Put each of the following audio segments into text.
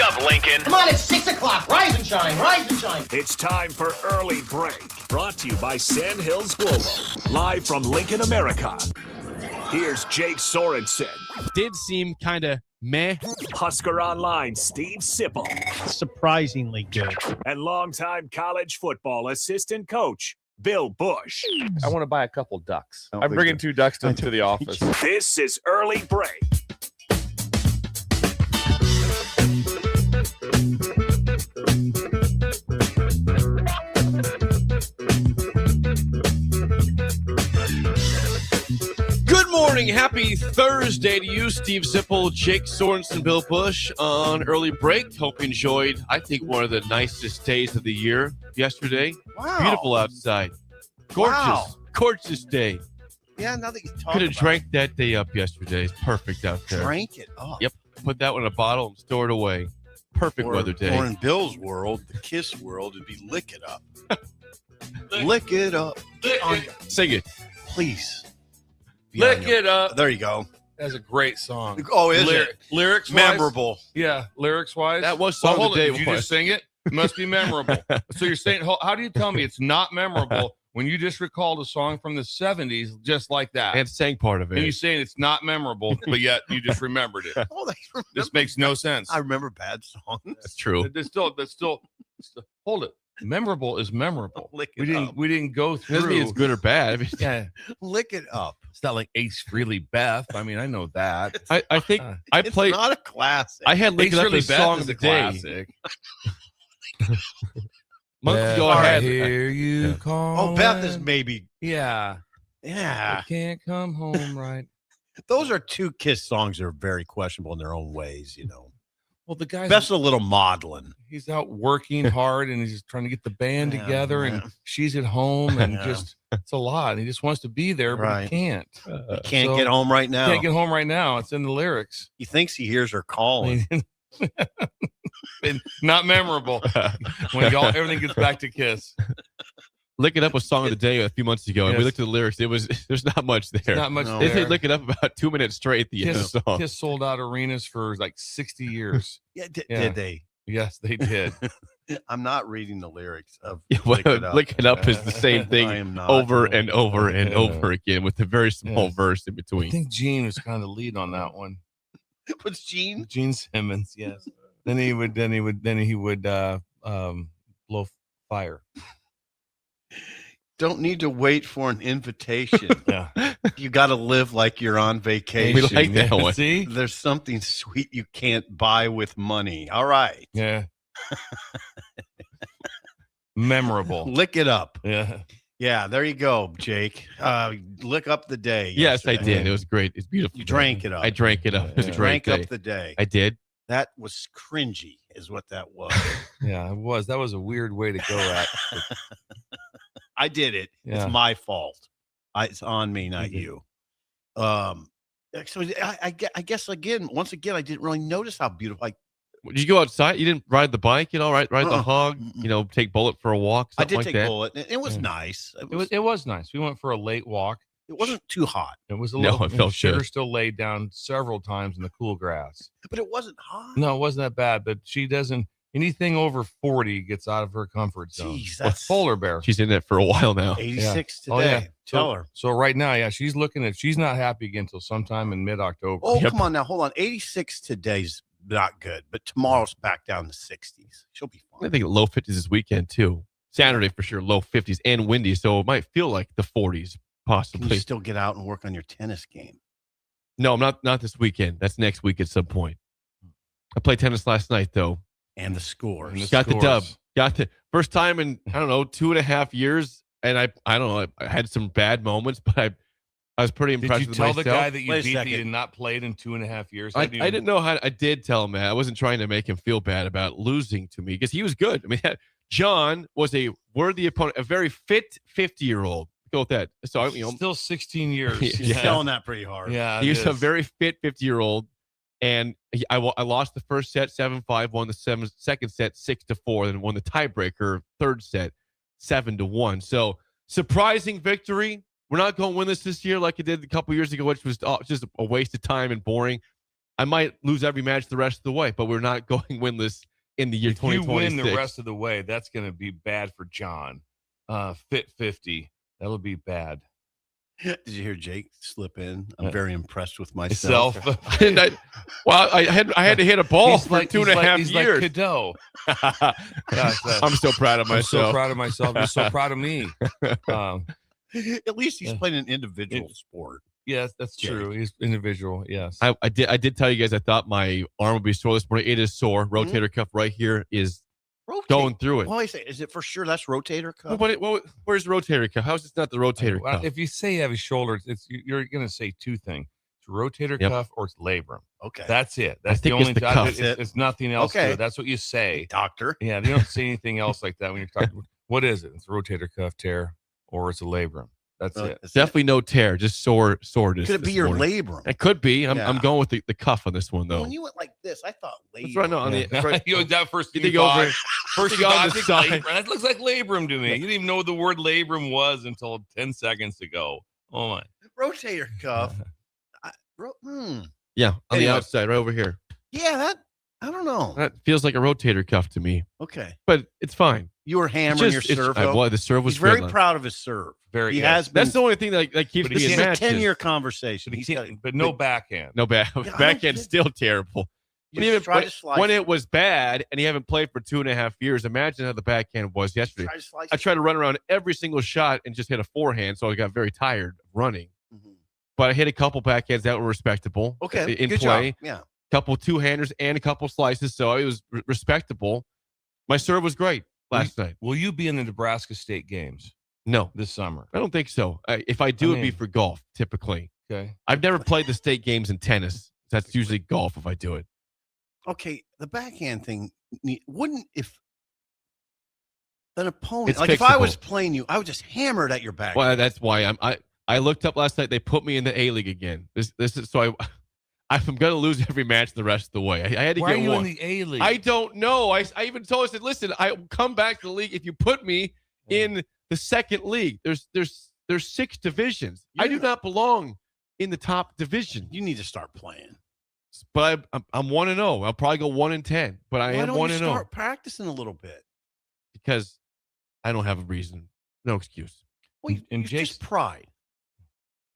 up, Lincoln. Come on, it's 6 o'clock. Rise and shine, rise and shine. It's time for Early Break, brought to you by Sand Hills Global, live from Lincoln, America. Here's Jake Sorensen. Did seem kind of meh. Husker Online, Steve Sipple. Surprisingly good. And longtime college football assistant coach, Bill Busch. I want to buy a couple ducks. I'm bringing 2 ducks to the office. This is Early Break. Good morning. Happy Thursday to you, Steve Sipple, Jake Sorensen, Bill Busch on Early Break. Hope you enjoyed, I think, one of the nicest days of the year yesterday. Wow. Beautiful outside. Gorgeous. Wow. Gorgeous day. Yeah, now that you talk Could have about drank that day up yesterday. It's perfect out there. Drank it up. Yep. Put that one in a bottle and store it away. Perfect weather day. Or in Bill's world, the KISS world, it'd be lick it up. Lick it up. Sing it. Please. Lick it up. There you go. That's a great song. Oh, is it? Lyrics Memorable. Yeah, lyrics wise. That was song of the day. Did you just sing it? It must be memorable. So you're saying, how do you tell me it's not memorable when you just recalled a song from the 70s just like that? And sang part of it. And you're saying it's not memorable, but yet you just remembered it. Oh, This makes no sense. I remember bad songs. That's true. That's still hold it. Memorable is memorable. Lick it up. We didn't go It doesn't mean through. it's good or bad. I mean, Yeah, Lick it up. it's not like Ace Frehley Beth. I mean, I know that. I think I It's played. not a classic. I had Lick Ace It Up Frehley as Beth song is of the a day. classic. Months ago, I had. hear you Yeah. call. Oh, Beth is maybe. Yeah. Yeah. I can't come home right. Those are 2 KISS songs that are very questionable in their own ways, you know. Well, the guy's Beth's a little maudlin. he's out working hard and he's trying to get the band Yeah, together, yeah. and she's at home, and Yeah. just it's a lot. And he just wants to be there, but Right. he can't. He can't so- get home right now. Can't get home right now. It's in the lyrics. He thinks he hears her calling. And not memorable when everything gets back to Kiss. Lick It Up was song of the day a few months ago, and we Yes. looked at the lyrics. There's not much there. Not much No. They there. said Lick It Up about 2 minutes straight at the end of Kiss, the song. Kiss sold out arenas for like 60 years. Yeah, Yeah. did they? Yes, they did. I'm not reading the lyrics of Yeah, well, Lick It Up. is the same I thing am not. over and over and Yeah. over again with a very small Yes. verse in I between. think Gene was kind of the lead on that one. What's Gene? Gene Simmons, yes. then he would blow fire. Don't need to wait for an invitation. Yeah. You got to live like you're on vacation. We like that one. See? There's something sweet you can't buy with money. All right. Yeah. Memorable. Lick it up. Yeah. Yeah, there you go, Jake. Lick up the day. Yes, I yesterday. did. It was great. It's beautiful. You drank it up. I drank it up. It was a Yeah. great Drank day. up the day. I did. That was cringy, is what that was. Yeah, it was. That was a weird way to go at. I did it. Yeah. It's my fault. It's on me, not You you. So I guess once again, I didn't really notice how beautiful. Did you go outside? You didn't ride the bike, ride the Uh-uh. hog, Mm-mm. take Bullet for a walk, I something did like take that? Bullet. It was Yeah. nice. It was nice. We went for a late walk. It wasn't too hot, It was a No, little. it felt Sugar good. still laid down several times in the cool grass. but it wasn't hot. No, it wasn't that bad. But she doesn't. Anything over 40 gets out of her comfort zone. Jeez, Well, that's polar bear. She's in that for a while now. 86 Oh, today. yeah. Tell So- her. So right now, yeah, she's not happy again until sometime in mid-October. Oh, Yep. come on now. Hold on. 86 today's not good, but tomorrow's back down to 60s. She'll be I fine. think low 50s this weekend too. Saturday for sure, low 50s and windy, so it might feel like the 40s Can possibly. you still get out and work on your tennis game? No, I'm not this weekend. That's next week at some point. I played tennis last night though. And the scores. And the Got the dub. scores. Got the first time in 2.5 years, and I don't know. I had some bad moments, but I was pretty Did impressed you with tell myself. the guy that you Wait a beat that he second. had not played in 2.5 years? I How do you- didn't know how. I did tell him that. I wasn't trying to make him feel bad about losing to me because he was good. I mean, John was a worthy opponent, a very fit 50-year-old. Go with that. So Still 16 years. Yeah. She's selling that pretty hard. Yeah, he it was a is. very fit 50-year-old, and I lost the first set 7-5, won the second set 6-4, then won the tiebreaker third set 7-1. So surprising victory. We're not going to win this year like it did a couple years ago, which was just a waste of time and boring. I might lose every match the rest of the way, but we're not going winless in the year If you 2026. win the rest of the way, that's going to be bad for John. Fit 50. That'll be bad. Did you hear Jake slip in? I'm Uh, very impressed with myself. I had to hit a ball for 2.5 he's years. Like Cadeau. I'm so proud of I'm so myself. proud of myself. You're so proud of me. At least he's Yeah. playing an individual sport. Yes, that's Jake. true. He's individual. Yes. I did tell you guys I thought my arm would be sore this morning. It is sore. Rotator cuff right here is going through it. Well, I say, is it for sure that's rotator cuff? Where's the rotator cuff? How is this not the rotator Well, cuff? if you say you have a shoulder, you're going to say two things: it's rotator Yep. cuff or it's labrum. Okay. That's it. That's think the it's only the job. cuff. It's nothing else. Okay. To it. That's what you say. Doctor. Yeah, they don't say anything else like that when you're talking. What is it? It's a rotator cuff tear or it's a labrum. That's it. That's Definitely no tear, just soreness. Could it be this your morning. labrum? It could be. I'm Yeah. going with the cuff on this one though. When you went like this, I thought labrum. That's right. No, on the right, You know, that first you you think over- first think you on thought, the I think side. labrum. That looks like labrum to me. You didn't even know what the word labrum was until 10 seconds ago. Oh my! rotator cuff. yeah, on Anyway. the outside, right over here. Yeah, that I don't know. That feels like a rotator cuff to me, Okay, but it's fine. you were hammering your serve. though. The serve was He's very good. proud of his serve. Very. He good. has been. That's the only thing that keeps But me he in It's a matches. 10-year conversation. But, He's he got, can't, but no backhand. No Yeah, I don't backhand's get- still terrible. you But even try to slice. when it was bad and he haven't played for 2.5 years, imagine how the backhand was yesterday. Try to slice. I tried to run around every single shot and just hit a forehand, so I got very tired of running. Mhm. But I hit a couple backhands that were respectable. Okay, in good play. job. Yeah. Couple two-handers and a couple slices, so it was respectable. My serve was great last night. Will you be in the Nebraska State games No, this summer? I don't think so. If I do, it'd be mean- for golf, typically. Okay. I've never played the state games in tennis. That's usually golf if I do it. Okay, the backhand thing wouldn't if an opponent It's like if I was fixable. playing you, I would just hammer it at your back. Well, that's why I looked up last night. They put me in the A League again. This is so I'm going to lose every match the rest of the way. I had to Why are get you one. in the A League? I don't know. I even told her, I said, listen, I will come back to the league if you put me in the second league. There's 6 divisions. I do Yeah. not belong in the top division. You need to start playing. But I'm 1-0. I'll probably go 1-10. But I Why am don't you 1-0 start practicing a little bit? because I don't have a reason. No excuse. Well, And it's Jake's- just pride.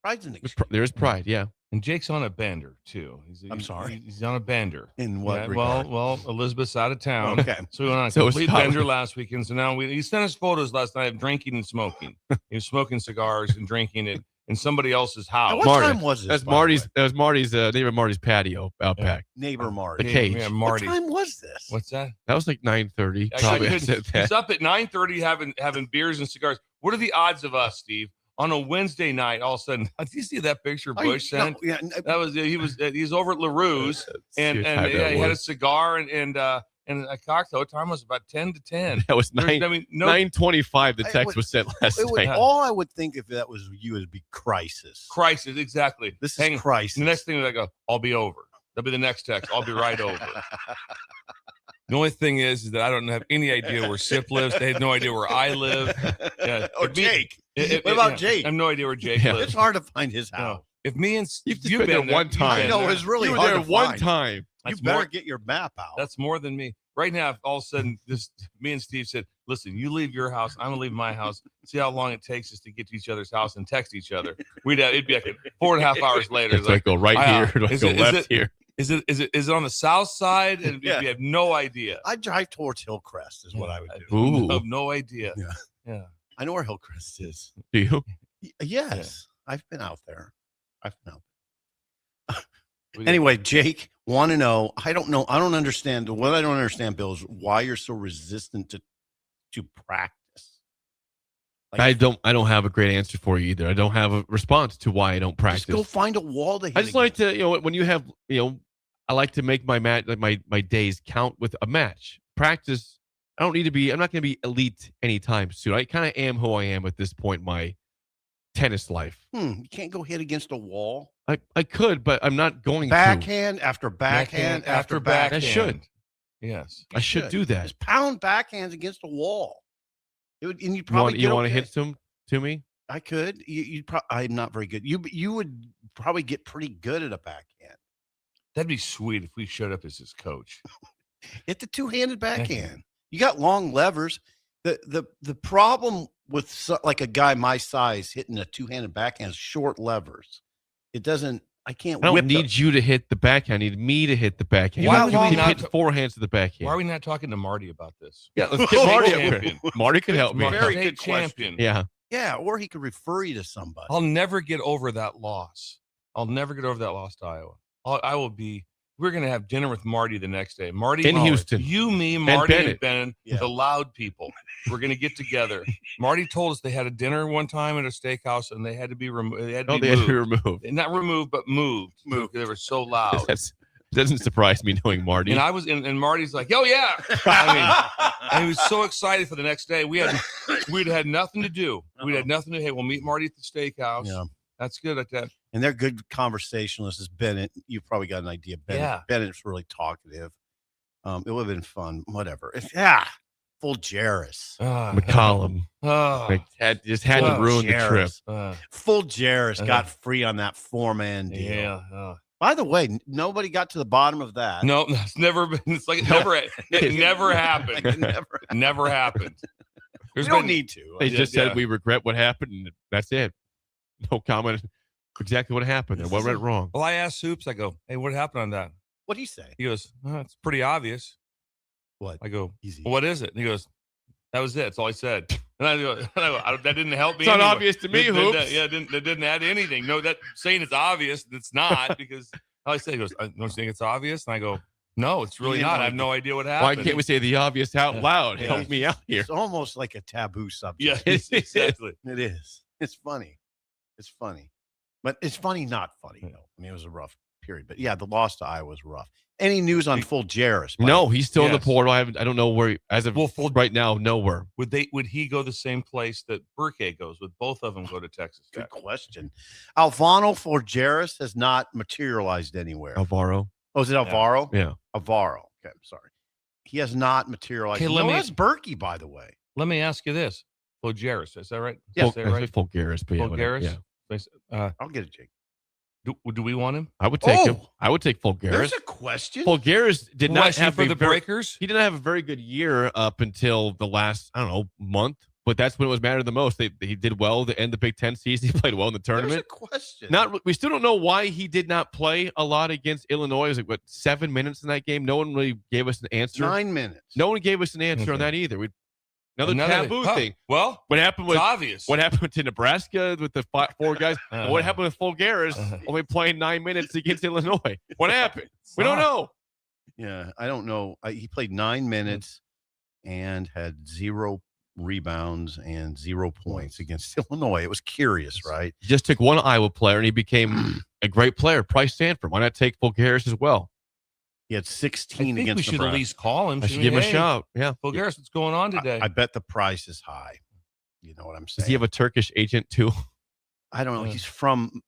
Pride's an excuse. There's pride. Yeah. And Jake's on a bender too. I'm sorry? He's on a bender. In what Yeah, regard? well, Elizabeth's out of town. Okay. So we went on a So is complete Tyler. bender last weekend. So now he sent us photos last night of drinking and smoking. He was smoking cigars and drinking it in somebody else's Now, house. what Marty, time was this? That's by the Marty's. way? That was Marty's. Neighbor Marty's patio out Yeah. back. Neighbor Marty. The cage. Yeah, What Marty. time was this? What's that? That was like 9:30. I Probably. I couldn't- said that. He's up at 9:30 having beers and cigars. What are the odds of us, Steve, on a Wednesday night? All of a sudden, did you see that picture Are you- Busch sent? no, yeah, That was he's over at LaRue's and See what and time yeah, that he had a was. cigar and a cocktail. Time was about 10 to 10. That was There's- 9:25. The I text would- was sent last It would, night. all I would think if that was you would be crisis. crisis exactly. This Hang- is crisis. The next thing I go, I'll be over. That'll be the next text. I'll be right over. The only thing is that I don't have any idea where Sip lives. They had no idea where I live. Yeah. Or If me- Jake. What about Jake? I have no idea where Jake Yeah. It's lives. hard to find his No. house. If me and You've just been there one you've time. been I know, there. it's really you were hard there to one find. time. You That's better more- get your map out. That's more than me. Right now, if all of a sudden me and Steve said, listen, you leave your house, I'm gonna leave my house, see how long it takes us to get to each other's house and text each other. It'd be like 4.5 hours later. It's like go right here. Do I is go it- is left it- here? Is it on the south side? And Yeah. we have no idea. I drive towards Hillcrest is what I would do. Ooh. I have no idea. Yeah. Yeah. I know where Hillcrest is. Do you? Yes, I've been out there. I've been out. We- Anyway, Jake, want to know? I don't know. I don't understand. What I don't understand, Bill, is why you're so resistant to practice. Like, I don't have a great answer for you either. I don't have a response to why I don't practice. just go find a wall to hit. I just like to, when you have, I like to make my match, like my days count with a match. Practice. I don't need to be. I'm not going to be elite anytime soon. I kind of am who I am at this point in my tennis life. You can't go hit against a wall. I could, but I'm not going to. Backhand after backhand after backhand. I should. Yes. I should do that. Just pound backhands against a wall. It would, and you'd probably You get want to okay. hit to me? I could. You'd probably. I'm not very good. You would probably get pretty good at a backhand. That'd be sweet if we showed up as his coach. Hit the two-handed backhand. You got long levers. The problem with like a guy my size hitting a two-handed backhand is short levers. It doesn't. I can't. I don't whip need you to hit the backhand. I need me to hit the backhand. Why You would can we not hit forehands to the backhand. Why are we not talking to Marty about this? Yeah, let's get Marty up Champion. here. Marty could help me. Very State good question. champion. Yeah. Yeah, or he could refer you to somebody. I'll never get over that loss. I'll never get over that loss to Iowa. I will be. We're going to have dinner with Marty the next day. Marty In Houston. You, me, Marty, and Bennett. Ben, Yeah. the loud people. We're going to get together. Marty told us they had a dinner one time at a steakhouse, and they had to be removed. They had to Oh, be they had moved. to be removed. Not removed, but moved. They were so loud. That doesn't surprise me knowing Marty. And I was, and Marty's like, "Oh yeah!" I mean, and he was so excited for the next day. We'd had nothing to do. We'd had nothing to. Hey, we'll meet Marty at the steakhouse. Yeah. That's good at that. And they're good conversationalists. Is Bennett? You've probably got an idea. Bennett. Yeah. Bennett's really talkative. It would have been fun. Whatever. Fulgaras. McCollum. Oh, Just had to ruin the trip. Fulgaras got free on that 4-man deal. yeah. By the way, nobody got to the bottom of that. No, it's never been. It's like it never happened. Like, it never happened. We There's don't been- need to. They just said yeah. we regret what happened, and that's it. No comment exactly what happened there. What went wrong? Well, I asked Soups. I go, "Hey, what happened on that?" What do you say? He goes, "It's pretty obvious." What? I go, Easy. "Well, what is it?" And he goes, "That was it. That's all I said." And I go, that didn't help me. It's not anyway. obvious to me, That- Hoops. that didn't add anything. No, that saying it's obvious. It's not because all I said, he goes, "Don't you think it's obvious?" And I go, "No, it's really You not. know, I have no idea what Why happened." can't we say the obvious out Yeah. loud? Yeah. Help me out here. It's almost like a taboo subject. Yeah, exactly. It is. It's funny. It's funny. But it's funny, not funny, though. I mean, it was a rough period. But yeah, the loss to Iowa was rough. Any news on Fulgaras? No, he's still in the Yes. portal. I don't know where. As of Well, right now, nowhere. Would he go the same place that Burke goes? Would both of them go to Texas Good Tech? question. Alvaro Fulgaras has not materialized anywhere. Alvaro. Oh, is it Alvaro? Yeah. Alvaro. Okay, I'm sorry. He has not materialized. Okay, No, let me- that's Berkey, by the way. Let me ask you this: Fulgaras, is that right? Yeah. Is that right? Fulgaras, but yeah, whatever. Fulgaras? Yeah. I'll get it, Jake. Do we want him? I would take him. Oh! I would take Fulgaras. There's a question. Fulgaras did not Was he have for a the very, Breakers. He didn't have a very good year up until the last, I don't know, month. But that's when it was mattered the most. He did well to end the Big Ten season. He played well in the There's tournament. a question. We still don't know why he did not play a lot against Illinois. It was like, what, 7 minutes in that game? No one really gave us an answer. 9 minutes. No one gave us an answer on Okay. that either. Another taboo thing. Well, What happened it's with obvious. what happened to Nebraska with the 4 guys? And what happened with Fulgaras only playing 9 minutes against Illinois? What happened? We don't know. Yeah, I don't know. He played 9 minutes and had 0 rebounds and 0 points against Illinois. It was curious, right? He just took one Iowa player and he became a great player. Price Sanford. Why not take Fulgaras as well? He had I 16 think against we should Nebraska. at least call him. I should shouldn't give him a we? Hey, shout. Yeah. Fulgaras, what's going on today? I bet the price is high. You know what I'm saying? Does he have a Turkish agent too? I don't know. He's from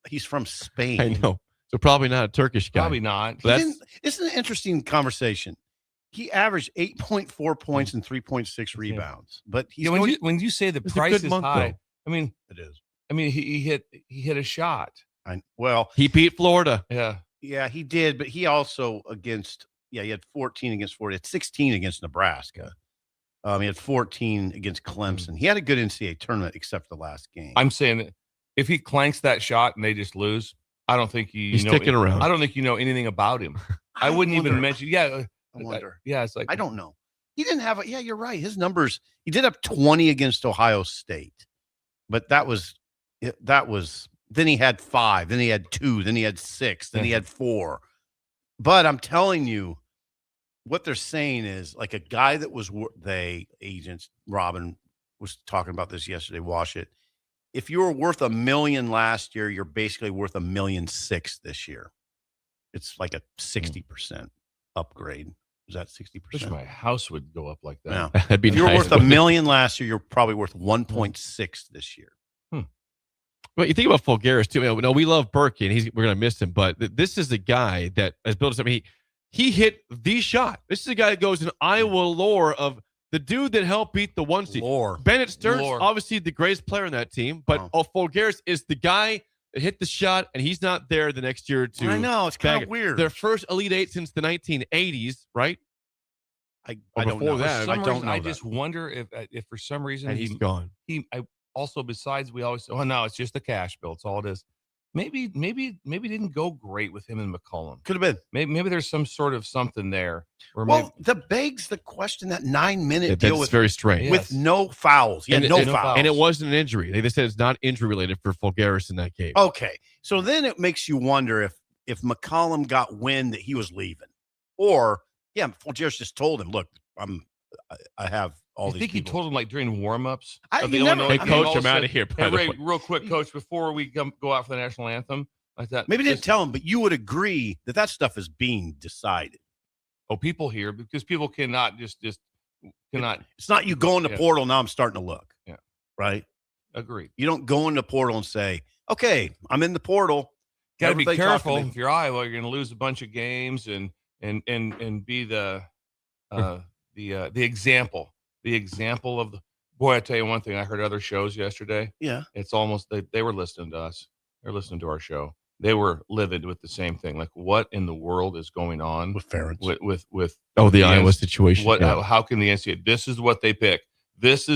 Spain. I know. So probably not a Turkish guy. Probably not. He That's didn't- It's an interesting conversation. He averaged 8.4 points and 3.6 rebounds, but he's Yeah, when you say the It's a price good is month, high, though. it is. he hit a shot. Well, he beat Florida. Yeah. yeah, he did, but he also he had 14 against Florida. He had 16 against Nebraska. He had 14 against Clemson. He had a good NCAA tournament except for the last game. I'm saying that if he clanks that shot and they just lose, I don't think He's sticking around. I don't think you know anything about him. I wouldn't even wonder. mention. Yeah. I wonder. Yeah. It's like I don't know. He didn't have yeah, you're right. His numbers, he did have 20 against Ohio State, but that was then he had 5, then he had 2, then he had 6, then he had 4. But I'm telling you, what they're saying is like a guy that was agents, Robin was talking about this yesterday, Wash it. If you were worth $1 million last year, you're basically worth $1.6 million this year. It's like a 60% upgrade. Is that 60%? wish my house would go up like that. Yeah. That'd be If you were nice. worth $1 million last year, you're probably worth 1.6 this year. But you think about Fulgaras too. No, we love Burke and we're gonna miss him. But this is a guy that has built something. He hit the shot. This is a guy that goes in Iowa lore of the dude that helped beat the 1 seed. Lore. Bennett Stearns, Lore. obviously the greatest player on that team, but Fulgaras is the guy hit the shot, and he's not there the next year or two. I know it's kind of weird. Their first Elite Eight since the 1980s, right? I Or don't before know. that, I don't know. I that. just wonder if for some reason And he's gone. Also, besides, we always say, oh no, it's just the cash bill. It's all it is. Maybe didn't go great with him and McCollum. Could have been. Maybe there's some sort of something there. Or Well, that begs the question, that 9-minute deal That's with very strange. with no fouls. Yeah, no fouls. And it wasn't an injury. They said it's not injury related for Fulgaras in that game. Okay. So then it makes you wonder if McCollum got wind that he was leaving. Or, Fulgaras just told him, look, I have all these people. He told him like during warm-ups. Hey, coach, I'm out of here. By the way. Real quick, coach, before we go out for the national anthem, like that. Maybe didn't tell him, but you would agree that stuff is being decided. Oh, people here, because people cannot just cannot. It's not you go in the portal, now I'm starting to look. Yeah. Right? Agreed. You don't go in the portal and say, okay, I'm in the portal. Got to be careful. If you're Iowa, you're going to lose a bunch of games and be the example. The example of the boy. I tell you one thing. I heard other shows yesterday. Yeah, it's almost they were listening to us. They're listening to our show. They were livid with the same thing. Like, what in the world is going on with Ferentz? With the Iowa situation? What? How can the NCAA? This is what they pick. This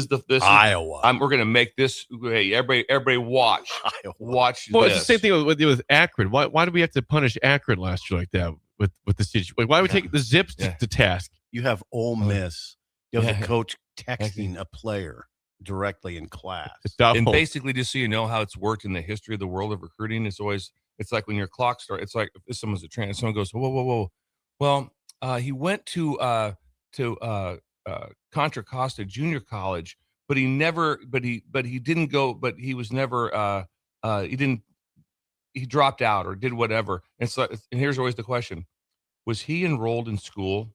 Iowa. We're going to make this. Hey, everybody, watch. Iowa. Watch. Well, this. it's the same thing with Akron. Why do we have to punish Akron last year like that with the situation? Like, why do we take the Zips to task? You have Ole Miss. You have the coach texting a player directly in class. And basically, just so you know how it's worked in the history of the world of recruiting, it's like when your clock starts. It's like if someone's a trainer, someone goes, whoa. Well, he went to Contra Costa Junior College, but he didn't go. But he was never. He dropped out or did whatever. And so, and here's always the question: was he enrolled in school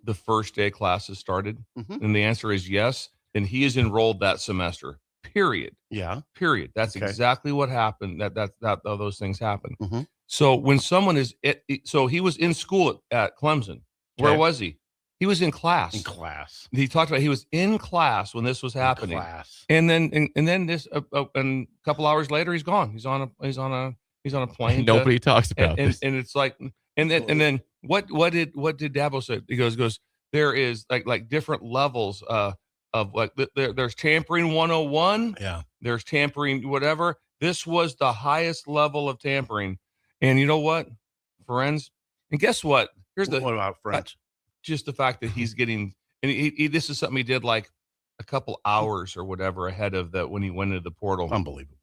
the first day classes started? And the answer is yes. Then he is enrolled that semester. Period. Yeah. Period. That's exactly what happened. That those things happen. Mm-hmm. So when someone is, so he was in school at Clemson. Where was he? He was in class. In class. He talked about he was in class when this was happening. And then this, and a couple hours later, he's gone. He's on a plane. Nobody talks about this. And it's like, and then what did Dabo say? He goes, there is like different levels of like there's tampering 101. Yeah. There's tampering whatever. This was the highest level of tampering. And you know what, friends? And guess what? What about friends? Just the fact that he's getting, and he this is something he did like a couple hours or whatever ahead of that when he went into the portal. Unbelievable.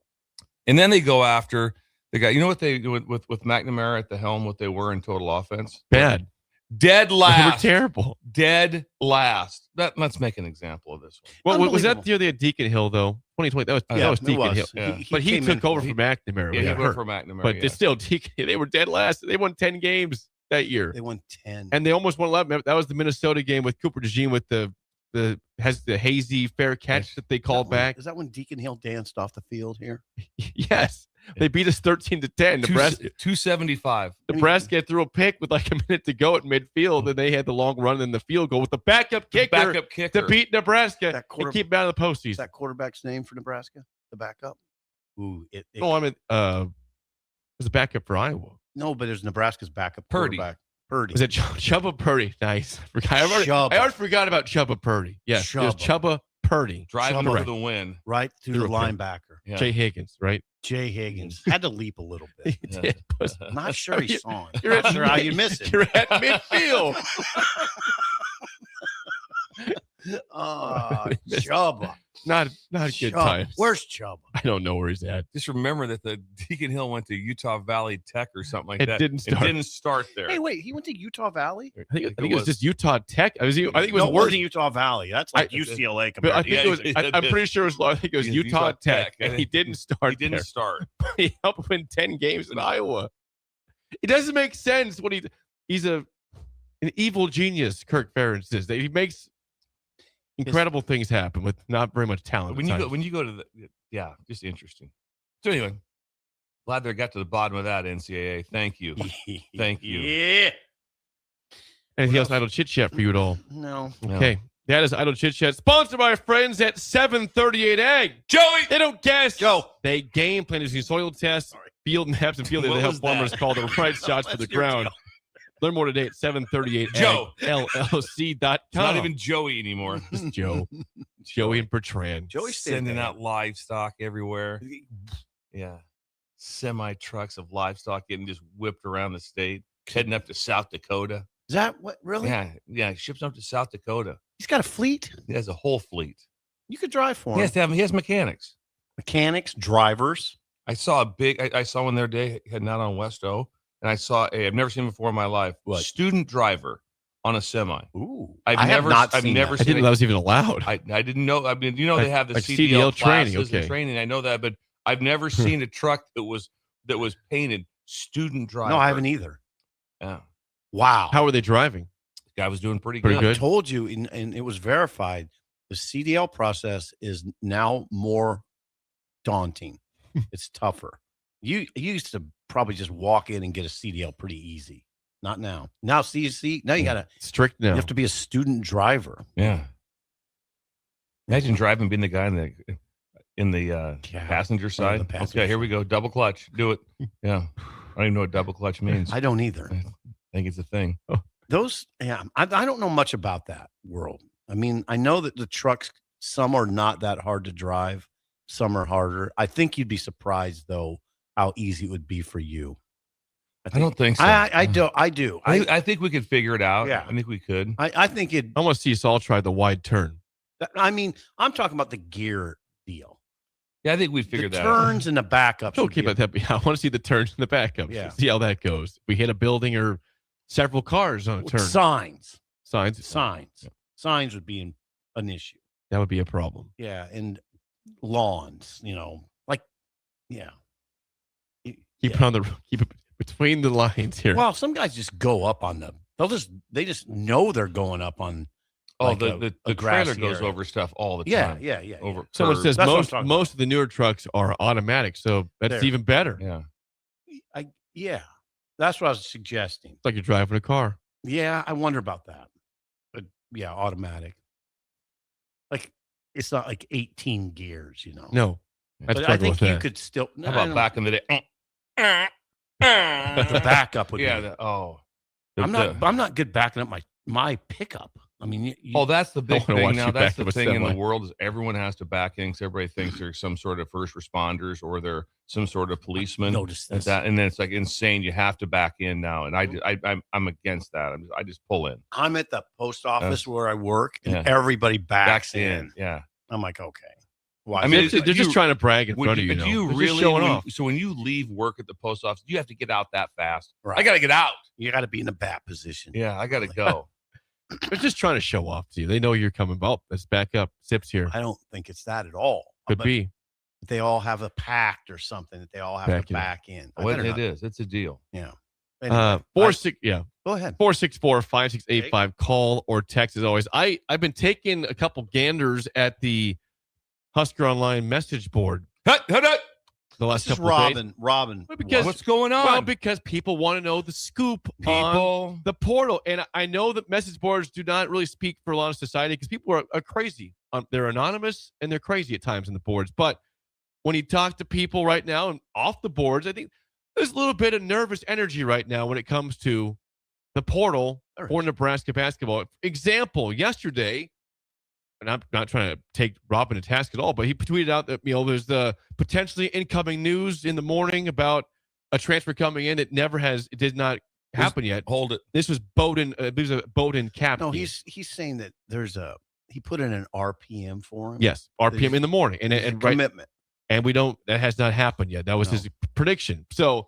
And then they go after the guy. You know what they do with McNamara at the helm? What they were in total offense? Bad. Dead last. They were terrible. Dead last. Let's make an example of this one. Well, was that the year they had Deacon Hill though? 2020. That was Deacon Hill. Yeah. But he took over for McNamara. Yeah, he went for McNamara. But it's still Deacon. They were dead last. They won 10 games that year. They won 10, and they almost won 11. That was the Minnesota game with Cooper DeJean with the hazy fair catch that they called back. Is that when Deacon Hill danced off the field here? Yes. They beat us 13-10. Nebraska 275. Nebraska threw a pick with like a minute to go at midfield, and they had the long run and the field goal with the backup kicker to beat Nebraska and keep them out of the postseason. Is that quarterback's name for Nebraska? The backup? Ooh, it was a backup for Iowa. No, but it was Nebraska's backup Purdy. quarterback. Purdy. Was it Chubba Purdy? Nice. I already forgot about Chubba Purdy. Yes, it was Chubba Purdy. Driving for the win. Right through the linebacker. Yeah. Jay Higgins, right? Jay Higgins had to leap a little bit. He did. Not sure he saw him. You're not sure how you miss it. You're at midfield. Chubba. Not a good time. Where's Chubba? I don't know where he's at. Just remember that the Deacon Hill went to Utah Valley Tech or something like that. It didn't start there. Hey, wait, he went to Utah Valley? I think it was just Utah Tech. I think it was worse. It wasn't Utah Valley. That's like UCLA compared. I think it was. I'm pretty sure it was. I think it was Utah Tech, and he didn't start. He didn't start. He helped win 10 games in Iowa. It doesn't make sense when he's an evil genius. Kirk Ferentz is. He makes incredible things happen with not very much talent. When you go to just interesting. So anyway, glad they got to the bottom of that, NCAA. Thank you. Yeah. Anything else idle chit chat for you at all? No. Okay. That is Idle Chit Chat, sponsored by our friends at 738 Ag. Joey. They don't guess. Go. They game plan using soil tests, field maps, and field data to help farmers call the right shots for the ground. Learn more today at 738 Joe. LLC.com. It's not even Joey anymore. It's Joe. Joey and Bertrand. Joey's Sending out livestock everywhere. Yeah. Semi trucks of livestock getting just whipped around the state, heading up to South Dakota. Is that what really? Yeah. He ships up to South Dakota. He's got a fleet. He has a whole fleet. You could drive for He him. he has mechanics. Mechanics, drivers. I saw I saw one the other day heading out on West O, and I saw I've never seen before in my life. What? Student driver on a semi. Ooh, I've never not that. I didn't know that was even allowed. I didn't know. I mean, they have the like CDL training, classes and okay. training. I know that, but I've never seen a truck that was painted student driver. No, I haven't either. Yeah, Wow. How are they driving? guy was doing pretty Pretty good. good. I told you, and it was verified. The CDL process is now more daunting. It's tougher. You used to probably just walk in and get a CDL pretty easy. Not now. Now, now you gotta Strict now. You have to be a student driver. Yeah. Imagine driving, being the guy in the Yeah. passenger side. the passenger Okay, here we go. Double clutch. Do it. Yeah. I don't even know what double clutch means. I don't either. I think it's a thing. I don't know much about that world. I mean, I know that the trucks, some are not that hard to drive, some are harder. I think you'd be surprised though how easy it would be for you. I don't think so. I do. I think we could figure it out. Yeah. I think we could. I think it. I want to see us all try the wide turn. I mean, I'm talking about the gear deal. Yeah, I think we'd figure The that out. turns and the backups. Okay, but I want to see the turns and the backups. Yeah. See how that goes. If we hit a building or several cars on a turn. Signs Signs. Signs would be an issue. That would be a problem. Yeah, and lawns. Yeah. Keep it between the lines here. Well, some guys just go up on them. They just know they're going up on. Oh, like the trailer grassy goes area. over stuff all the Yeah, time. yeah. Over Someone curves. says That's what I'm most talking of the newer trucks are automatic, so that's There. even better. Yeah. Yeah, that's what I was suggesting. It's like you're driving a car. Yeah, I wonder about that. But yeah, automatic. Like it's not like 18 gears, No, But I struggle think with you that. could still. How about back in the day? the backup would Yeah. be. I'm I'm not good backing up my pickup. I mean, Oh, that's the big wanna watch thing now. you That's back up the a thing in the semi. world is everyone has to back in because everybody thinks they're some sort of first responders or they're some sort of policeman. notice this. And then it's like insane. You have to back in now, and I'm against that. I just pull in. I'm at the post office where I work, and Yeah. everybody backs in. in. Yeah. I'm like, okay. Why? I mean, They're just trying to brag in Would front of you. do you They're just really? showing off. So when you leave work at the post office, you have to get out that fast. Right. I got to get out. You got to be in the bat position. Yeah, I got to go. They're just trying to show off to you. They know you're coming. Oh, let's back up. Sips here. I don't think it's that at all. Could But be. they all have a pact or something that they all have Back to in. back in. I Well, better it not- is. It's a deal. Yeah. Anyway, Go ahead. 464-5685. Call or text as always. I've been taking a couple ganders at the Husker Online message board Hut. the last This is couple of days. Robin. Well, because- What's going on? Well, because people want to know the scoop on people. the portal. And I know that message boards do not really speak for a lot of society because people are crazy. They're anonymous and they're crazy at times in the boards. But when you talk to people right now and off the boards, I think there's a little bit of nervous energy right now when it comes to the portal for Nebraska basketball. Example, yesterday, and I'm not trying to take Robin to task at all, but he tweeted out that, there's the potentially incoming news in the morning about a transfer coming in. It did not happen yet. Hold it. This was Bowden. There's a Bowden cap. No, he's saying that he put in an RPM for him. Yes, RPM in the morning, and right, commitment. and that has not happened yet. That was his prediction. So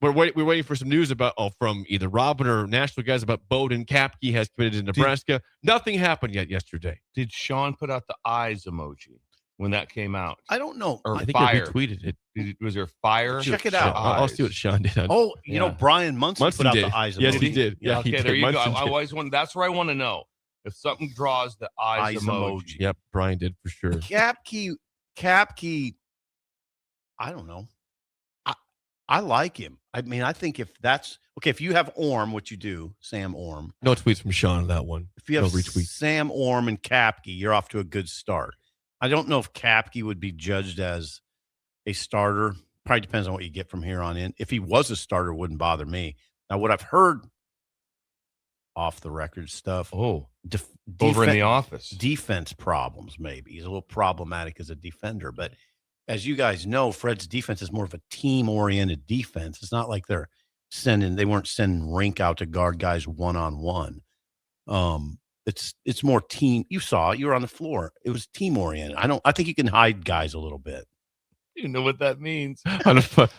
we're waiting for some news from either Robin or national guys about Bowden Kapke has committed to Nebraska. Nothing happened yet yesterday. Did Sean put out the eyes emoji when that came out? I don't know. Or I think fire? I retweeted it. Was there fire? Check it out. I'll see what Sean did. Oh, you know, Yeah. Brian Munson put out did. the eyes. Yes, emoji. he did. Yeah, Okay, he did. there you go. Munson I did. always want. That's where I want to know if something draws the eyes emoji. Yep, Brian did for sure. Kapke. I don't know. I like him. I mean, I think if that's okay, if you have Orm, what you do, Sam Orm. No tweets from Sean on that one. If you have no retweets. Sam Orm and Kapke, you're off to a good start. I don't know if Kapke would be judged as a starter. Probably depends on what you get from here on in. If he was a starter, it wouldn't bother me. Now, what I've heard off the record stuff. Over in the office. Defense problems, maybe. He's a little problematic as a defender. But as you guys know, Fred's defense is more of a team-oriented defense. It's not like they weren't sending Rink out to guard guys one-on-one. It's more team. You saw it. You were on the floor. It was team-oriented. I think you can hide guys a little bit. You know what that means.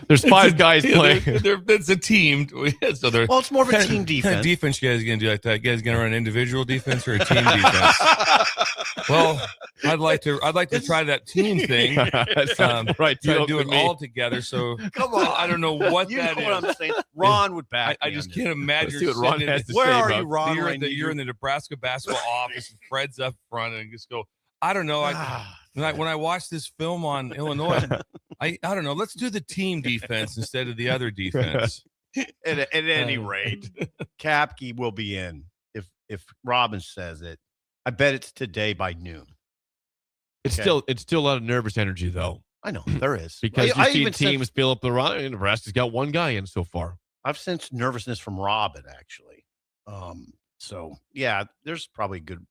There's 5 guys playing. It's a team. So Well, it's more of a team defense. What kind of defense you guys going to do like that? You guys going to run individual defense or a team defense? Well, I'd like to try that team thing. Right. Do it all together. So Come on. I don't know what you that know is. what I'm saying? Ron would back. I just can't imagine. Let's see what Ron has to Where say are about you, Ron? You're in the Nebraska basketball office, and Fred's up front, and just go. I don't know. When I watch this film on Illinois, I don't know. Let's do the team defense instead of the other defense. At any rate, Kapke will be in if Robin says it. I bet it's today by noon. It's still a lot of nervous energy though. I know there is Because you see teams fill up the run, and Nebraska's got 1 guy in so far. I've sensed nervousness from Robin actually. So yeah, there's probably good.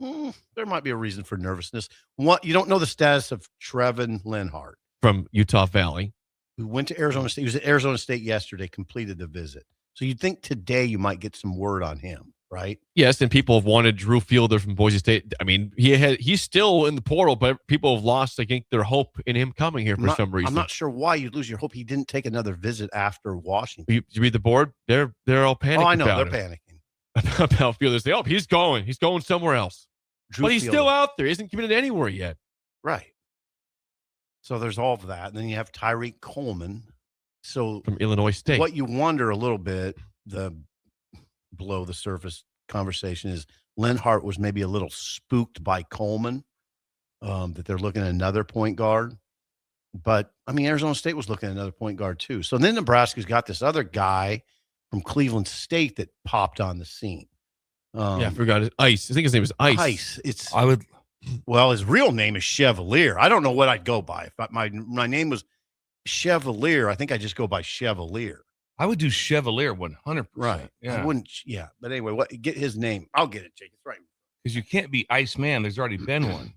There might be a reason for nervousness. You don't know the status of Trevin Lenhart From Utah Valley. who went to Arizona State. He was at Arizona State yesterday, completed the visit. So you'd think today you might get some word on him, right? Yes, and people have wanted Drew Fielder from Boise State. I mean, he's still in the portal, but people have lost, I think, their hope in him coming here for some reason. I'm not sure why you'd lose your hope. He didn't take another visit after Washington. You read the board? They're all panicking. Oh, I know. about They're him. panicking. About Fielder. Say, he's going. He's going somewhere else. Drew But he's Fielder. still out there. He isn't committed anywhere yet. Right. So there's all of that. And then you have Tyreek Coleman. So From Illinois State. what you wonder a little bit, the below the surface conversation is Lenhart was maybe a little spooked by Coleman, that they're looking at another point guard. But, I mean, Arizona State was looking at another point guard too. So then Nebraska's got this other guy from Cleveland State that popped on the scene. I forgot it. Ice. I think his name is Ice. Well, his real name is Chevalier. I don't know what I'd go by. If my name was Chevalier, I think I just go by Chevalier. I would do Chevalier 100%. Right. Yeah. I wouldn't. Yeah. But anyway, get his name. I'll get it, Jake. It's right. Because you can't be Iceman. There's already been one.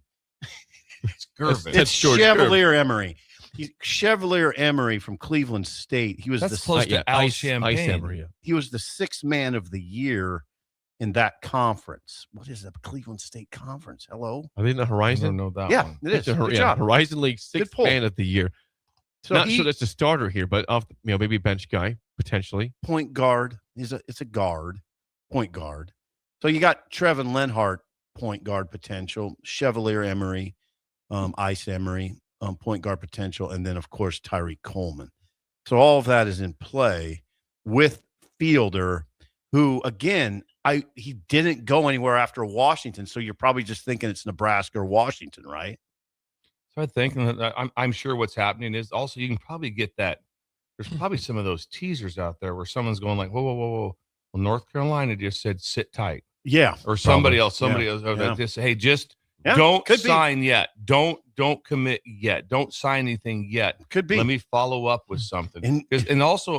It's Gervin. It's George Chevalier Emery. He's Chevalier Emery from Cleveland State. He was That's close to Al Champagne. Ice Emery. he was the 6th man of the year in that conference. What is the Cleveland State Conference? Hello. Are they in the I Horizon? don't know that Yeah, one. it is. Good Yeah, job. Horizon League 6th pull. man of the year. So Not sure that's a starter here, but maybe a bench guy potentially. point guard. It's a guard, point guard. So you got Trevin Lenhart, point guard potential, Chevalier Emery, Ice Emery, point guard potential, and then of course Tyreek Coleman. So all of that is in play with Fielder, who again, he didn't go anywhere after Washington. So you're probably just thinking it's Nebraska or Washington, right? So I think I'm sure what's happening is also you can probably get that. There's probably some of those teasers out there where someone's going like, whoa. Well, North Carolina just said sit tight. Yeah. Or somebody else Yeah. just hey, just Yeah, don't could be. sign yet. Don't commit yet. Don't sign anything yet. Could be. Let me follow up with something. And- And also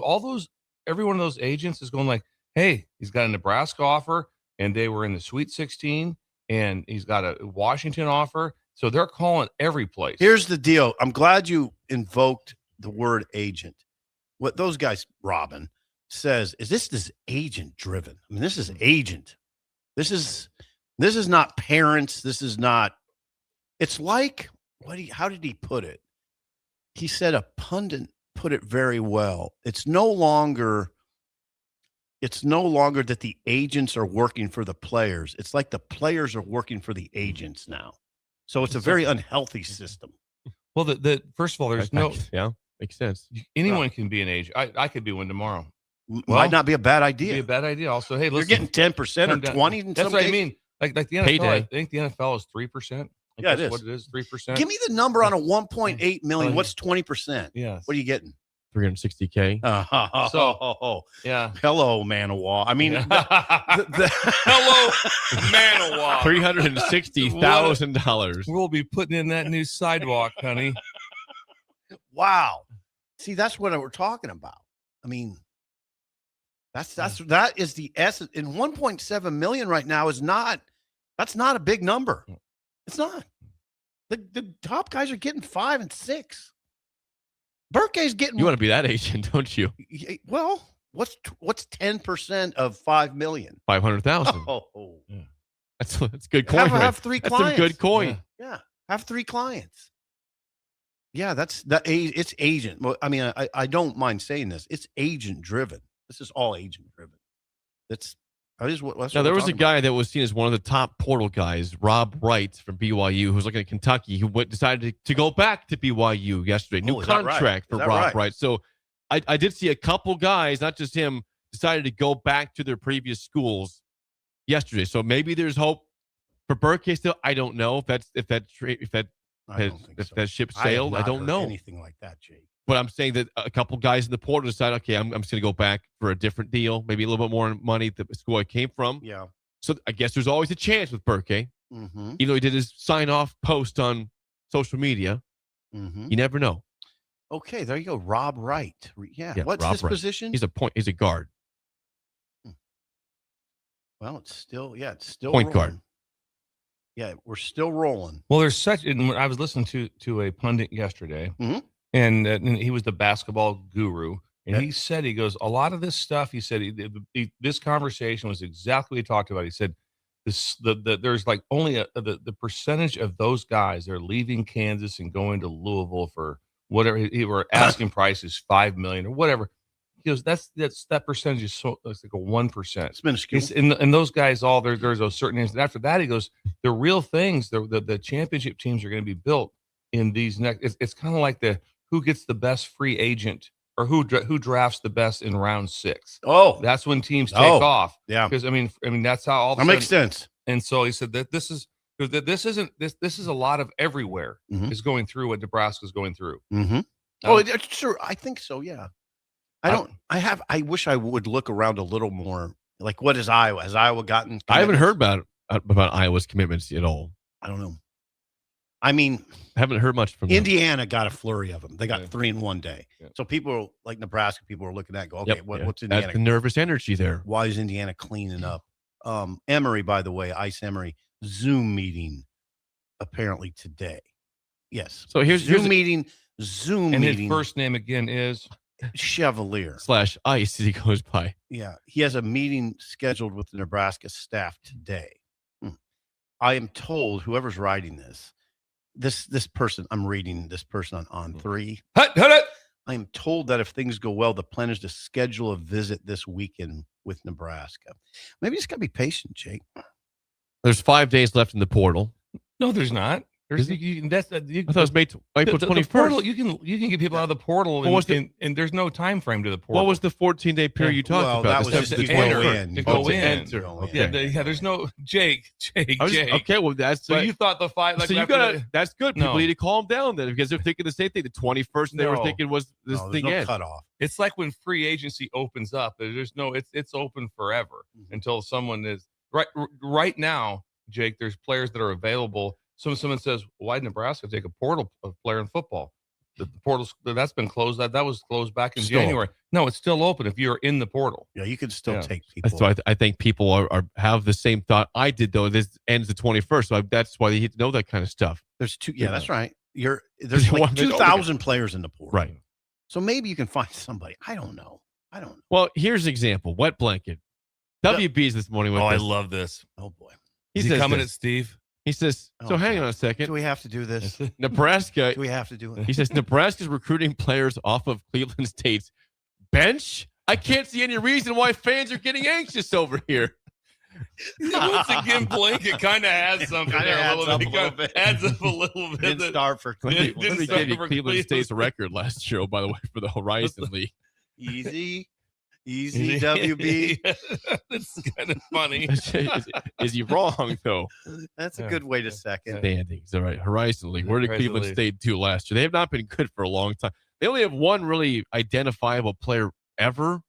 every one of those agents is going like, hey, he's got a Nebraska offer and they were in the Sweet 16 and he's got a Washington offer. So they're calling every place. Here's the deal. I'm glad you invoked the word agent. What those guys, Robin, says is this is agent driven. I mean, this is agent. This is not parents. This is not. It's like how did he put it? He said a pundit put it very well. It's no longer that the agents are working for the players. It's like the players are working for the agents now. So it's a very unhealthy system. Well, the first of all, there's no makes sense. anyone can be an agent. I could be one tomorrow. Might not be a bad It'd be idea. a bad idea. Also, hey, You're listen, getting 10% or come down. 20 in That's some what I cases. mean. Like the NFL, Payday. I think the NFL is 3%. Yeah, it That's is. what it is, 3%. Give me the number on a 1.8 million. Oh, What's 20%? Yes. What are you getting? 360K. Yeah. Hello, Manawa. I mean, Hello, Manawa. $360,000. We'll be putting in that new sidewalk, honey. wow. See, that's what we're talking about. I mean, that is the essence. And 1.7 million right now that's not a big number. It's not. The top guys are getting 5 and 6. Burke's getting. You want to be that agent, don't you? Well, what's 10% of 5 million? 500,000. Oh, Yeah. That's good coin. Have 3 That's clients. some good coin. Yeah, have 3 clients. Yeah, it's agent. Well, I mean, I don't mind saying this. It's agent driven. This is all agent driven. That's what Now, there was a guy that was seen as one of the top portal guys, Rob Wright from BYU, who was looking at Kentucky, who decided to go back to BYU yesterday. New contract for Rob Wright. So I did see a couple guys, not just him, decided to go back to their previous schools yesterday. So maybe there's hope for Burke still. I don't know if that ship sailed. I don't know anything like that, Jake. But I'm saying that a couple guys in the portal decided, okay, I'm just going to go back for a different deal, maybe a little bit more money at the school I came from. Yeah. So I guess there's always a chance with Burke, even though he did his sign-off post on social media. You never know. Okay, there you go. Rob Wright. Yeah. What's Rob his Wright. position? He's a guard. Well, it's still point rolling. guard. Yeah, we're still rolling. Well, there's I was listening to a pundit yesterday, and he was the basketball guru, and he said, he goes, a lot of this stuff, he said, this conversation was exactly what he talked about. He said, there's like only the percentage of those guys that are leaving Kansas and going to Louisville for whatever he were asking prices, $5 million or whatever. He goes, that percentage is so it's like a 1%. It's minuscule. And those guys there's a certain names. And after that, he goes, the real things, the championship teams are going to be built in these next. It's kind of like who gets the best free agent or who drafts the best in round 6. Oh, that's when teams take off. Yeah, because I mean that's how all that makes sense. And so he said that this is a lot of everywhere is going through what Nebraska's going through. It's true. I think so. Yeah. I wish I would look around a little more. Like, what is Iowa? Has Iowa gotten? I haven't heard about Iowa's commitments at all. I don't know. I mean, I haven't heard much from Indiana. Got a flurry of them. They got 3 in one day. Yeah. So people like Nebraska. People are looking at go, okay, what's Indiana? That's the nervous energy there. Why is Indiana cleaning up? Emory, by the way, Ice Emory Zoom meeting apparently today. Yes. So here's Zoom meeting. And his first name again is Chevalier / Ice as he goes by. Yeah, he has a meeting scheduled with the Nebraska staff today. I am told whoever's writing this person, I'm reading this person on 3. I am told that if things go well, the plan is to schedule a visit this weekend with Nebraska. Maybe just got to be patient, Jake. There's 5 days left in the portal. No, there's not. I thought it was April 21st. Portal, you can get people out of the portal, and there's no time frame to the portal. What was the 14-day period you talked about? That was just to go in. Yeah, there's no Jake. Okay, well that's so you thought the 5. Like, so you got that's good. People need to calm down then because they're thinking the same thing. The 21st they were thinking was this thing end. Cutoff. It's like when free agency opens up. There's no. It's open forever until someone is right now. Jake, there's players that are available. Someone says, why did Nebraska take a portal player in football? The portal that's been closed. That was closed back in January. No, it's still open if you're in the portal. Yeah, you can still take people. That's why I think people have the same thought I did though. This ends the 21st, so that's why they need to know that kind of stuff. There's 2. Yeah, that's right. There's like 2,000 players in the portal. Right. So maybe you can find somebody. I don't know. Well, here's an example. Wet blanket. WB's this morning. I love this. Oh boy. Is he coming at Steve? He says, hang on a second. Do we have to do this? Nebraska. Do we have to do it? He says, Nebraska's recruiting players off of Cleveland State's bench. I can't see any reason why fans are getting anxious over here. Once again, Blanket kind of has something there a little bit. Adds up a little bit. Didn't start for Cleveland. Let me give you Cleveland State's record last year, by the way, for the Horizon League. Easy. Easy WB. It's kind of funny. Is he wrong though? That's a good way to second. Standings. All right. Horizon League. Where did Horizon Cleveland League. State do last year? They have not been good for a long time. They only have one really identifiable player ever.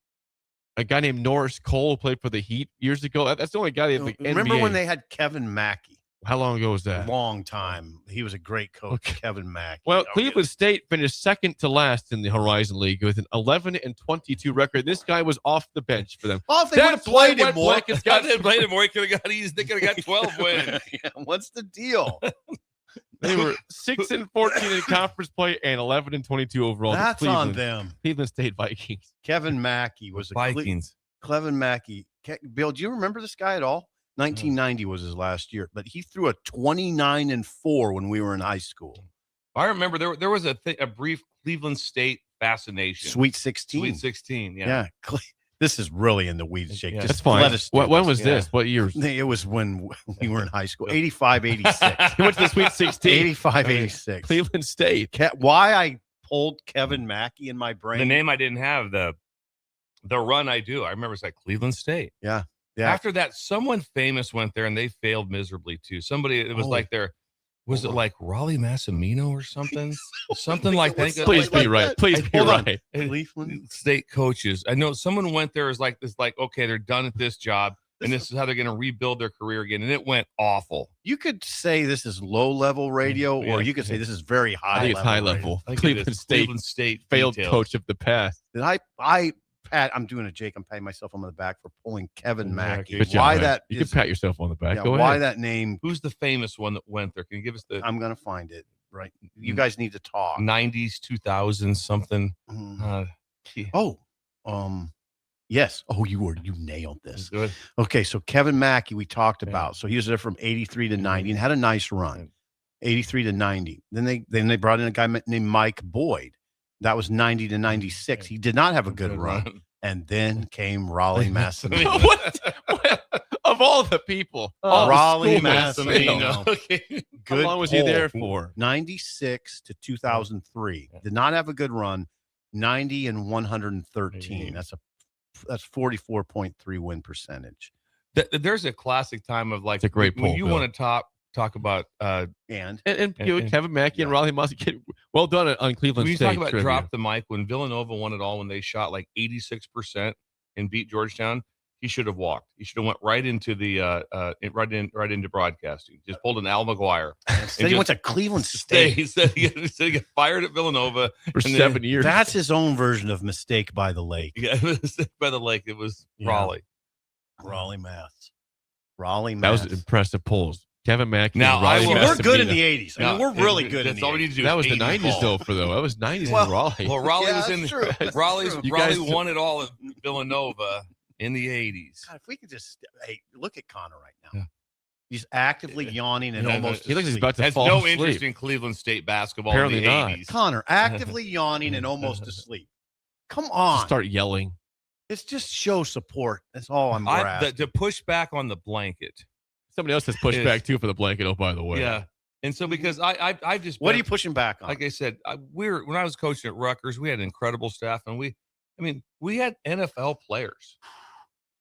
A guy named Norris Cole who played for the Heat years ago. That's the only guy they have. Remember when they had Kevin Mackey? How long ago was that? A long time. He was a great coach, Okay. Kevin Mackey. Well, Cleveland State finished second to last in the Horizon League with an 11-22 record. This guy was off the bench for them. Oh, if they would have That's why played him Wet more. Blankets God, got they played him more. They could have got 12 wins. Yeah, what's the deal? They were 6-14 in conference play and 11-22 overall. The That's on Cleveland- them. Cleveland State Vikings. Kevin Mackey was a Vikings. Kevin Mackey. Bill, do you remember this guy at all? 1990 was his last year, but he threw a 29-4 when we were in high school. I remember there was a brief Cleveland State fascination. Sweet 16. Sweet 16. Yeah. Yeah. This is really in the weeds, Jake. Yeah. Just That's fine. let us do When this. was this? What years? It was when we were in high school. 85, 86. He went to the Sweet 16. 85, 86. Cleveland State. Why I pulled Kevin Mackey in my brain. The name I didn't have, the run I do. I remember it's like Cleveland State. Yeah. After that, someone famous went there and they failed miserably too. Somebody, it was like was it like Raleigh Massimino or something? Something like that. Please be right. Please be Hold on. right. Cleveland. State coaches. I know someone went there as like this, like, okay, they're done at this job. And this is how they're going to rebuild their career again. And it went awful. You could say this is low level radio, or you could say this is very high. I think it's high level. Cleveland State failed details. coach of the past. Did I'm doing a Jake. I'm patting myself on the back for pulling Kevin Mackey. Good job, Why man. that? You can pat yourself on the back. Yeah, Go why ahead. that name? Who's the famous one that went there? Can you give us the I'm gonna find it. Right. You guys need to talk. 90s, 2000s, something? Mm. Gee. Yes. Oh, you nailed this. Good. Okay, so Kevin Mackey we talked about. So he was there from 83 to 90 and had a nice run. 83 to 90. Then they brought in a guy named Mike Boyd. That was 90 to 96. He did not have a good run. And then came Raleigh Massimino. what? Of all the people, all the Raleigh school Massimino. Okay. How long was he there for? 96 to 2003. Did not have a good run. 90 and 113. That's 44.3 win percentage. There's a classic time of like It's a great when poll, you Bill. want to talk about And And Kevin Mackey and Raleigh Muskie. Well done on Cleveland when you State. talk about trivia. drop the mic, when Villanova won it all, when they shot like 86% and beat Georgetown, he should have walked. He should have went right into the right into broadcasting. Just pulled an Al McGuire. Instead he went to Cleveland He State. said he got fired at Villanova for and 7 years. That's his own version of mistake by the lake. Yeah, by the lake. It was Yeah. Raleigh. Raleigh Mass. Raleigh That Mass. was impressive polls. Kevin Mackey. Now, and Raleigh I will- We're good in Massimino. the 80s. I mean, Now, we're really good in That's the all we 80s. need to do. That was is the 80 '90s ball. though. For though that was '90s Well- in Raleigh. Well, Raleigh Yeah, was that's in true. That's Raleigh's true. You Raleigh guys- won it all at Villanova in the 80s. God, if we could just look at Connor right now. Yeah. He's actively yawning and Yeah, almost he looks like he's asleep. about to Has fall no asleep. interest in Cleveland State basketball Apparently in the not. 80s. Connor actively yawning and almost asleep. Come on. Start yelling. It's just show support. That's all I'm asking. To push back on the blanket. Somebody else has pushed Is- back too for the blanket. Oh, by the way. Yeah. And so because I've just What are been- you pushing back on? like I said, when I was coaching at Rutgers, we had incredible staff, and we had NFL players.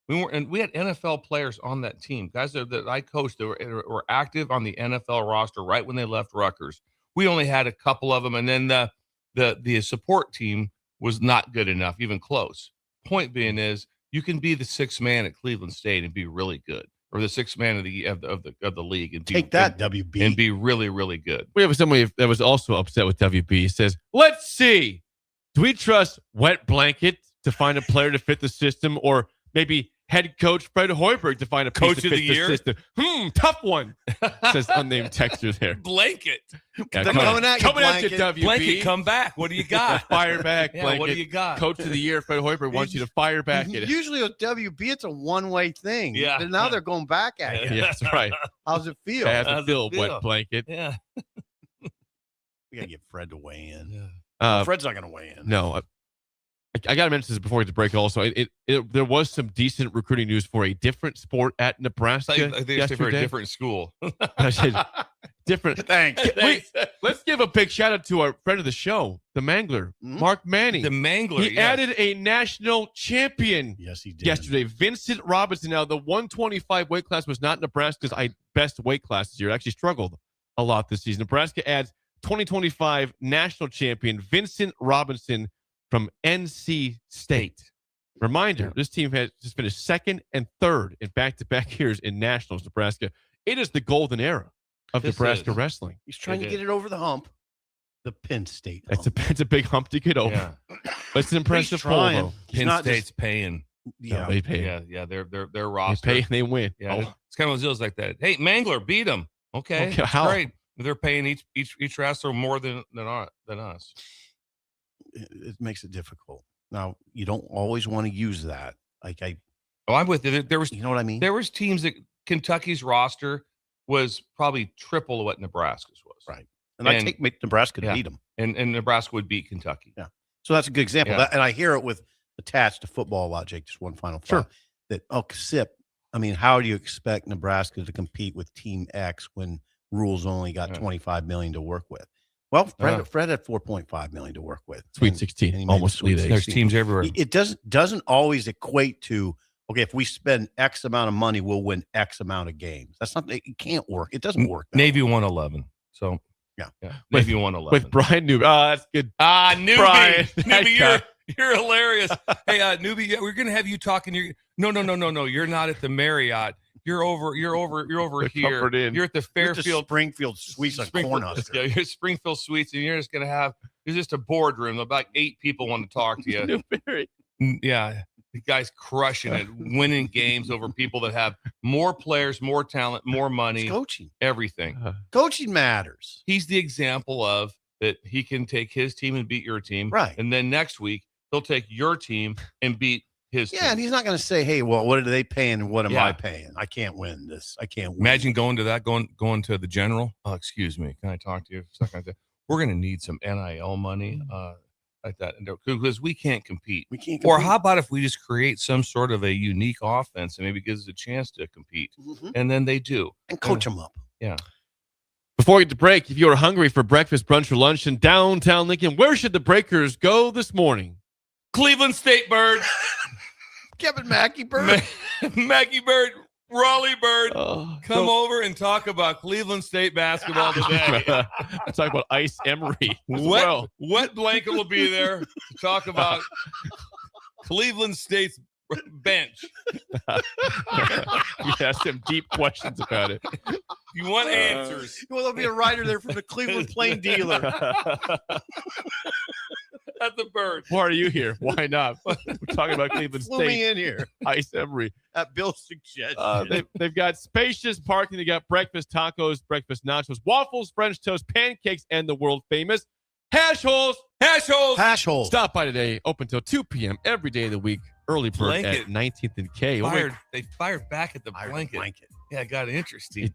We had NFL players on that team, guys that I coached that were active on the NFL roster right when they left Rutgers. We only had a couple of them, and then the support team was not good enough, even close. Point being is, you can be the sixth man at Cleveland State and be really good, or the sixth man of the league and Take that, WB. and be really, really good. We have somebody that was also upset with WB. He says, "Let's see. Do we trust Wet Blanket to find a player to fit the system, or maybe head coach Fred Hoiberg to find a piece Coach to of the fit the year? system?" Tough one. Says unnamed texter there. Blanket. Yeah, They're coming at you, coming at you, Blanket. WB. Blanket, come back. What do you got? Fire back, Yeah, Blanket. what do you got? Coach of the year, Fred Hoiberg wants you to fire back at it. Usually with WB, it's a one-way thing. Yeah. But now they're going back at you. Yeah, that's right. How's it feel? Have How's a it feel, feel? Wet Blanket. Yeah. We got to get Fred to weigh in. Yeah. Uh, Fred's not going to weigh in. no, I got to mention this before we get to break. Also, there was some decent recruiting news for a different sport at Nebraska I think it's for a yesterday. different school. I said different. Thanks. Wait, let's give a big shout out to our friend of the show, the Mangler, Mark Manning. The Mangler. He added a national champion. Yes, he did. Yesterday, Vincent Robinson. Now, the 125 weight class was not Nebraska's best weight class this year. It actually struggled a lot this season. Nebraska adds 2025 national champion Vincent Robinson from NC State. Reminder, this team has just finished second and third in back-to-back years in nationals. Nebraska. It is the golden era of Nebraska wrestling. He's trying to get it over the hump. The Penn State hump. It's a big hump to get over. Yeah. But it's an impressive He's trying. goal, though. Penn State's paying. Yeah. They pay. Yeah. Their They roster. pay and they win. Yeah, Oh, it's kind of deals like that. Hey, Mangler beat him. Okay, Okay, how? great. They're paying each wrestler more than us. It makes it difficult. Now, you don't always want to use that. I'm with you. There was you know what I mean? there was teams that Kentucky's roster was probably triple what Nebraska's was. Right. And I take Nebraska to beat them. And Nebraska would beat Kentucky. Yeah. So that's a good example. Yeah. And I hear it with attached to football a lot, Jake. Just one final thought. SIP. I mean, how do you expect Nebraska to compete with Team X when Rhule's only got $25 million to work with? Well, Fred had $4.5 million to work with. Sweet 16, almost Sweet 16. There's teams everywhere. It doesn't always equate to, okay, if we spend X amount of money, we'll win X amount of games. That's not. It can't work. It doesn't work. Navy won 11. So yeah. Navy won 11 with Brian Newby. Oh, that's good. Newby. Brian, Newby, you're hilarious. Hey, Newby, we're gonna have you talking. No. You're not at the Marriott. You're over here. You're at the Fairfield Springfield Suites on Cornhusker. Yeah, you're at Springfield Suites, and you're just a boardroom. About 8 people want to talk to you. Newberry. Yeah, the guy's crushing it, winning games over people that have more players, more talent, more money, It's coaching. everything. Coaching matters. He's the example of that. He can take his team and beat your team, Right. And then next week he'll take your team and beat his team. Yeah, and he's not going to say, "Hey, well, what are they paying and what am Yeah. I paying? I can't win this. I can't win." Imagine going to that, going to the general. Oh, excuse me. Can I talk to you for a second? We're going to need some NIL money like that because we can't compete. We can't. Or compete. how about if we just create some sort of a unique offense and maybe gives us a chance to compete? And then they do. And coach them up. Yeah. Before we get to break, if you're hungry for breakfast, brunch, or lunch in downtown Lincoln, where should the Breakers go this morning? Cleveland State Bird. Kevin Mackey Bird. Mackey Bird. Raleigh Bird. Come Oh. over and talk about Cleveland State basketball today. Let's talk about Ice Emery as well. Wet Blanket will be there to talk about Cleveland State's bench. You asked him deep questions about it. You want answers. Well, there'll be a writer there from the Cleveland Plain Dealer. At the Bird. Why are you here? Why not? We're talking about Cleveland Flew me State. in here Ice Emery. at Bill's suggestion. They've got spacious parking. They got breakfast tacos, breakfast nachos, waffles, French toast, pancakes, and the world famous hash holes. Hash holes. Hash hole. Stop by today. Open till 2 p.m. every day of the week. Early bird Blanket. at 19th and K. They fired back at the blanket. Yeah, it got interesting.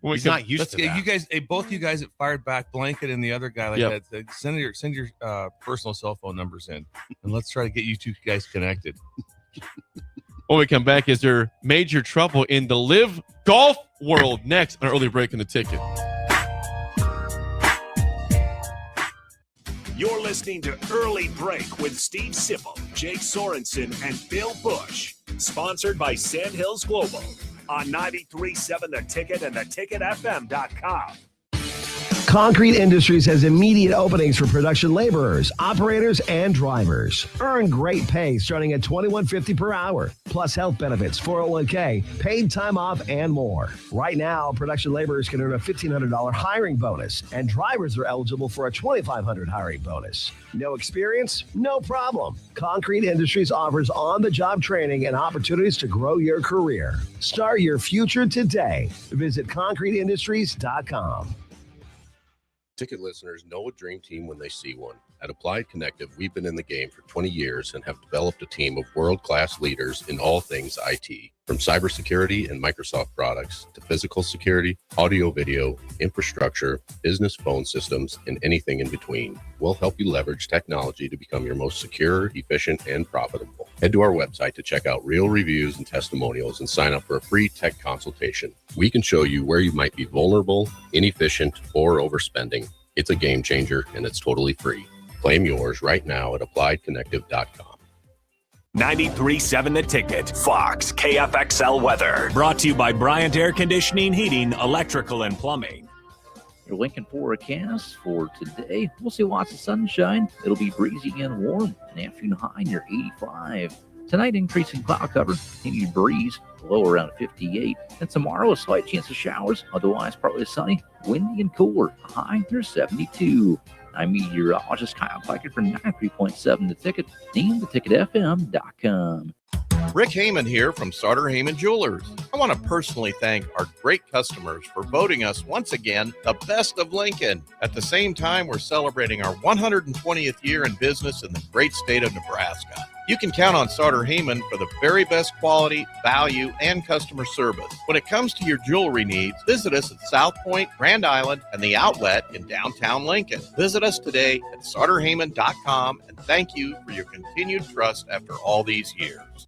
He's not used to that. You guys, both you guys that fired back blanket and the other guy like Yep. that. Send your personal cell phone numbers in, and let's try to get you two guys connected. When we come back, is there major trouble in the Liv Golf world? Next, an early break in the ticket. You're listening to Early Break with Steve Sipple, Jake Sorensen, and Bill Busch. Sponsored by Sandhills Global on 93.7 The Ticket and theticketfm.com. Concrete Industries has immediate openings for production laborers, operators, and drivers. Earn great pay starting at $21.50 per hour, plus health benefits, 401k, paid time off, and more. Right now, production laborers can earn a $1,500 hiring bonus, and drivers are eligible for a $2,500 hiring bonus. No experience? No problem. Concrete Industries offers on-the-job training and opportunities to grow your career. Start your future today. Visit concreteindustries.com. Ticket listeners know a dream team when they see one. At Applied Connective, we've been in the game for 20 years and have developed a team of world-class leaders in all things IT. From cybersecurity and Microsoft products to physical security, audio, video, infrastructure, business phone systems, and anything in between, we'll help you leverage technology to become your most secure, efficient, and profitable. Head to our website to check out real reviews and testimonials and sign up for a free tech consultation. We can show you where you might be vulnerable, inefficient, or overspending. It's a game changer, and it's totally free. Claim yours right now at appliedconnective.com. 93.7 The Ticket, Fox, KFXL weather. Brought to you by Bryant Air Conditioning, Heating, Electrical, and Plumbing. Your Lincoln forecast for today. We'll see lots of sunshine. It'll be breezy and warm. An afternoon high near 85. Tonight, increasing cloud cover. Continued breeze. Low around 58. And tomorrow, a slight chance of showers. Otherwise, partly sunny, windy, and cooler. A high near 72. I'm meteorologist Kyle Piker for 93.7 The Ticket and theticketfm.com. Rick Heyman here from Sartor Heyman Jewelers. I want to personally thank our great customers for voting us once again the best of Lincoln. At the same time, we're celebrating our 120th year in business in the great state of Nebraska. You can count on Sartor Heyman for the very best quality, value, and customer service. When it comes to your jewelry needs, visit us at South Point, Grand Island, and the Outlet in downtown Lincoln. Visit us today at sartorheyman.com, and thank you for your continued trust after all these years.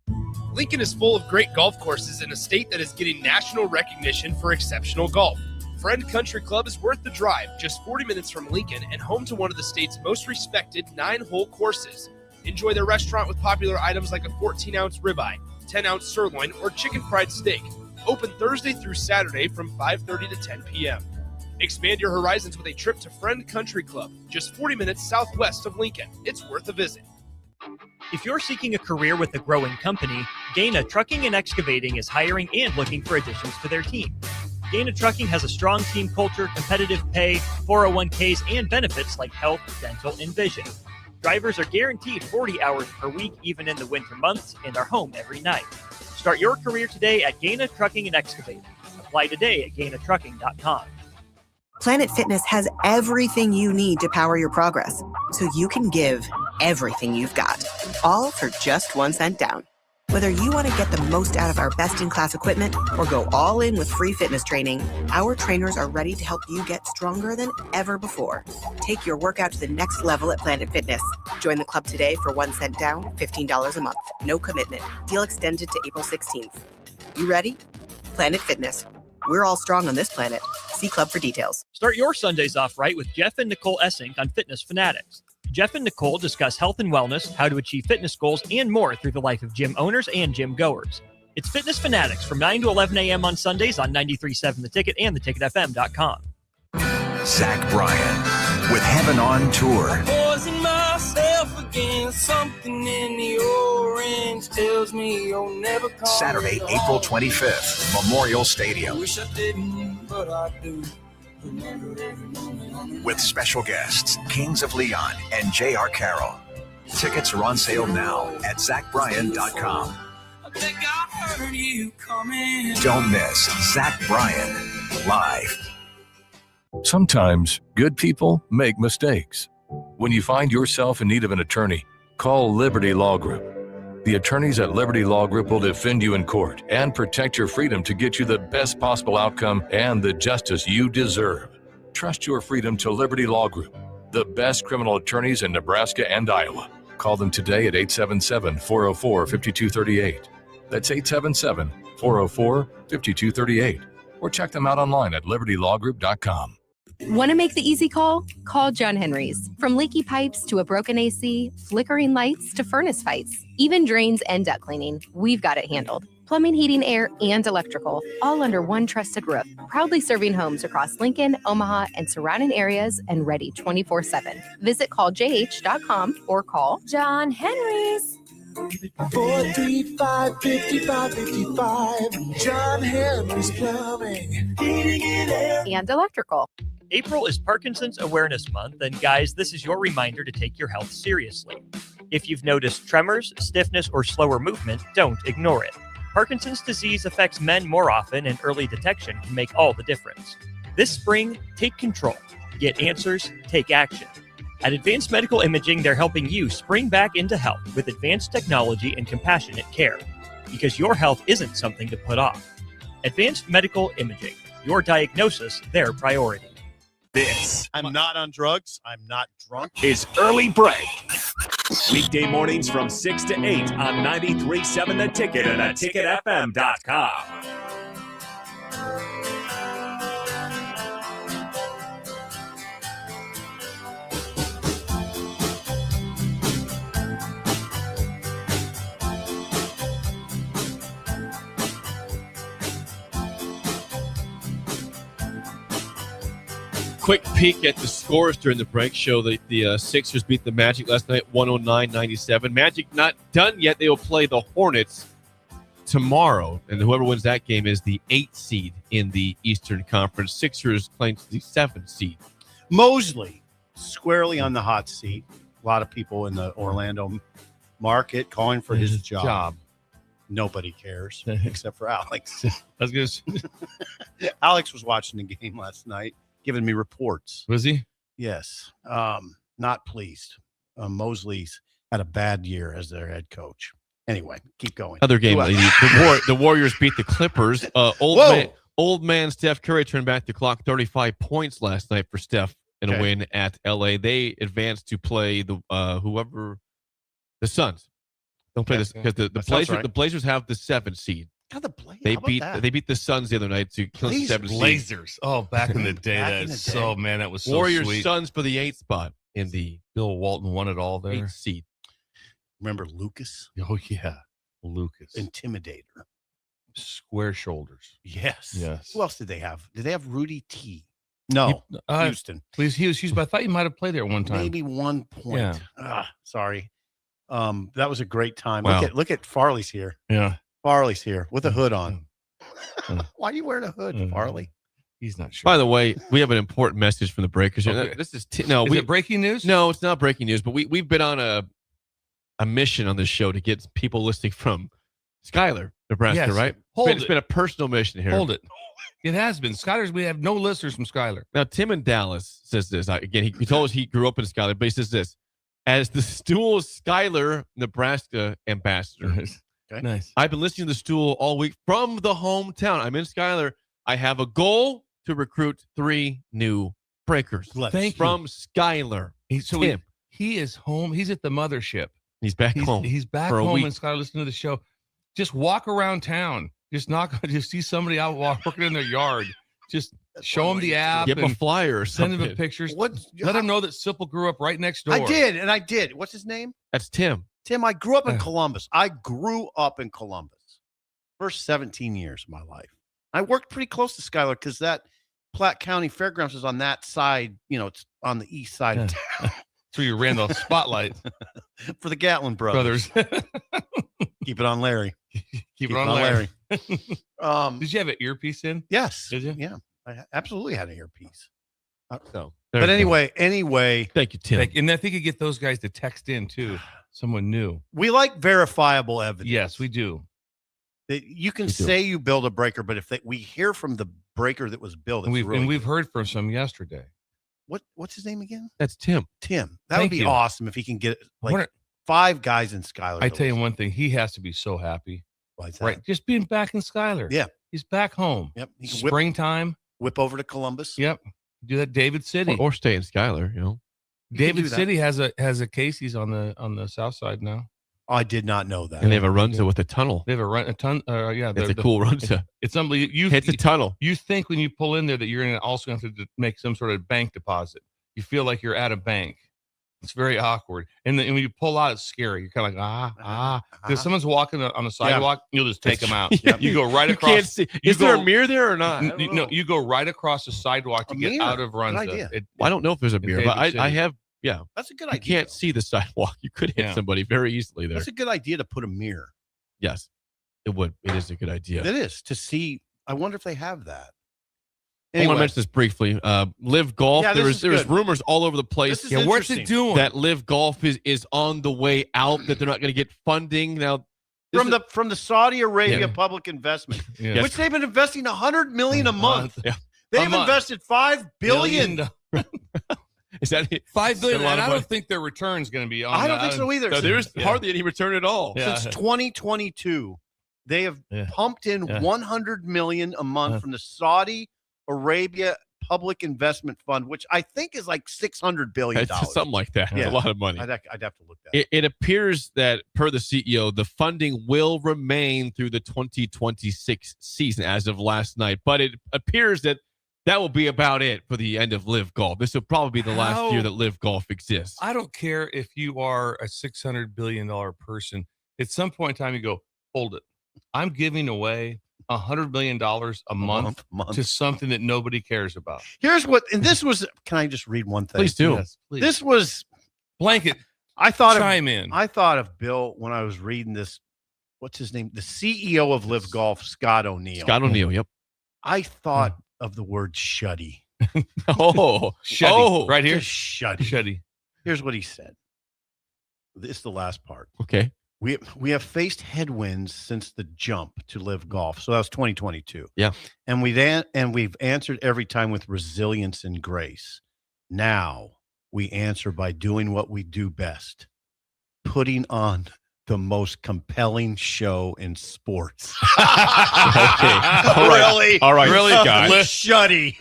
Lincoln is full of great golf courses in a state that is getting national recognition for exceptional golf. Friend Country Club is worth the drive, just 40 minutes from Lincoln and home to one of the state's most respected 9-hole courses. Enjoy their restaurant with popular items like a 14-ounce ribeye, 10-ounce sirloin, or chicken fried steak. Open Thursday through Saturday from 5:30 to 10 p.m. Expand your horizons with a trip to Friend Country Club, just 40 minutes southwest of Lincoln. It's worth a visit. If you're seeking a career with a growing company, Gaina Trucking and Excavating is hiring and looking for additions to their team. Gaina Trucking has a strong team culture, competitive pay, 401ks, and benefits like health, dental, and vision. Drivers are guaranteed 40 hours per week, even in the winter months, and are home every night. Start your career today at Gaina Trucking and Excavating. Apply today at GainaTrucking.com. Planet Fitness has everything you need to power your progress, so you can give everything you've got, all for just 1 cent down. Whether you want to get the most out of our best-in-class equipment or go all in with free fitness training, our trainers are ready to help you get stronger than ever before. Take your workout to the next level at Planet Fitness. Join the club today for 1 cent down, $15 a month. No commitment. Deal extended to April 16th. You ready? Planet Fitness. We're all strong on this planet. See club for details. Start your Sundays off right with Jeff and Nicole Essink on Fitness Fanatics. Jeff and Nicole discuss health and wellness, how to achieve fitness goals, and more through the life of gym owners and gym goers. It's Fitness Fanatics from 9 to 11 a.m. on Sundays on 93.7 The Ticket and theticketfm.com. Zach Bryan with Heaven on Tour. Poison myself again, something in the orange tells me you'll never come. Saturday, April 25th, Memorial Stadium. Wish I didn't, but I do. With special guests, Kings of Leon and J.R. Carroll. Tickets are on sale now at ZachBryan.com. Don't miss Zach Bryan live. Sometimes good people make mistakes. When you find yourself in need of an attorney, call Liberty Law Group. The attorneys at Liberty Law Group will defend you in court and protect your freedom to get you the best possible outcome and the justice you deserve. Trust your freedom to Liberty Law Group, the best criminal attorneys in Nebraska and Iowa. Call them today at 877-404-5238. That's 877-404-5238. Or check them out online at libertylawgroup.com. Want to make the easy call? Call John Henry's. From leaky pipes to a broken AC, flickering lights to furnace fights, even drains and duct cleaning, we've got it handled. Plumbing, heating, air, and electrical, all under one trusted roof. Proudly serving homes across Lincoln, Omaha, and surrounding areas, and ready 24/7. Visit calljh.com or call John Henry's. 435-5555. John Henry's Plumbing, Heating, and Air. And electrical. April is Parkinson's Awareness Month, and guys, this is your reminder to take your health seriously. If you've noticed tremors, stiffness, or slower movement, don't ignore it. Parkinson's disease affects men more often, and early detection can make all the difference. This spring, take control. Get answers, take action. At Advanced Medical Imaging, they're helping you spring back into health with advanced technology and compassionate care. because your health isn't something to put off. Advanced Medical Imaging. Your diagnosis, their priority. This I'm not on drugs. I'm not drunk. is Early Break. Weekday mornings from 6 to 8 on 93.7 The Ticket and theticketfm.com. Quick peek at the scores during the break show that the Sixers beat the Magic last night, 109-97. Magic not done yet. They will play the Hornets tomorrow, and whoever wins that game is the 8th seed in the Eastern Conference. Sixers playing the 7th seed. Mosley squarely on the hot seat. A lot of people in the Orlando market calling for his job. Nobody cares except for Alex. I was going to say. Alex was watching the game last night, giving me reports. Was he? Yes. Not pleased. Mosley's had a bad year as their head coach. Anyway, keep going. Other game, the Warriors beat the Clippers. Old man Steph Curry turned back the clock, 35 points last night for Steph in a win at LA. They advanced to play the Suns. Don't play this because the Blazers have the 7th seed. God, the Blazers. They beat the Suns the other night to kill the 7th seed. Blazers. Oh, back in the day. That was so Warriors sweet. Suns for the 8th spot in the Bill Walton won it all there. 8th seed. Remember Lucas? Oh yeah, Lucas. Intimidator. Square shoulders. Yes. Yes. Who else did they have? Did they have Rudy T? No. Houston. Please, he was. I thought you might have played there one time. Maybe 1 point. Yeah. Sorry. That was a great time. Wow. Look at Farley's here. Yeah. Farley's here with a hood on. Why are you wearing a hood, Farley? He's not sure. By the way, we have an important message from the Breakers. Okay. This is Is it breaking news? No, it's not breaking news. But we've been on a mission on this show to get people listening from Schuyler, Nebraska. Yes. Right? It's been a personal mission here. Hold it. It has been. Schuyler's. We have no listeners from Schuyler. Now, Tim in Dallas says this. Again, he told us he grew up in Schuyler, but he says this. As the Stool Schuyler, Nebraska ambassador. Okay. Nice. I've been listening to the Stool all week from the hometown. I'm in Schuyler. I have a goal to recruit 3 new breakers. Thank you. From Schuyler. Tim. He is home. He's at the mothership. He's back home. He's back for a home week. in Schuyler listening to the show. Just walk around town. Just see somebody out working in their yard. Just show them the app. Give him a flyer or send something. them pictures. Let them know that Sipple grew up right next door. I did. What's his name? That's Tim. Tim, I grew up in Columbus. First 17 years of my life. I worked pretty close to Schuyler because that Platte County Fairgrounds is on that side. It's on the east side of town. So you ran the spotlight for the Gatlin brothers. Keep it on Larry. Keep it on Larry. Did you have an earpiece in? Yes. Did you? Yeah. I absolutely had an earpiece. So, but anyway, thank you, Tim. And I think you get those guys to text in too. Someone new. We like verifiable evidence. Yes, we do. That you can say you build a breaker, but if we hear from the breaker that was built, and we've heard from some yesterday. What's his name again? That's Tim. Tim. That would be awesome if he can get 5 guys in Schuyler. I tell you one thing, he has to be so happy. Why is that? Right, just being back in Schuyler. Yeah, he's back home. Yep. Springtime. Whip over to Columbus. Yep. Do that, David City, or stay in Schuyler. David City has a Casey's on the south side now. I did not know that. And they have a Runza with a tunnel. They have a ton. It's a cool Runza. It's unbelievable. It's a tunnel. You think when you pull in there that you're going to also have to make some sort of bank deposit. You feel like you're at a bank. It's very awkward. And when you pull out, it's scary. You're kind of like, Because someone's walking on the sidewalk, you'll just take them out. Yeah. You go right across. You can't see. Is there a mirror there or not? No, you go right across the sidewalk to get out of Runza. I don't know if there's a mirror, but I have. Yeah, that's a good idea. You can't see the sidewalk. You could hit somebody very easily there. That's a good idea to put a mirror. Yes, it would. It is a good idea. It is to see. I wonder if they have that. Anyway. I want to mention this briefly. Liv Golf. Yeah, there was rumors all over the place. Yeah, what's it doing? That Liv Golf is on the way out. That they're not going to get funding now. From the Saudi Arabia public investment, which they've been investing $100 million a month. Yeah. They've invested $5 billion. Is that $5 billion? And I don't think their return's going to be on. I don't think so either. No, there's hardly any return at all since 2022. They have pumped in $100 million a month from the Saudi Arabia Public Investment Fund, which I think is like $600 billion. Something like that. Yeah. It's a lot of money. I'd have to look that. It appears that, per the CEO, the funding will remain through the 2026 season as of last night. But it appears that will be about it for the end of Liv Golf. This will probably be the last year that Liv Golf exists. I don't care if you are a $600 billion person. At some point in time, you go, hold it. I'm giving away $100 million a month to something that nobody cares about. Here's what, and this was, can I just read one thing? Please do. Yes, please. This was blanket. I thought of Bill when I was reading this. What's his name? The CEO of Liv Golf, Scott O'Neill. Scott O'Neill, yep. I thought of the word shuddy. Shuddy. Right here. Just shuddy. Shuddy. Here's what he said. This is the last part. Okay. We have faced headwinds since the jump to Liv Golf. So that was 2022. Yeah. And we've answered every time with resilience and grace. Now we answer by doing what we do best, putting on the most compelling show in sports. Okay. All right. All right. Really, guys. Shuddy.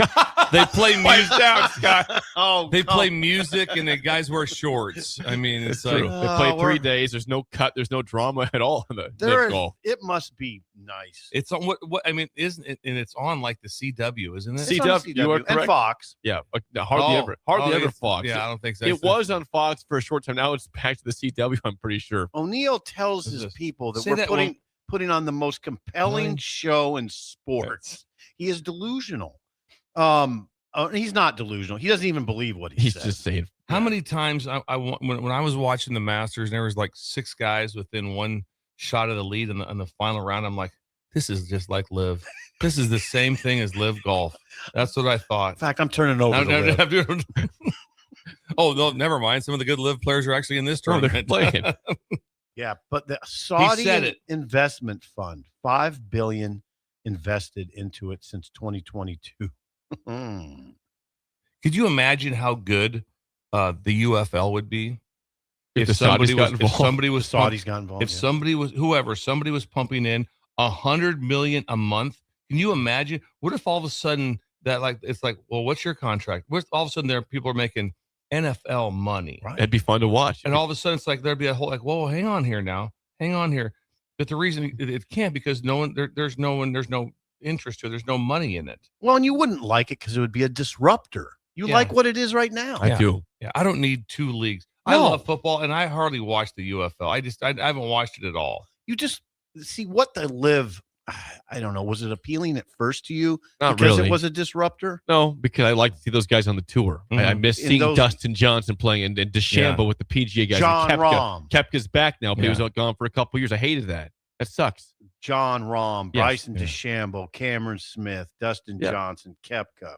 They play music. down, Scott. They play music and the guys wear shorts. I mean, it's like true. They play 3 days. There's no cut. There's no drama at all in the Liv Golf. It must be nice. It's on what I mean, isn't it? And it's on like the CW, isn't it? CW, you are correct. And Fox. Yeah, hardly ever Fox. Yeah, I don't think so. It was on Fox for a short time. Now it's back to the CW. I'm pretty sure. O'Neill tells his people that we're putting on the most compelling show in sports. He is delusional. He's not delusional. He doesn't even believe what he says. He's just saying. How many times when I was watching the Masters and there was like 6 guys within one shot of the lead in the final round, I'm like, this is just like Liv. This is the same thing as Liv Golf. That's what I thought. In fact, I'm turning over to Liv. Oh, no, never mind. Some of the good Liv players are actually in this tournament. They're playing. Yeah, but the Saudi investment fund, $5 billion invested into it since 2022. Could you imagine how good the UFL would be if somebody was involved? If somebody was pumping in $100 million a month, can you imagine? What if all of a sudden it's like, well, what's your contract? What if all of a sudden people are making NFL money? Right. It'd be fun to watch. And all of a sudden it's like there'd be a whole like, whoa, hang on here. But the reason it can't because there's no interest to it. There's no money in it. Well, and you wouldn't like it because it would be a disruptor. You like what it is right now. I do. Yeah, I don't need 2 leagues. No. I love football, and I hardly watch the UFL. I haven't watched it at all. You just see what the Liv. I don't know. Was it appealing at first to you? Not because really. It was a disruptor? No, because I like to see those guys on the tour. Mm-hmm. I miss seeing Dustin Johnson playing and DeChambeau with the PGA guys. John Rahm. Koepka's back now, but he was gone for a couple of years. I hated that. That sucks. John Rahm, Bryson DeChambeau, Cameron Smith, Dustin Johnson, Koepka.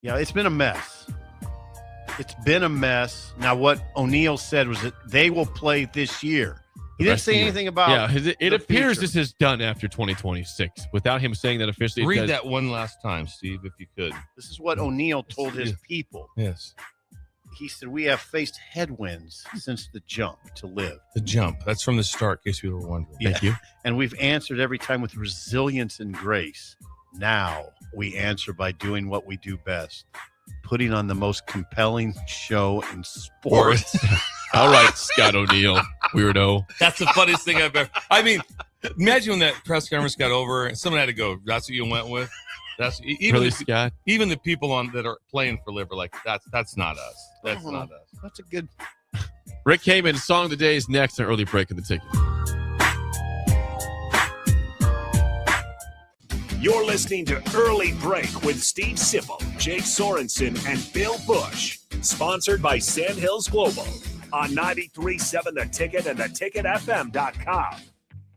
Yeah, it's been a mess. It's been a mess. Now, what O'Neill said was that they will play this year. He didn't say anything about it appears this is done after 2026 without him saying that officially. Read that one last time, Steve, if you could. This is what O'Neill told his people. Yes. He said, we have faced headwinds since the jump to Liv. The jump. That's from the start, in case you were wondering. Thank you. And we've answered every time with resilience and grace. Now we answer by doing what we do best, putting on the most compelling show in sports. All right, Scott O'Neill, weirdo. That's the funniest thing I've ever. I mean, imagine when that press conference got over and someone had to go. That's what you went with. That's even Scott. Even the people that are playing for Liv are like, that's not us. That's not us. That's a good. Rick Heyman, Song of the Day is next. An early break in the ticket. You're listening to Early Break with Steve Sipple, Jake Sorensen, and Bill Busch. Sponsored by Sandhills Global on 93.7 The Ticket and theticketfm.com.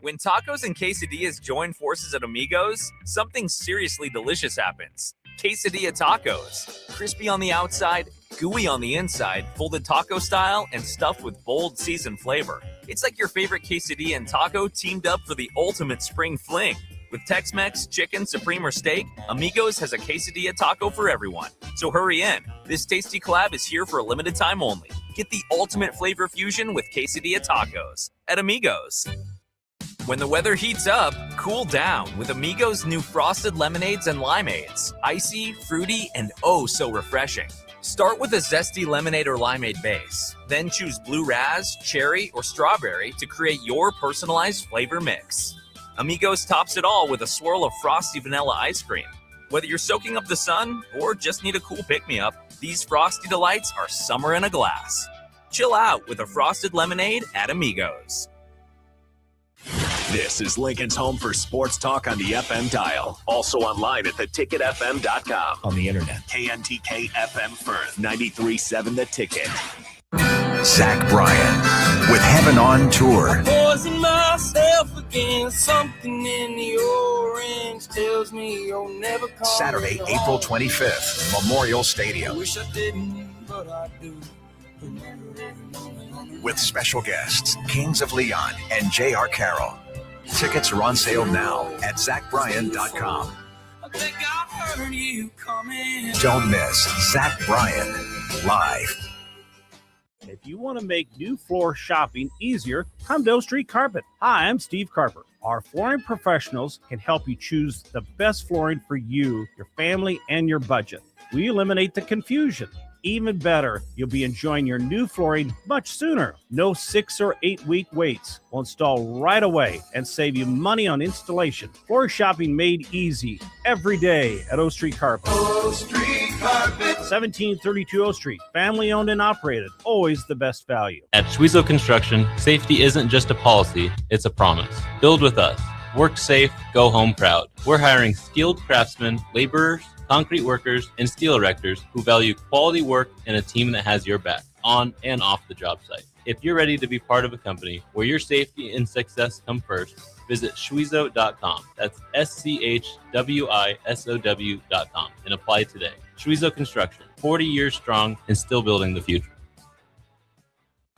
When tacos and quesadillas join forces at Amigos, something seriously delicious happens. Quesadilla tacos. Crispy on the outside, gooey on the inside, folded taco style, and stuffed with bold seasoned flavor. It's like your favorite quesadilla and taco teamed up for the ultimate spring fling. With Tex-Mex, chicken, supreme, or steak, Amigos has a quesadilla taco for everyone. So hurry in. This tasty collab is here for a limited time only. Get the ultimate flavor fusion with quesadilla tacos at Amigos. When the weather heats up, cool down with Amigos' new frosted lemonades and limeades. Icy, fruity, and oh so refreshing. Start with a zesty lemonade or limeade base. Then choose blue raz, cherry, or strawberry to create your personalized flavor mix. Amigos tops it all with a swirl of frosty vanilla ice cream. Whether you're soaking up the sun or just need a cool pick-me-up, these frosty delights are summer in a glass. Chill out with a frosted lemonade at Amigos. This is Lincoln's home for sports talk on the FM dial. Also online at theticketfm.com. On the internet. KNTK FM Firth, 93.7 The Ticket. Zach Bryan with Heaven on Tour. Poison myself again. Something in the orange tells me you'll never come. Saturday, April 25th, Memorial Stadium. Wish I didn't, but I do. With special guests, Kings of Leon and J.R. Carroll. Tickets are on sale now at ZachBryan.com. Don't miss Zach Bryan live. If you want to make new floor shopping easier, come to O Street Carpet. Hi, I'm Steve Carper. Our flooring professionals can help you choose the best flooring for you, your family, and your budget. We eliminate the confusion. Even better, you'll be enjoying your new flooring much sooner. No 6 or 8 week waits. We'll install right away and save you money on installation. Floor shopping made easy every day at O Street Carpet. O Street Carpet. 1732 O Street. Family owned and operated. Always the best value. At Schwezo Construction, safety isn't just a policy, it's a promise. Build with us. Work safe, go home proud. We're hiring skilled craftsmen, laborers, concrete workers, and steel erectors who value quality work and a team that has your back on and off the job site. If you're ready to be part of a company where your safety and success come first, visit Schwezo.com. That's SCHWISOW.com and apply today. Schwezo Construction, 40 years strong and still building the future.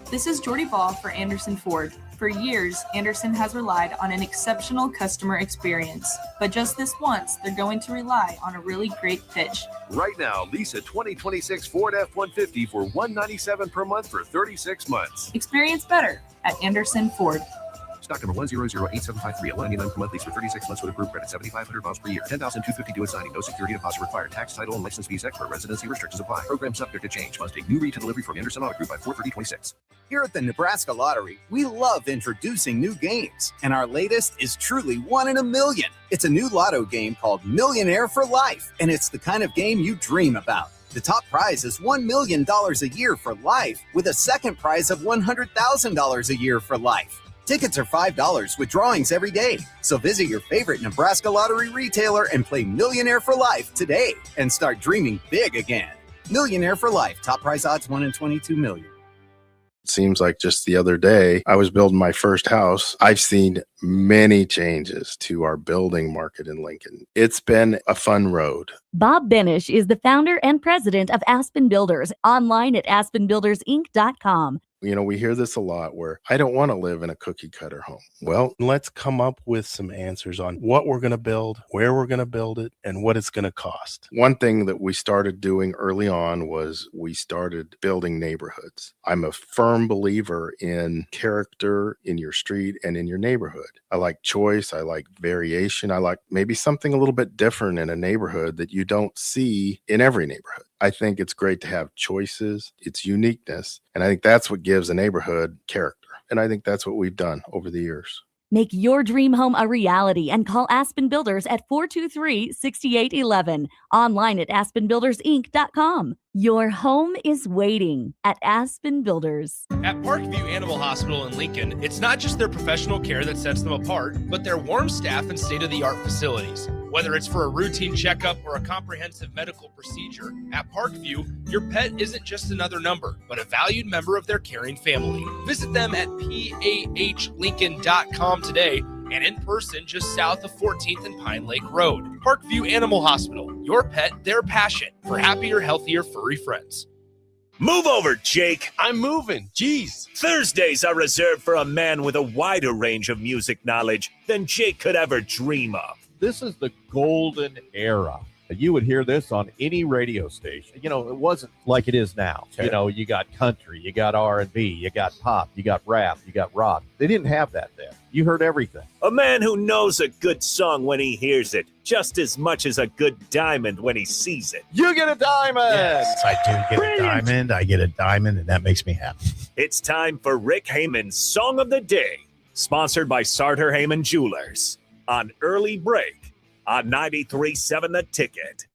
This is Jordy Ball for Anderson Ford. For years, Anderson has relied on an exceptional customer experience. But just this once, they're going to rely on a really great pitch. Right now, lease a 2026 Ford F-150 for $197 per month for 36 months. Experience better at Anderson Ford. Stock number 1008753, $199 per month, lease for 36 months with approved credit, 7,500 miles per year, $10,250 due at signing, no security deposit required, tax, title, and license fees extra, residency restrictions apply. Program subject to change. Must take new retail delivery from Anderson Auto Group by 4/30/26. Here at the Nebraska Lottery, we love introducing new games, and our latest is truly 1 in a million. It's a new lotto game called Millionaire for Life, and it's the kind of game you dream about. The top prize is $1 million a year for life, with a second prize of $100,000 a year for life. Tickets are $5 with drawings every day. So visit your favorite Nebraska Lottery retailer and play Millionaire for Life today and start dreaming big again. Millionaire for Life. Top prize odds 1 in 22 million. It seems like just the other day, I was building my first house. I've seen many changes to our building market in Lincoln. It's been a fun road. Bob Benish is the founder and president of Aspen Builders, online at aspenbuildersinc.com. You know, we hear this a lot where I don't want to live in a cookie cutter home. Well, let's come up with some answers on what we're going to build, where we're going to build it, and what it's going to cost. One thing that we started doing early on was we started building neighborhoods. I'm a firm believer in character in your street and in your neighborhood. I like choice. I like variation. I like maybe something a little bit different in a neighborhood that you don't see in every neighborhood. I think it's great to have choices, its uniqueness, and I think that's what gives a neighborhood character. And I think that's what we've done over the years. Make your dream home a reality and call Aspen Builders at 423-6811. Online at aspenbuildersinc.com. Your home is waiting at Aspen Builders. At Parkview Animal Hospital in Lincoln, it's not just their professional care that sets them apart, but their warm staff and state-of-the-art facilities. Whether it's for a routine checkup or a comprehensive medical procedure, at Parkview, your pet isn't just another number, but a valued member of their caring family. Visit them at pahlincoln.com today and in person just south of 14th and Pine Lake Road. Parkview Animal Hospital, your pet, their passion for happier, healthier, furry friends. Move over, Jake. I'm moving. Jeez. Thursdays are reserved for a man with a wider range of music knowledge than Jake could ever dream of. This is the golden era. You would hear this on any radio station. You know, it wasn't like it is now. Okay. You know, you got country, you got R&B, you got pop, you got rap, you got rock. They didn't have that then. You heard everything. A man who knows a good song when he hears it, just as much as a good diamond when he sees it. You get a diamond. Yes, I do get a diamond. I get a diamond, and that makes me happy. It's time for Rick Heyman's Song of the Day, sponsored by Sartor Heyman Jewelers, on Early Break on 93.7 The Ticket.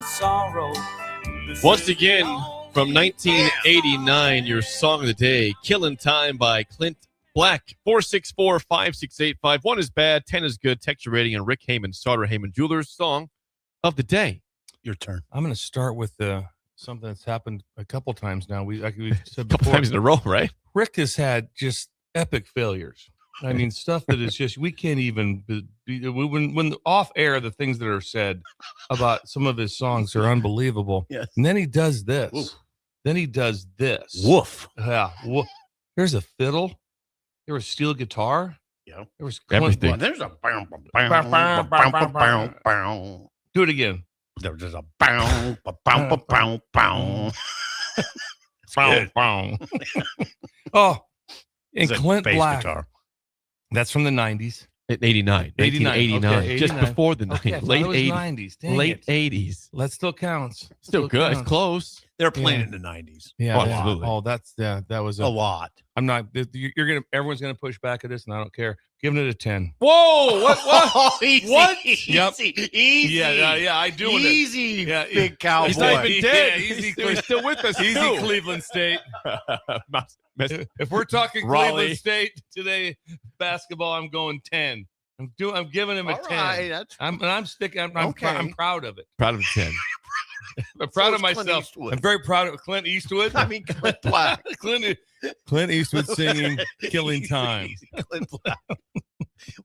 Sorrow. Once again, from 1989, your song of the day, Killing Time by Clint Black. 464-5685. 1 is bad, 10 is good. Text your rating on Rick Heyman, Sartor Heyman Jewelers, song of the day. Your turn. I'm going to start with something that's happened a couple times now. We've said A couple before, times in a row, right? Rick has had just epic failures. I mean, stuff that is just, we can't even when off air, the things that are said about some of his songs are unbelievable. Yes. And then he does this. Oof. Then he does this. Woof. Yeah. There's a fiddle. There was steel guitar. Yeah. There was Everything. Well, there's a Do it again. There's a bow. Oh, and It's a Clint bass Black. guitar. That's from the 90s. In 89. 89. 1989. Okay, Just 89. before the Okay, 90s. I thought Late it was 80s. 90s. Dang Late it. 80s. That still counts. Still good. It's counts. close. They're playing Yeah. in the 90s. Yeah, Oh, yeah. absolutely. Oh, that was A lot. I'm not. Everyone's gonna push back at this, and I don't care. Giving it a 10. Whoa! What? Oh, easy, What? Easy. Yep. Easy. Yeah. I do it. Easy, Yeah, big cowboy. He's not even dead. Yeah, easy. He's still with us. Easy, too. Cleveland State. If we're talking Raleigh. Cleveland State today, basketball, I'm going 10. I'm giving him a All 10. right, I'm sticking. I'm proud of it. Proud of 10. I'm proud So of is Clint myself. Eastwood. I'm very proud of Clint Eastwood. I mean, Clint Black. Clint Eastwood singing "Killing Time." Clint Black.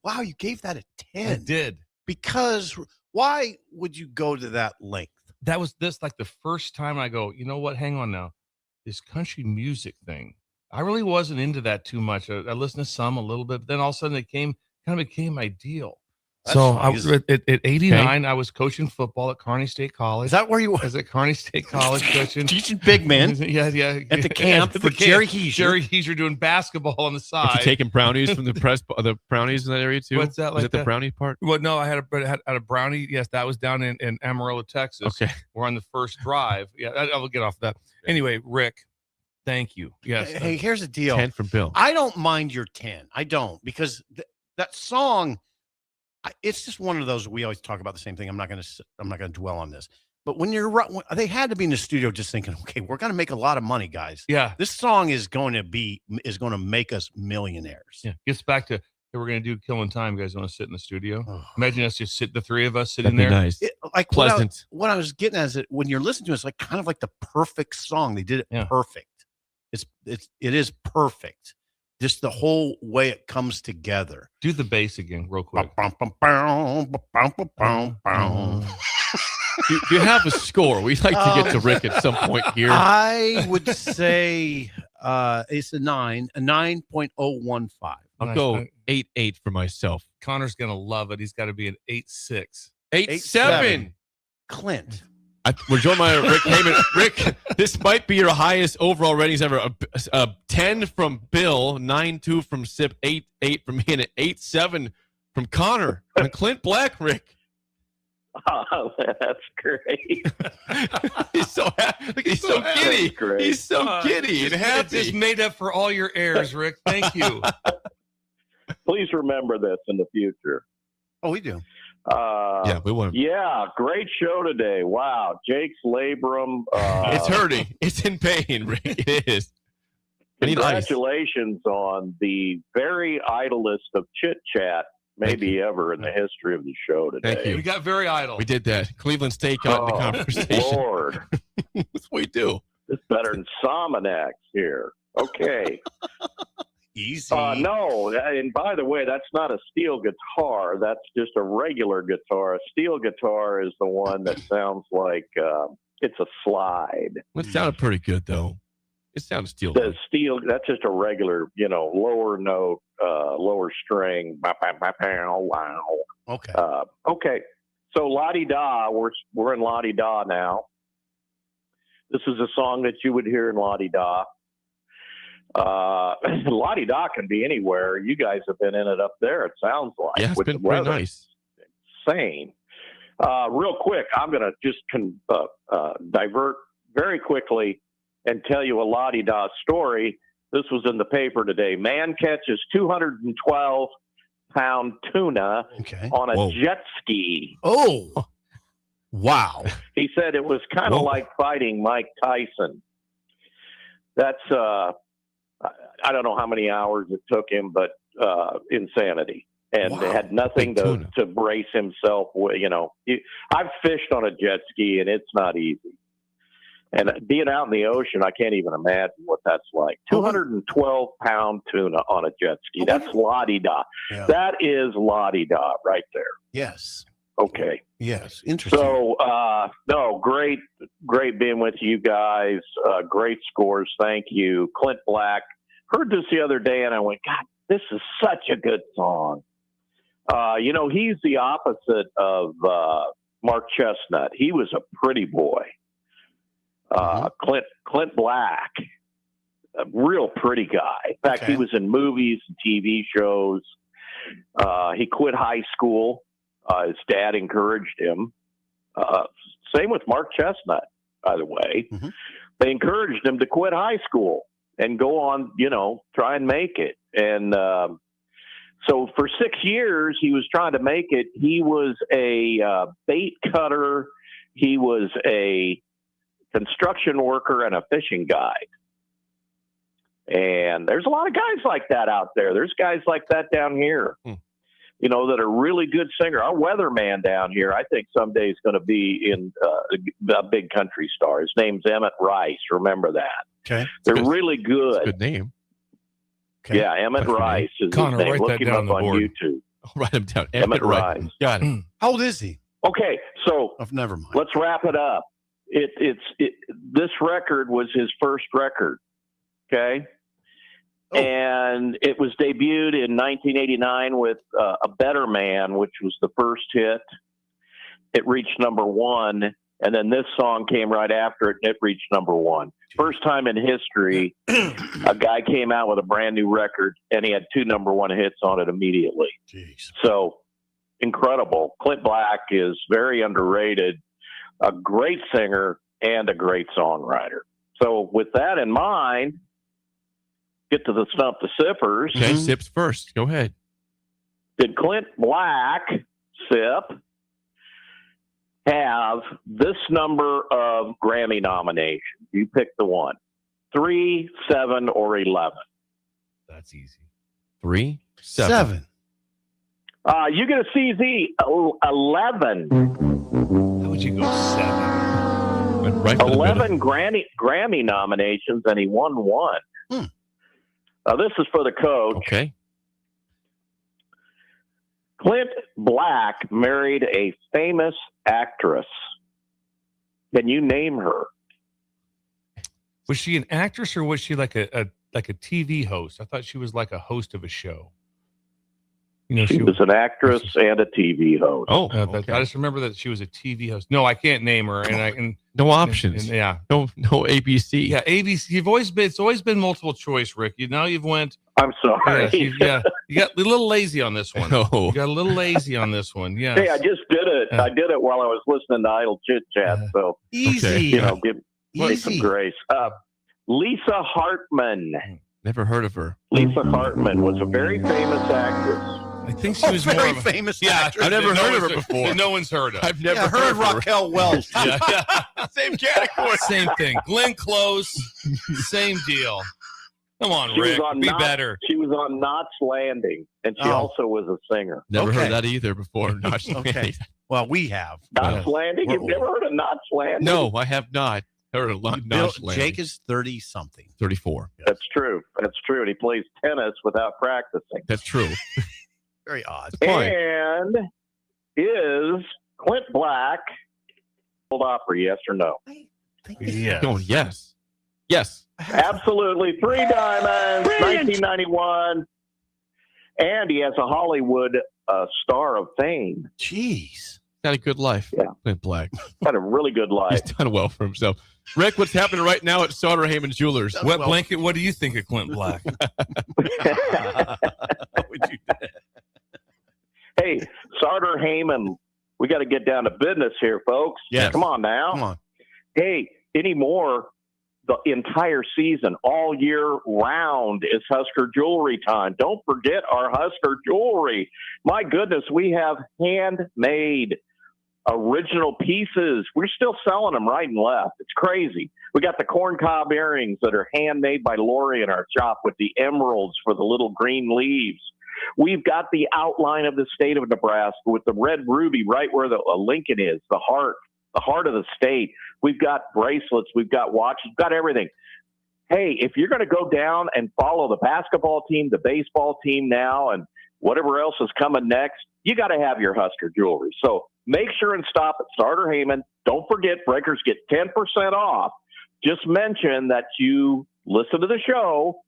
Wow, you gave that a 10. I did. Because why would you go to that length? That was like the first time I go, you know what? Hang on now. This country music thing. I really wasn't into that too much. I listened to some a little bit, but then all of a sudden it kind of became my deal. That's So nice. at 89, I was coaching football at Kearney State College. Is that where you were? I was at Kearney State College coaching. Teaching big men Yeah. at the camp for Jerry Heischer. Jerry Heischer doing basketball on the If side. you taking brownies from the the brownies in that area too? What's that Was like it the that? brownie part? Well, no, I had a brownie. Yes, that was down in Amarillo, Texas. Okay. We're on the first drive. Yeah, I will get off that. Anyway, Rick, thank you. Yes. Hey, here's the deal. 10 from Bill. I don't mind your 10. I don't, because that song, it's just one of those. We always talk about the same thing. I'm not going to dwell on this. But when they had to be in the studio just thinking, okay, we're going to make a lot of money, guys. Yeah. This song is going to make us millionaires. Yeah. Gets back to, hey, we're going to do Killing Time. You guys want to sit in the studio? Oh. Imagine us just the three of us sitting That'd be there. nice. Like Pleasant. What I was getting at is that when you're listening to it, it's like kind of like the perfect song. They did it perfect. It is perfect. Just the whole way it comes together. Do the bass again, real quick. Do you have a score? We'd like to get to Rick at some point here. I would say It's a 9.015. I'll go 8.8 for myself. Connor's gonna love it. He's got to be an 8.6. 8.7. Clint. We're joined by Rick Heyman. Rick, this might be your highest overall ratings ever. A 10 from Bill, 9.2 from Sip, 8.8 from me, and an 8.7 from Connor. And Clint Black, Rick. Oh, that's great. He's so happy. He's so giddy. He's so giddy and happy. It's made up for all your errors, Rick. Thank you. Please remember this in the future. Oh, we do. Yeah, we want. Yeah, great show today. Wow, Jake's labrum. It's hurting. It's in pain, Rick. It is. Congratulations on the very idlest of chit chat maybe ever in the history of the show today. Thank you. We got very idle. We did that. Cleveland State got in the conversation. Lord. That's what we do. It's better than Somonax here. Okay. Easy. No, and by the way, that's not a steel guitar. That's just a regular guitar. A steel guitar is the one that sounds like it's a slide. It sounded pretty good, though. It sounds steel. The steel, that's just a regular, lower note, lower string. Wow. Okay. Okay. So La-Di-Da, we're in La-Di-Da now. This is a song that you would hear in La-Di-Da. La-Di-Da can be anywhere. You guys have been in it up there, it sounds like. Yeah, it's with been the pretty weather. nice. Insane. Real quick, I'm going to just divert very quickly and tell you a La-Di-Da story. This was in the paper today. Man catches 212-pound tuna on a jet ski. Oh, wow. He said it was kind of like fighting Mike Tyson. That's, I don't know how many hours it took him, but insanity. And they had nothing to brace himself with. I've fished on a jet ski, and it's not easy. And being out in the ocean, I can't even imagine what that's like. 212-pound tuna on a jet ski. That's La-Di-Da. Yeah. That is La-Di-Da right there. Yes. Okay. Yes. Interesting. So, no, great being with you guys. Great scores. Thank you. Clint Black. Heard this the other day, and I went, God, this is such a good song. He's the opposite of Mark Chestnut. He was a pretty boy. Clint Black, a real pretty guy. In fact, he was in movies and TV shows. He quit high school. His dad encouraged him. Same with Mark Chestnut, by the way. Mm-hmm. They encouraged him to quit high school and go on, try and make it. And so for 6 years, he was trying to make it. He was a bait cutter. He was a construction worker and a fishing guide. And there's a lot of guys like that out there. There's guys like that down here, that are really good singer. Our weatherman down here, I think someday is going to be in a big country star. His name's Emmett Rice. Remember that. Okay. They're really good. Good name. Okay. Yeah, Emmett Rice is Connor, his name. write Look that him down up on the on board. YouTube. I'll write him down. Emmett Rice. Got it. How old is he? Okay, so never mind. Let's wrap it up. This record was his first record. Okay. And it was debuted in 1989 with A Better Man, which was the first hit. It reached number one. And then this song came right after it, and it reached number one. First time in history, a guy came out with a brand new record, and he had 2 number one hits on it immediately. Jeez. So incredible. Clint Black is very underrated, a great singer, and a great songwriter. So with that in mind, get to the Stump the Sippers. Okay, Sips first. Go ahead. Did Clint Black, Sip, have this number of Grammy nominations? You pick the one. 3, 7, or 11. That's easy. 3, 7. You get a CZ 11. How would you go 7? Went right for the 11 Grammy nominations, and he won 1. This is for the coach. Okay. Clint Black married a famous actress. Can you name her? Was she an actress or was she like a TV host? I thought she was like a host of a show. You know, she was an actress and a TV host. Oh, I just remember that she was a TV host. No, I can't name her, and no options. Yeah, no ABC. Yeah, ABC. It's always been multiple choice, Rick. You've went. I'm sorry. You got a little lazy on this one. No. You got a little lazy on this one. Yeah. Hey, I just did it. I did it while I was listening to Idle Chit Chat. So easy. Give me some grace. Lisa Hartman. Never heard of her. Lisa Hartman was a very famous actress. I think she was very more famous. Yeah, actress. I've never heard of her before. No one's heard of. I've never heard Raquel Welch. Same category. Same thing. Glenn Close. Same deal. Come on, Rick. Be better. She was on Knots Landing, and she also was a singer. Never heard that either before. Okay. Well, we have. Knots Landing? You've never heard of Knots Landing? No, I have not heard of Knots Landing. Jake is 30-something. 34. Yes. That's true. And he plays tennis without practicing. That's true. Very odd. And is Clint Black old opera, yes or no? Yes. Oh, yes. Yes. Absolutely. 3 diamonds, 1991. And he has a Hollywood Star of Fame. Jeez. Got a good life. Yeah. Clint Black. Got a really good life. He's done well for himself. Rick, what's happening right now at Sauter Heyman Jewelers? Wet blanket, what do you think of Clint Black? Hey, Sauter Heyman, we got to get down to business here, folks. Yes. Come on now. Come on. Hey, anymore, the entire season, all year round, is Husker jewelry time. Don't forget our Husker jewelry. My goodness, we have handmade original pieces. We're still selling them right and left. It's crazy. We got the corncob earrings that are handmade by Lori in our shop with the emeralds for the little green leaves. We've got the outline of the state of Nebraska with the red ruby right where the Lincoln is, the heart of the state. We've got bracelets. We've got watches. We've got everything. Hey, if you're going to go down and follow the basketball team, the baseball team now, and whatever else is coming next, you got to have your Husker jewelry. So make sure and stop at Sauter Heyman. Don't forget, Breakers get 10% off. Just mention that you listen to the show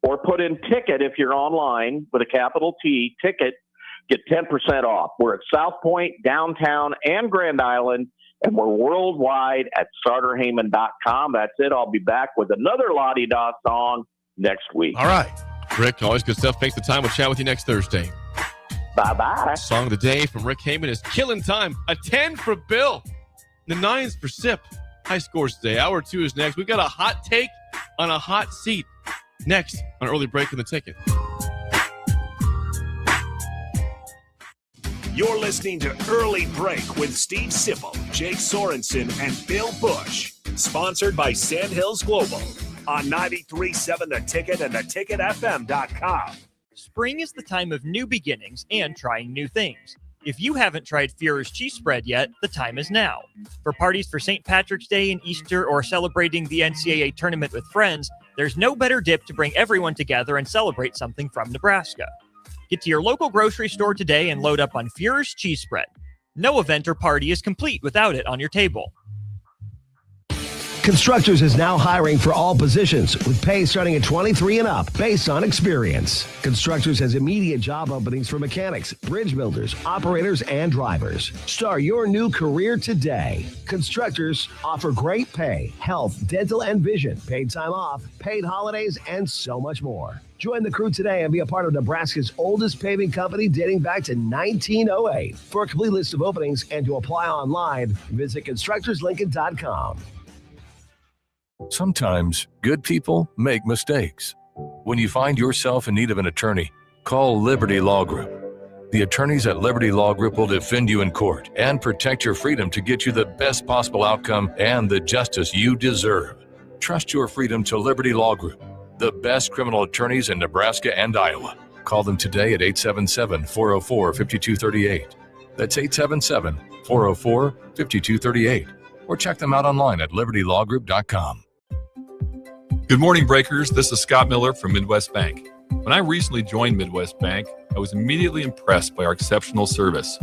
or put in ticket if you're online with a capital T, ticket, get 10% off. We're at South Point, downtown, and Grand Island, and we're worldwide at SauterHeyman.com. That's it. I'll be back with another La-Di-Da song next week. All right. Rick, always good stuff. Thanks for the time. We'll chat with you next Thursday. Bye-bye. Song of the day from Rick Heyman is Killing Time. A 10 for Bill. The 9s for Sip. High scores today. Hour 2 is next. We've got a hot take on a hot seat. Next on Early Break in the Ticket. You're listening to Early Break with Steve Sipple, Jake Sorensen, and Bill Busch. Sponsored by Sandhills Global on 93.7 The Ticket and theticketfm.com. Spring is the time of new beginnings and trying new things. If you haven't tried Führer's cheese spread yet, the time is now. For parties for St. Patrick's Day and Easter or celebrating the NCAA tournament with friends, there's no better dip to bring everyone together and celebrate something from Nebraska. Get to your local grocery store today and load up on Führer's cheese spread. No event or party is complete without it on your table. Constructors is now hiring for all positions with pay starting at 23 and up based on experience. Constructors has immediate job openings for mechanics, bridge builders, operators, and drivers. Start your new career today. Constructors offer great pay, health, dental, and vision, paid time off, paid holidays, and so much more. Join the crew today and be a part of Nebraska's oldest paving company dating back to 1908. For a complete list of openings and to apply online, visit constructorslincoln.com. Sometimes good people make mistakes. When you find yourself in need of an attorney, call Liberty Law Group. The attorneys at Liberty Law Group will defend you in court and protect your freedom to get you the best possible outcome and the justice you deserve. Trust your freedom to Liberty Law Group, the best criminal attorneys in Nebraska and Iowa. Call them today at 877-404-5238. That's 877-404-5238. Or check them out online at libertylawgroup.com. Good morning, Breakers. This is Scott Miller from Midwest Bank. When I recently joined Midwest Bank, I was immediately impressed by our exceptional service.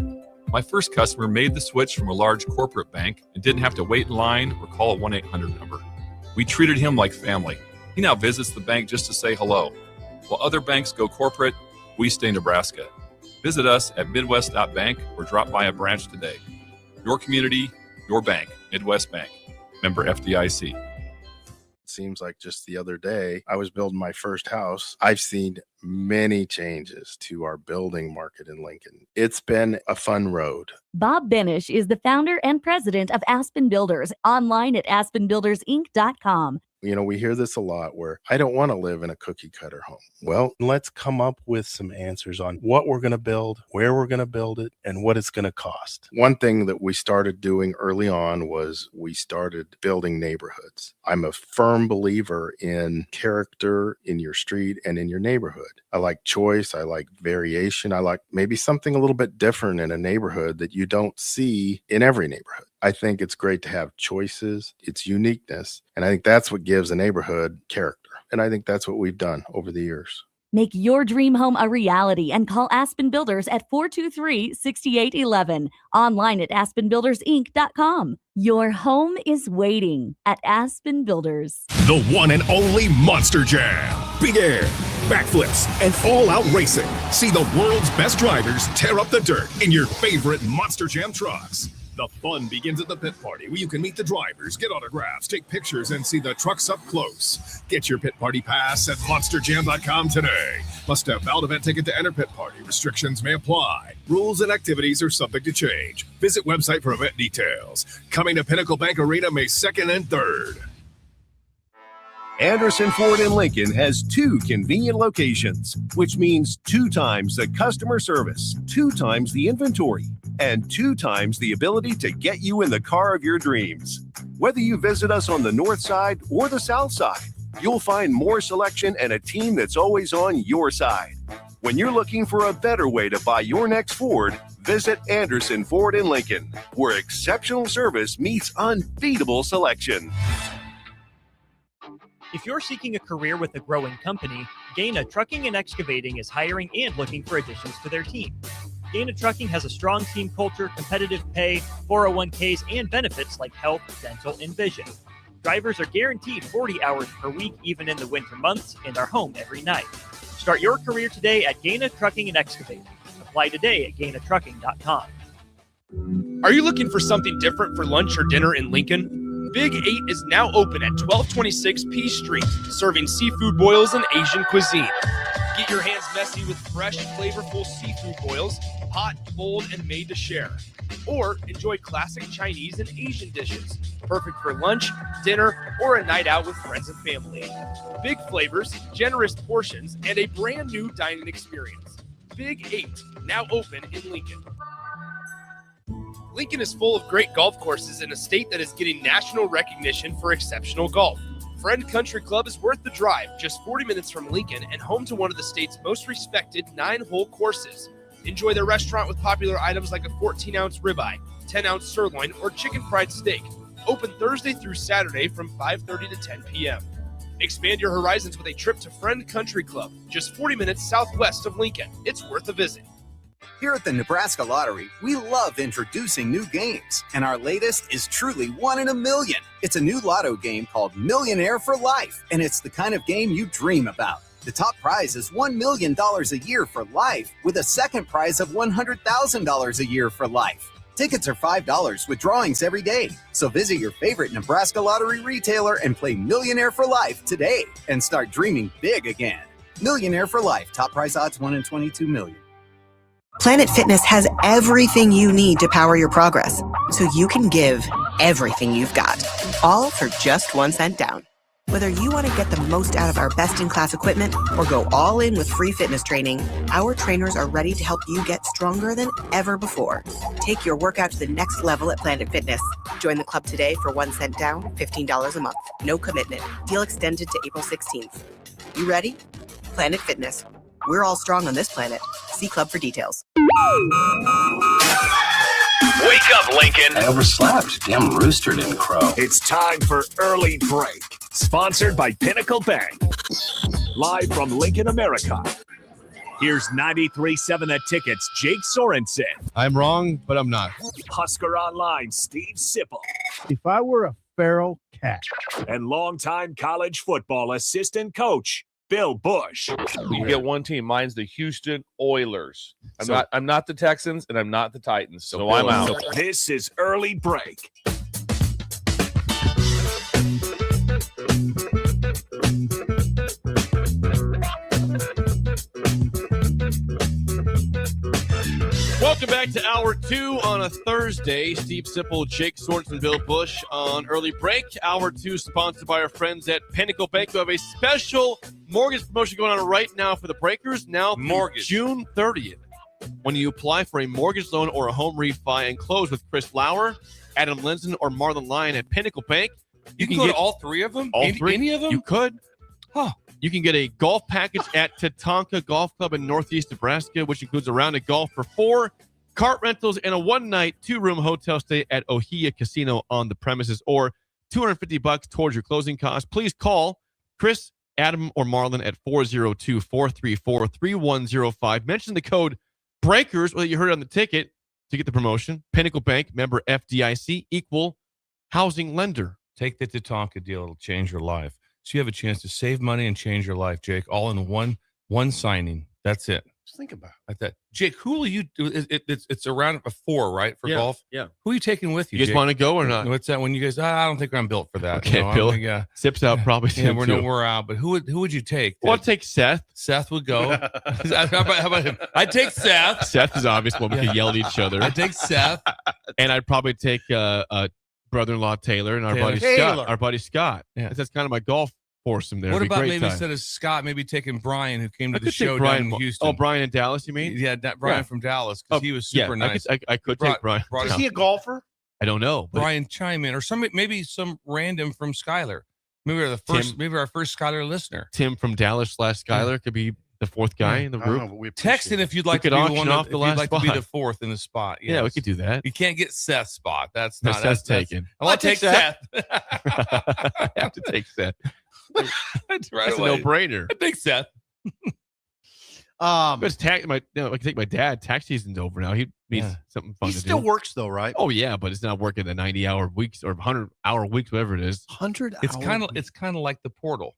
My first customer made the switch from a large corporate bank and didn't have to wait in line or call a 1-800 number. We treated him like family. He now visits the bank just to say hello. While other banks go corporate, we stay Nebraska. Visit us at midwest.bank or drop by a branch today. Your community, your bank. Midwest Bank. Member FDIC. Seems like just the other day, I was building my first house. I've seen many changes to our building market in Lincoln. It's been a fun road. Bob Benish is the founder and president of Aspen Builders, online at aspenbuildersinc.com. You know, we hear this a lot where I don't want to live in a cookie cutter home. Well, let's come up with some answers on what we're going to build, where we're going to build it, and what it's going to cost. One thing that we started doing early on was we started building neighborhoods. I'm a firm believer in character in your street and in your neighborhood. I like choice. I like variation. I like maybe something a little bit different in a neighborhood that you don't see in every neighborhood. I think it's great to have choices, its uniqueness, and I think that's what gives a neighborhood character. And I think that's what we've done over the years. Make your dream home a reality and call Aspen Builders at 423-6811. Online at aspenbuildersinc.com. Your home is waiting at Aspen Builders. The one and only Monster Jam. Big air, backflips, and all-out racing. See the world's best drivers tear up the dirt in your favorite Monster Jam trucks. The fun begins at the pit party, where you can meet the drivers, get autographs, take pictures, and see the trucks up close. Get your pit party pass at monsterjam.com today. Must have valid event ticket to enter pit party. Restrictions may apply. Rules and activities are subject to change. Visit website for event details. Coming to Pinnacle Bank Arena May 2nd and 3rd. Anderson Ford in Lincoln has 2 convenient locations, which means 2 times the customer service, 2 times the inventory, and 2 times the ability to get you in the car of your dreams. Whether you visit us on the north side or the south side, you'll find more selection and a team that's always on your side. When you're looking for a better way to buy your next Ford, visit Anderson Ford in Lincoln, where exceptional service meets unbeatable selection. If you're seeking a career with a growing company, Gaina Trucking and Excavating is hiring and looking for additions to their team. Gaina Trucking has a strong team culture, competitive pay, 401ks, and benefits like health, dental, and vision. Drivers are guaranteed 40 hours per week, even in the winter months, and are home every night. Start your career today at Gaina Trucking and Excavating. Apply today at gainatrucking.com. Are you looking for something different for lunch or dinner in Lincoln? Big 8 is now open at 1226 P Street, serving seafood boils and Asian cuisine. Get your hands messy with fresh, flavorful seafood boils, hot, cold, and made to share. Or enjoy classic Chinese and Asian dishes, perfect for lunch, dinner, or a night out with friends and family. Big flavors, generous portions, and a brand new dining experience. Big 8, now open in Lincoln. Lincoln is full of great golf courses in a state that is getting national recognition for exceptional golf. Friend Country Club is worth the drive, just 40 minutes from Lincoln and home to one of the state's most respected 9-hole courses. Enjoy their restaurant with popular items like a 14-ounce ribeye, 10-ounce sirloin, or chicken fried steak. Open Thursday through Saturday from 5:30 to 10 p.m. Expand your horizons with a trip to Friend Country Club, just 40 minutes southwest of Lincoln. It's worth a visit. Here at the Nebraska Lottery, we love introducing new games, and our latest is truly 1 in a million. It's a new lotto game called Millionaire for Life, and it's the kind of game you dream about. The top prize is $1 million a year for life, with a second prize of $100,000 a year for life. Tickets are $5 with drawings every day. So visit your favorite Nebraska Lottery retailer and play Millionaire for Life today and start dreaming big again. Millionaire for Life. Top prize odds 1 in 22 million. Planet Fitness has everything you need to power your progress, so you can give everything you've got, all for just 1 cent down. Whether you want to get the most out of our best-in-class equipment or go all in with free fitness training, our trainers are ready to help you get stronger than ever before. Take your workout to the next level at Planet Fitness. Join the club today for 1 cent down, $15 a month. No commitment. Deal extended to April 16th. You ready? Planet Fitness. We're all strong on this planet. See club for details. Wake up, Lincoln. I overslept. Damn rooster didn't crow. It's time for Early Break, sponsored by Pinnacle Bank. Live from Lincoln, America. Here's 93.7 The Ticket's Jake Sorensen. I'm wrong, but I'm not. Husker Online, Steve Sipple. If I were a feral cat. And longtime college football assistant coach, Bill Busch. You get one team. Mine's the Houston Oilers. So- I'm not the Texans, and I'm not the Titans. So I'm out. This is Early Break. Welcome back to Hour 2 on a Thursday. Steve Sipple, Jake Sorensen, Bill Busch on Early Break. Hour 2 sponsored by our friends at Pinnacle Bank, who have a special mortgage promotion going on right now for the Breakers. Now through June 30th. When you apply for a mortgage loan or a home refi and close with Chris Lauer, Adam Lenzen, or Marlon Lyon at Pinnacle Bank, You can go to all three of them? Any of them? You could. Huh. You can get a golf package at Tatanka Golf Club in Northeast Nebraska, which includes a round of golf for 4, cart rentals, and a one-night, 2-room hotel stay at Ohia Casino on the premises, or $250 towards your closing costs. Please call Chris, Adam, or Marlon at 402-434-3105. Mention the code BREAKERS, whether you heard it on the ticket, to get the promotion. Pinnacle Bank, member FDIC, equal housing lender. Take the Tatanka deal. It'll change your life. So you have a chance to save money and change your life, Jake, all in one signing. That's it. Just think about it. Like that. Jake, who will you do? It's around a 4, right, for golf? Yeah. Who are you taking with you? You guys Jake? want to go or not? What's that when you guys, I don't think I'm built for that. Okay, Bill. Yeah. Sips out probably. Yeah, too. we're out. But who would you take? Well, I'd take Seth. Seth would go. How about him? I'd take Seth. Seth is obvious when we can yell at each other. I'd take Seth. And I'd probably take brother-in-law Taylor and our buddy Scott. Our buddy Scott. Yeah. That's kind of my golf foursome there. What It'd be a about great maybe time. instead of Scott, maybe taking Brian, who came to I the could take show Brian. down in Houston? Oh, Brian in Dallas, you mean? Yeah, Brian Yeah. from Dallas, because he was super yeah, nice. I could take Brian. Is he a golfer? I don't know. But Brian, chime in, or maybe some random from Skyler. Maybe we're the first. Maybe our first Skyler listener. Tim from Dallas / Skyler could be the fourth guy in the group. Text it if you'd like We to could be auction one off of, the if you'd last like to be spot. the fourth in the spot. Yeah, we Yes. could do that. You can't get Seth's spot. That's No, not. Seth's that's taken. I'll take Seth. I have to take Seth. That's right That's away. a no-brainer. I think Seth. Because I can take my dad. Tax season's over now. He needs something fun He to still do. works though, right? Oh yeah, but it's not working the 90-hour weeks or 100-hour weeks, whatever it is. 100. It's kind of like the portal.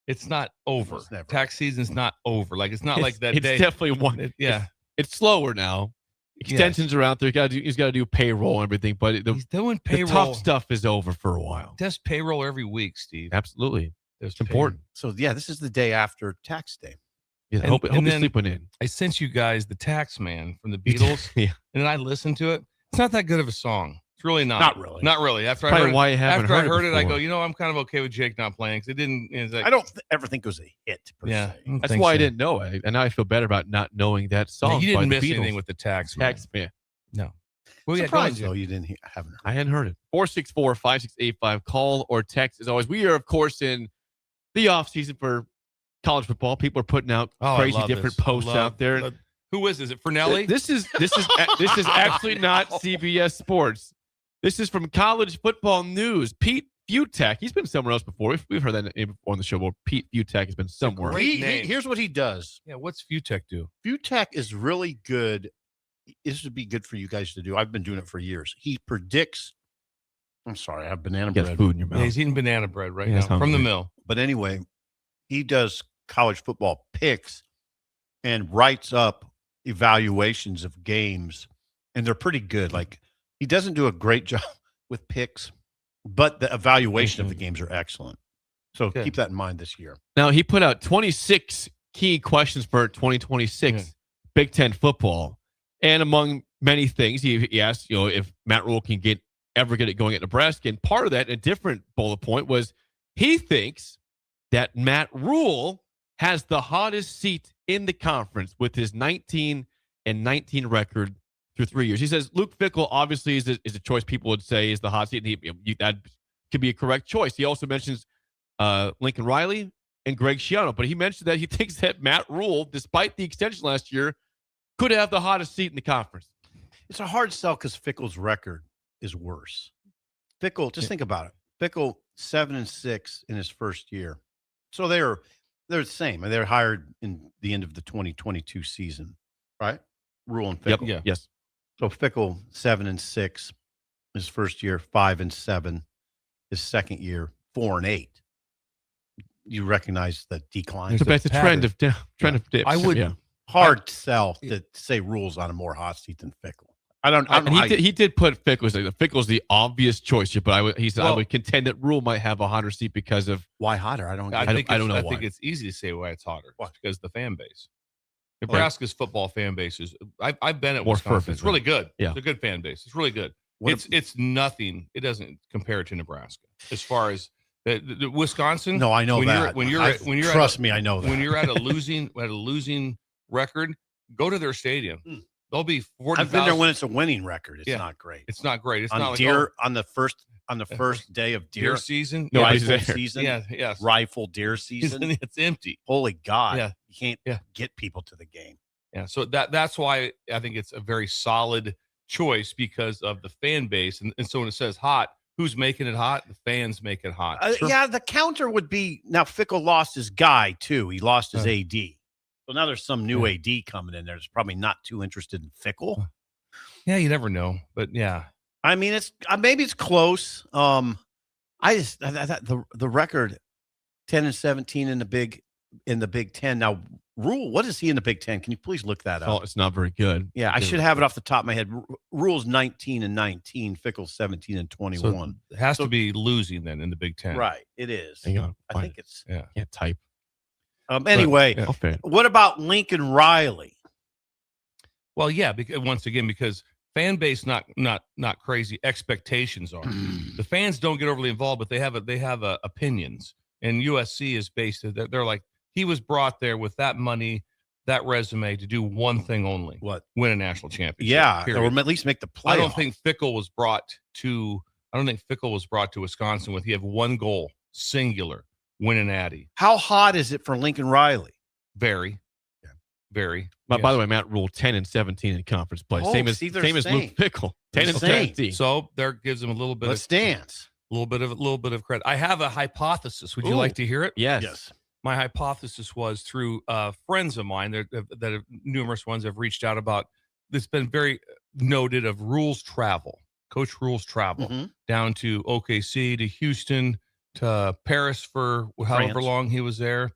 It's not over. It's never Tax season's not over. Like it's not It's- like that It's day. definitely one. Yeah. It's slower now. Extensions are out there. He's got to do payroll and everything, but He's doing the payroll. tough stuff is over for a while. Does payroll every week, Steve. Absolutely, There's it's important. So yeah, this is the day after tax day. Yeah, And- hope and you're then- sleeping in. I sent you guys the Tax Man from the Beatles, Yeah. and then I listened to it. It's not that good of a song. It's really not. Not really. Not really. After I Probably heard, why you haven't after I heard it heard it, I go, before. I'm kind of okay with Jake not playing because it didn't. It's like, I don't ever think it was a hit. Per Yeah, se. don't That's think why I so. didn't know it, and now I feel better about not knowing that Yeah, song. you by didn't the miss Beatles. anything with the Tax Man. Tax Man. No. Well, yeah, go Surprised on, though Jake. you didn't haven't heard. I hadn't heard it. 464-5685. Call or text as always. We are, of course, in the off season for college football. People are putting out Oh, I crazy love different this. posts out there. Who is? Is it Fernelli? This is actually not CBS Sports. This is from College Football News. Pete Futek. He's been somewhere else before. We've heard that name before on the show. But Pete Futek has been somewhere. great name. Here's what he does. Yeah. What's Futek do? Futek is really good. This would be good for you guys to do. I've been doing it for years. He predicts. I'm sorry, I have banana You got bread. food in your mouth. Yeah, he's eating banana bread right Yeah, now he's from the hungry. mill. But anyway, he does college football picks and writes up evaluations of games, and they're pretty good. Like he doesn't do a great job with picks, but the evaluation of the games are excellent. So Good. keep that in mind this year. Now, he put out 26 key questions for 2026 Big Ten football. And among many things, he asked, if Matt Rhule can ever get it going at Nebraska. And part of that, a different bullet point, was he thinks that Matt Rhule has the hottest seat in the conference with his 19-19 record through 3 years. He says Luke Fickell obviously is a choice people would say is the hot seat. And that could be a correct choice. He also mentions Lincoln Riley and Greg Schiano. But he mentioned that he thinks that Matt Rhule, despite the extension last year, could have the hottest seat in the conference. It's a hard sell because Fickell's record is worse. Fickell, just think about it. Fickell 7-6 in his first year. So they're the same. And they're hired in the end of the 2022 season, right? Rhule and Fickell. Yep. Yes. So Fickell 7-6 his first year, 5-7. his second year 4-8. You recognize the decline. It's a trend of dips. I would hard sell to say Rhule's on a more hot seat than Fickle. I don't know. He did put Fickle. Fickle's the obvious choice here, but I would contend that Rhule might have a hotter seat because of why hotter. I don't know I why. think it's easy to say why it's hotter. It's because the fan base. Nebraska's football fan base is. I've been at Wisconsin. It's really good. Yeah. It's a good fan base. It's really good. It's nothing. It doesn't compare to Nebraska as far as the Wisconsin. No, I know that. Trust me, I know that. When you're at a losing record, go to their stadium. They'll be 40,000. I've been there when it's a winning record. It's not great. It's not great. It's on not deer like, on the first day of deer season. Rifle season. Yeah, Rifle deer season. It's empty. Holy God. Yeah. You can't get people to the game. Yeah. So that's why I think it's a very solid choice because of the fan base. And so when it says hot, who's making it hot? The fans make it hot. Yeah, the counter would be now Fickle lost his guy too. He lost his AD. So now there's some new AD coming in there. That's probably not too interested in Fickle. Yeah, you never know, but yeah. I mean, it's maybe it's close. I just the record 10-17 in the Big Ten. Now, Rhule, what is he in the Big Ten? Can you please look that up? It's not very good. Yeah, I should have it off the top of my head. Rhule's 19-19, Fickle's 17-21. So it has to be losing then in the Big Ten. Right, it is. Hang on, I think it's can't type. Anyway, what about Lincoln Riley? Well, yeah, because fan base not crazy. Expectations are. The fans don't get overly involved, but they have opinions. And USC is based. They're like he was brought there with that money, that resume to do one thing only: win a national championship. Yeah, period. or at least make the playoff. I don't think Fickle was brought to Wisconsin with he had one goal, singular: win an Natty. How hot is it for Lincoln Riley? Very. But by the way, Matt Rhule 10-17 in conference play. Same as Luke Fickle. 10-17. So there gives him a little bit. Let's dance. A little bit of credit. I have a hypothesis. Would you like to hear it? Yes. My hypothesis was through friends of mine that have, numerous ones have reached out about. It's been very noted of Rhule's travel, Coach Rhule's travel down to OKC, to Houston, to Paris for however long he was there,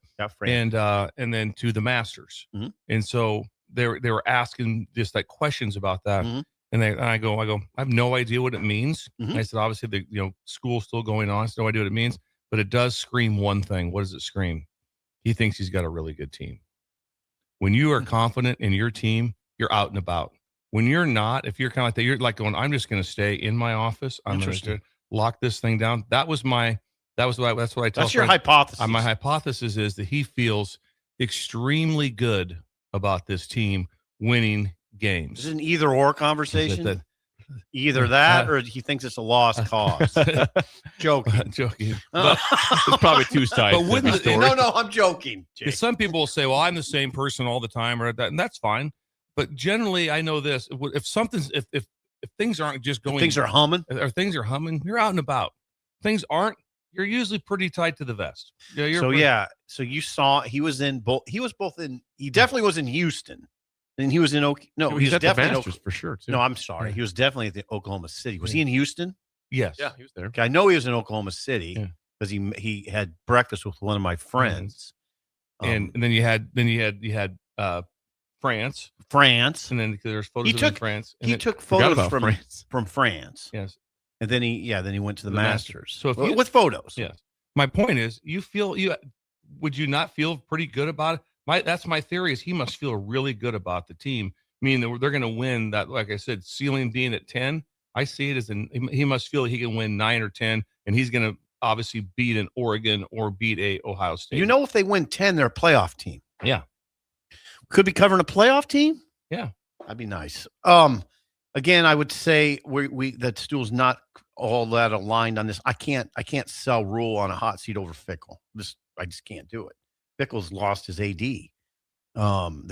and then to the Masters. And so they were asking just like questions about that. And I go, I have no idea what it means. I said, obviously the school's still going on. I have no idea what it means, but it does scream one thing. What does it scream? He thinks he's got a really good team. When you are confident in your team, you're out and about. When you're not, if you're kind of like that, you're like going, I'm just going to stay in my office. I'm going to lock this thing down. That's what I tell. That's your hypothesis. My hypothesis is that he feels extremely good about this team winning games. Is it an either-or conversation? Either that or he thinks it's a lost cause. Joking. But it's probably two sides. But wouldn't No, I'm joking. Some people will say, well, I'm the same person all the time or that, and that's fine. But generally, I know this. If things aren't just going, things are humming, you're out and about. Things aren't, you're usually pretty tight to the vest. Yeah, So you saw he definitely was in Houston. And he was in he was definitely at the Masters for sure too. No, I'm sorry. He was definitely at the Oklahoma City. Was he in Houston? Yes. Yeah, he was there. Okay, I know he was in Oklahoma City because he had breakfast with one of my friends. And then you had France. And then there's photos of France. He took photos from France. Yes. And then he went to the Masters. So with photos. Yes. My point is, would you not feel pretty good about it? That's my theory is he must feel really good about the team, meaning that they're going to win that. Like I said, ceiling being at 10, I see it as he must feel he can win 9 or 10, and he's going to obviously beat an Oregon or beat a Ohio State. If they win 10, they're a playoff team. Yeah. Could be covering a playoff team. Yeah. That'd be nice. Again, I would say that Stuhl's not all that aligned on this. I can't sell Rhule on a hot seat over Fickle. I just can't do it. Fickle's lost his AD, the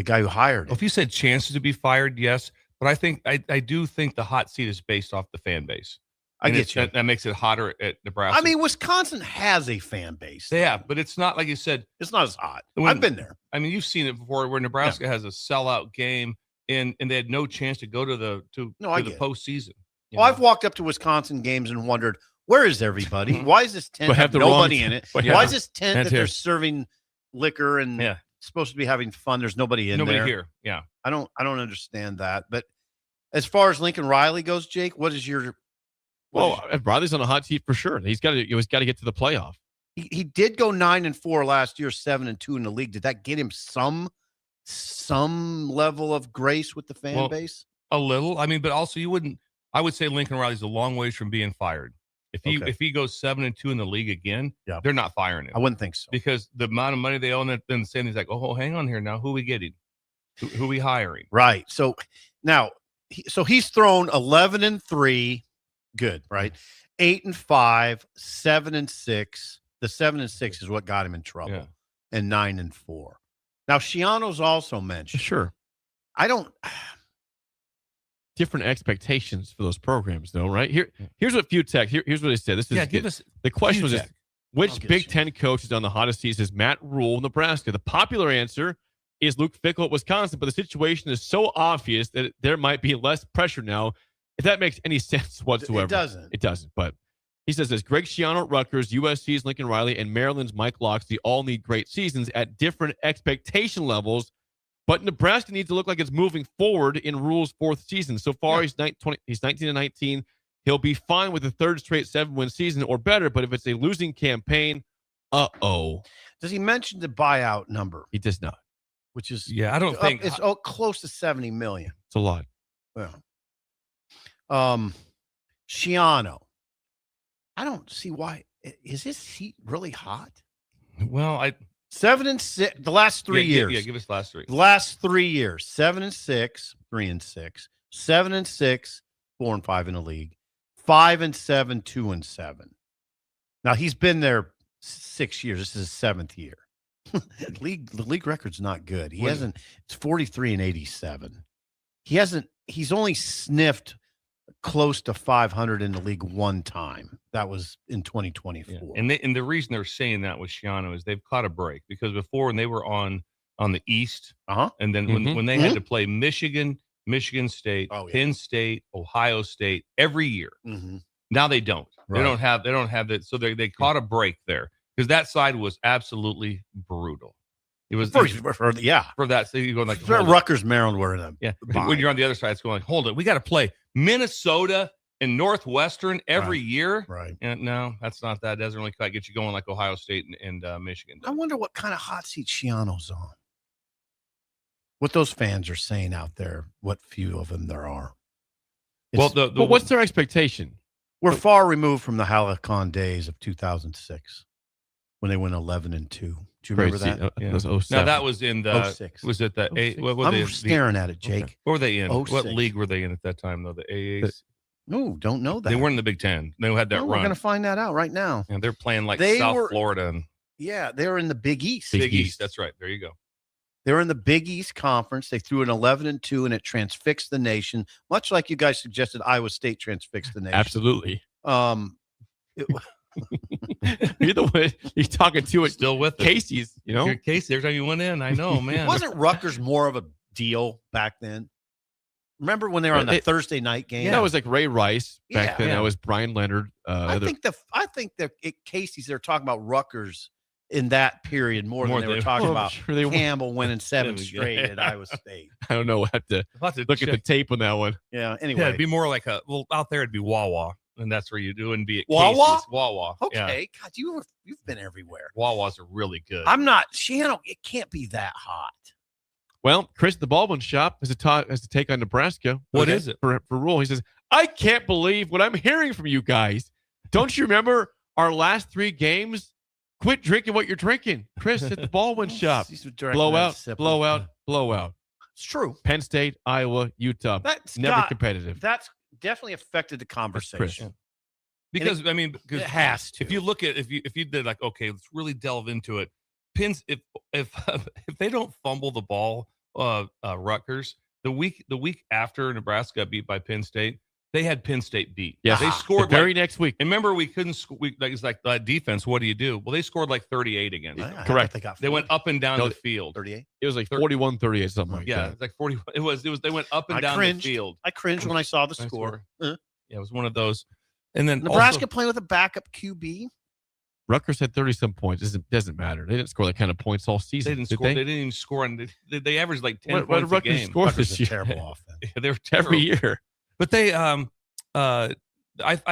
guy who hired him. If you said chances to be fired, yes, but I do think the hot seat is based off the fan base. I get you. That makes it hotter at Nebraska. I mean, Wisconsin has a fan base. Yeah, but it's not like you said. It's not as hot. I've been there. I mean, you've seen it before, where Nebraska has a sellout game, and they had no chance to go to the postseason. I've walked up to Wisconsin games and wondered, Where is everybody? Why is this tent But have have the nobody wrong- in it? Yeah. Why is this tent Tent that here. they're serving liquor and supposed to be having fun? There's nobody in Nobody there. here. Yeah. I don't understand that. But as far as Lincoln Riley goes, Jake, what is your? Well, Riley's on a hot seat for sure. He's got to get to the playoff. He did go 9-4 last year, 7-2 in the league. Did that get him some level of grace with the fan base? A little. I mean, but also I would say Lincoln Riley's a long ways from being fired. If he goes 7-2 in the league again, they're not firing him. I wouldn't think so. Because the amount of money they own, then saying he's like, oh, hang on here now. Who are we getting? Who are we hiring? Right. So now, he's thrown 11-3, good, right? 8-5, 7-6. The 7-6 is what got him in trouble, and 9-4. Now Schiano's also mentioned. Sure. I don't. Different expectations for those programs, though, right? Here's what few tech. Here's what they said. This is give us the question was: which Big you. Ten coach is on the hottest seat? Is Matt Rhule, Nebraska? The popular answer is Luke Fickell at Wisconsin, but the situation is so obvious that there might be less pressure now. If that makes any sense whatsoever, It doesn't. It doesn't. But he says this: Greg Schiano at Rutgers, USC's Lincoln Riley, and Maryland's Mike Locksley all need great seasons at different expectation levels. But Nebraska needs to look like it's moving forward in Rhule's fourth season. So far, he's 19-19. He'll be fine with a third straight 7-win season or better. But if it's a losing campaign, Does he mention the buyout number? He does not. Which is I don't think it's close to $70 million. It's a lot. Yeah. Schiano. I don't see why. Is his seat really hot? Well, 7-6. The last 3 years. Yeah, give us the last three. The last 3 years: 7-6, 3-6, 7-6, 4-5 in the league, 5-7, 2-7. Now he's been there 6 years. This is his 7th year. The league record's not good. He hasn't. It's 43-87. He's only sniffed close to 500 in the league one time. That was in 2024. Yeah. And the reason they're saying that with Schiano is they've caught a break, because before, when they were on the East, and then when they had to play Michigan State, Penn State, Ohio State every year. Now they don't. Right. They don't have that. So they caught a break there, because that side was absolutely brutal. It was for that. So you go like Rutgers, Maryland were in them. Yeah. When you're on the other side, it's going like, hold it. We got to play Minnesota and Northwestern every year. Right. And no, that's not that. It doesn't really quite get you going like Ohio State and Michigan. I wonder what kind of hot seat Schiano's on. What those fans are saying out there, what few of them there are. But what's their expectation? We're far removed from the Halcon days of 2006 when they went 11-2. Do you remember that? It was 07. Now that was in the 06. Was it the A? I'm staring at it, Jake. Okay. What were they in? 06. What league were they in at that time, though? The AAs? No, don't know that. They weren't in the Big Ten. They had that run. We're going to find that out right now. And they're playing like They South were- Florida. And Yeah, they were in the Big East. Big East. That's right. There you go. They were in the Big East Conference. They threw an 11-2, and it transfixed the nation, much like you guys suggested Iowa State transfixed the nation. Absolutely. It- You're the one he's talking to it. Still with it. Casey's, you know. You're Casey, every time you went in, I know, man. Wasn't Rutgers more of a deal back then? Remember when they were on the Thursday night game? Yeah, that was like Ray Rice back then. Yeah. That was Brian Leonard. I think that Casey's, they're talking about Rutgers in that period more than they were talking about Campbell winning 7 straight at Iowa State. I don't know. I have to look at the tape on that one. Yeah. Anyway, it'd be more like out there it'd be Wawa, and that's where you do and be at Wawa. Casey's. Wawa. Okay. Yeah. God, you've been everywhere. Wawas are really good. I'm not. Schiano, it can't be that hot. Well, Chris, the Baldwin Shop has a take on Nebraska. What is it? For Rhule? He says, I can't believe what I'm hearing from you guys. Don't you remember our last 3 games? Quit drinking what you're drinking. Chris at the Baldwin Shop. Blowout. It's true. Penn State, Iowa, Utah. That's never competitive. That's definitely affected the conversation. Because it has to. If you look at if you did like, okay, let's really delve into it. Pins if they don't fumble the ball, Rutgers, the week after Nebraska got beat by Penn State, they had Penn State beat. Yeah, they scored the very next week. And remember, we couldn't. It's like defense. What do you do? Well, they scored like 38 again. Correct. They went up and down the field. 38. It was like 41-38, something like that. Yeah, it's like 40. It was. They went up and down the field. I cringed when I saw the score. Yeah, it was one of those. And then Nebraska playing with a backup QB. Rutgers had 30-some points. It doesn't matter. They didn't score that kind of points all season. They didn't score. They didn't even score. They averaged like 10 What points did Rutgers a game. score Rutgers this is year? a terrible offense. Yeah, they were Every year. But they, I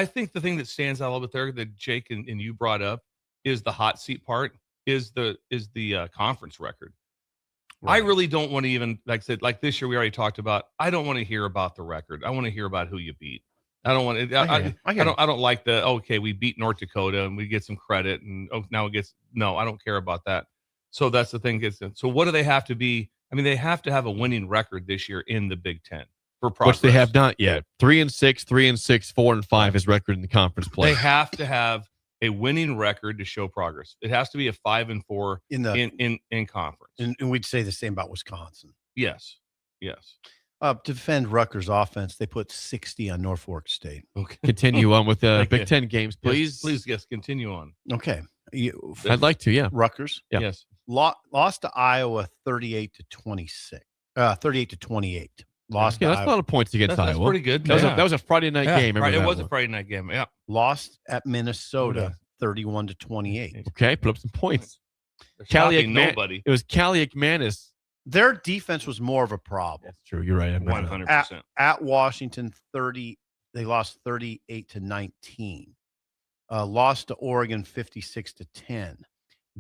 think the thing that stands out a little bit there that Jake and you brought up is the hot seat part is the conference record. Right. I really don't want to even, like I said, like this year we already talked about. I don't want to hear about the record. I want to hear about who you beat. I don't want to. I don't like the okay. We beat North Dakota and we get some credit and now it gets no. I don't care about that. So that's the thing. So what do they have to be? I mean, they have to have a winning record this year in the Big Ten for progress. Which they have not yet. 3-6, 3-6, 4-5 is record in the conference play. They have to have a winning record to show progress. It has to be a 5-4 in conference. And we'd say the same about Wisconsin. Yes. To defend Rutgers offense, they put 60 on Norfolk State. Okay. Continue on with the Big Ten games, please. Yes, continue on. Okay. I'd like to, yeah. Rutgers. Yeah. Yes. Lost to Iowa 38-26. 38-28. Lost. Yeah, that's a lot of points against Iowa. That's pretty good. That was a Friday night game. Right. It was a Friday night game. Yeah. Lost at Minnesota 31-28. Okay, put up some points. Nobody. It was Callie McManus. Their defense was more of a problem. That's true. You're right. 100%. At Washington, they lost 38-19. Lost to Oregon 56-10.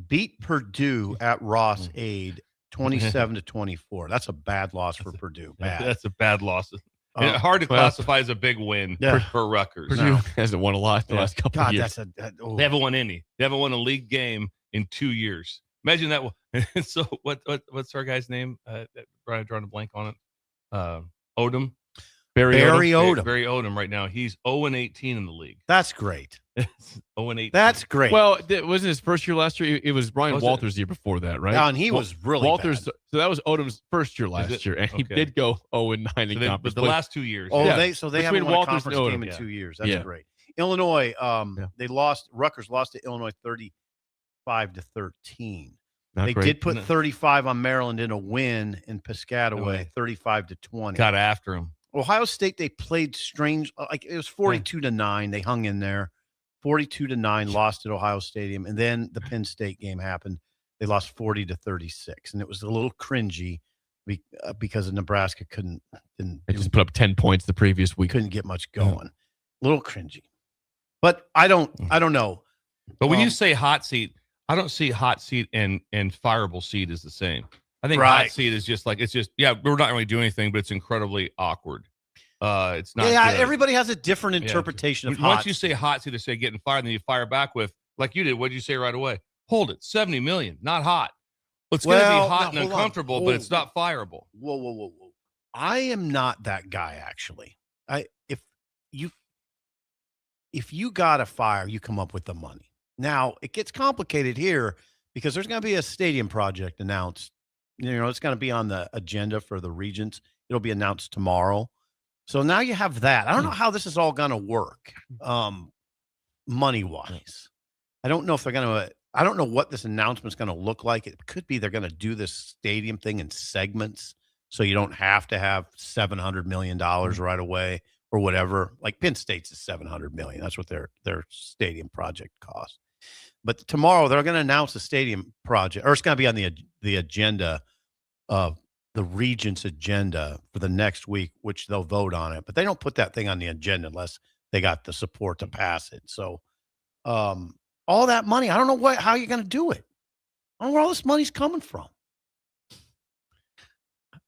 Beat Purdue at Ross Aid 27-24. That's a bad loss for Purdue. Bad. That's a bad loss. Hard to classify as a big win for Rutgers. Purdue hasn't won a lot the last couple of years. They haven't won any. They haven't won a league game in 2 years. Imagine that. So what's our guy's name? Brian, drawing a blank on it. Odom. Barry Odom. Barry Odom right now. He's 0-18 in the league. That's great. 0-18. That's great. Well, it wasn't his first year last year. It was Brian Walters' year before that, right? Yeah, and he was really Walters. bad. So that was Odom's first year last year, and he did go 0-9 in conference. But the last 2 years. Oh, they haven't won a conference game in 2 years. That's great. Illinois, Rutgers lost to Illinois 35-13. They did put 35 on Maryland in a win in Piscataway, 35-20. Got after him. Ohio State, they played strange. Like it was 42-9. They hung in there. 42-9, lost at Ohio Stadium. And then the Penn State game happened. They lost 40-36. And it was a little cringy because Nebraska They just put up 10 points the previous week. Couldn't get much going. A little cringy. But I don't know. But when you say hot seat, I don't see hot seat and fireable seat is the same. I think hot seat is just like, we're not really doing anything, but it's incredibly awkward. It's not. Yeah, good. Everybody has a different interpretation of hot. Once you say hot seat, they say getting fired, and then you fire back with, like you did, what did you say right away? Hold it, 70 million, not hot. It's going to be hot and uncomfortable, but it's not fireable. Whoa. I am not that guy, actually. If you got a fire, you come up with the money. Now, it gets complicated here because there's going to be a stadium project announced. It's going to be on the agenda for the Regents. It'll be announced tomorrow. So now you have that. I don't know how this is all going to work money-wise. I don't know if they're going to I don't know what this announcement is going to look like. It could be they're going to do this stadium thing in segments so you don't have to have $700 million right away or whatever. Like Penn State's is $700 million. That's what their stadium project costs. But tomorrow they're going to announce the stadium project, or it's going to be on the agenda of the Regents' agenda for the next week, which they'll vote on it. But they don't put that thing on the agenda unless they got the support to pass it. So all that money, I don't know how you're going to do it. I don't know where all this money's coming from.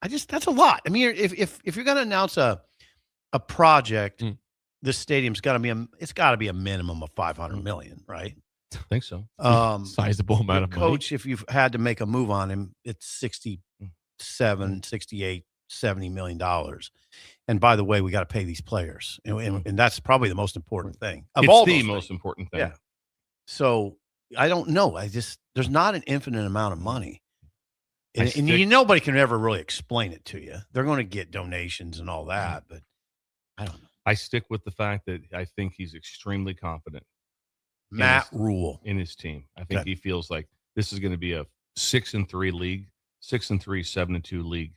That's a lot. I mean, if you're going to announce a project, this stadium's got to be it's got to be a minimum of $500 million, right? I think so. Sizable amount of money. Coach, if you've had to make a move on him, it's 67, 68, $70 million. And by the way, we got to pay these players. And that's probably the most important thing. It's the most important thing. Yeah. So I don't know. There's not an infinite amount of money. And nobody can ever really explain it to you. They're going to get donations and all that, but I don't know. I stick with the fact that I think he's extremely confident. Matt Rhule in his team. I think he feels like this is going to be a 6-3 league, 6-3, 7-2 league.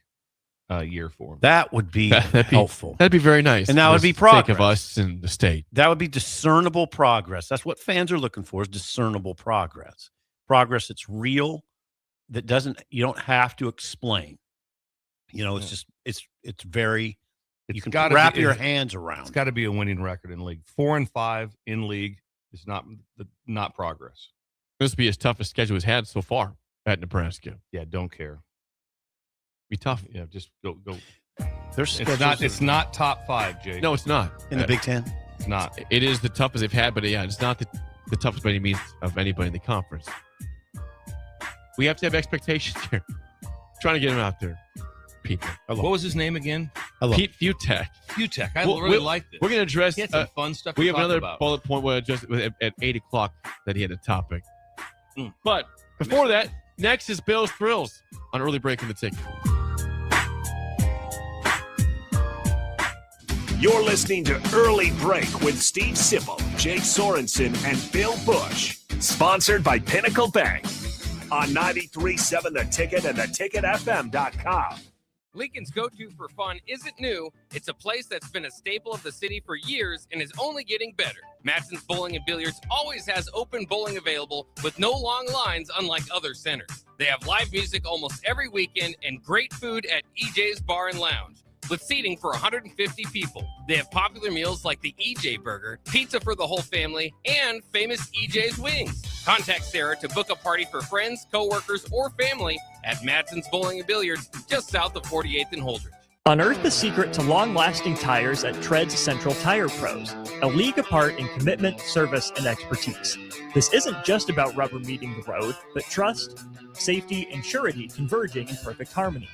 year for him. That would be helpful. That'd be very nice. And that for would be the progress. sake of us and the state. That would be discernible progress. That's what fans are looking for, is discernible progress. Progress that's real, that you don't have to explain. It's just, it's very, you can wrap your hands around. It's got to be a winning record in league. 4-5 in league is not progress. This would be his toughest schedule he's had so far at Nebraska. Yeah, don't care. Be tough. Yeah, just go. It's not top 5, Jake. No, it's not. In the Big Ten? It's not. It is the toughest they've had, but it's not the toughest by any means of anybody in the conference. We have to have expectations here. Trying to get him out there. People. What was his name again? Pete Futek. Futek. I really like this. We're going to address some fun stuff. We have another about. bullet point we'll address at 8 o'clock that he had a topic. But before that, next is Bill's Thrills on Early Break in the Ticket. You're listening to Early Break with Steve Sipple, Jake Sorensen, and Bill Busch. Sponsored by Pinnacle Bank on 93.7 The Ticket and theticketfm.com. Lincoln's go-to for fun isn't new. It's a place that's been a staple of the city for years and is only getting better. Matson's Bowling and Billiards always has open bowling available with no long lines, unlike other centers. They have live music almost every weekend and great food at EJ's Bar and Lounge, with seating for 150 people. They have popular meals like the EJ Burger, pizza for the whole family, and famous EJ's Wings. Contact Sarah to book a party for friends, coworkers, or family at Matson's Bowling and Billiards, just south of 48th and Holdridge. Unearth the secret to long-lasting tires at Tread's Central Tire Pros, a league apart in commitment, service, and expertise. This isn't just about rubber meeting the road, but trust, safety, and surety converging in perfect harmony.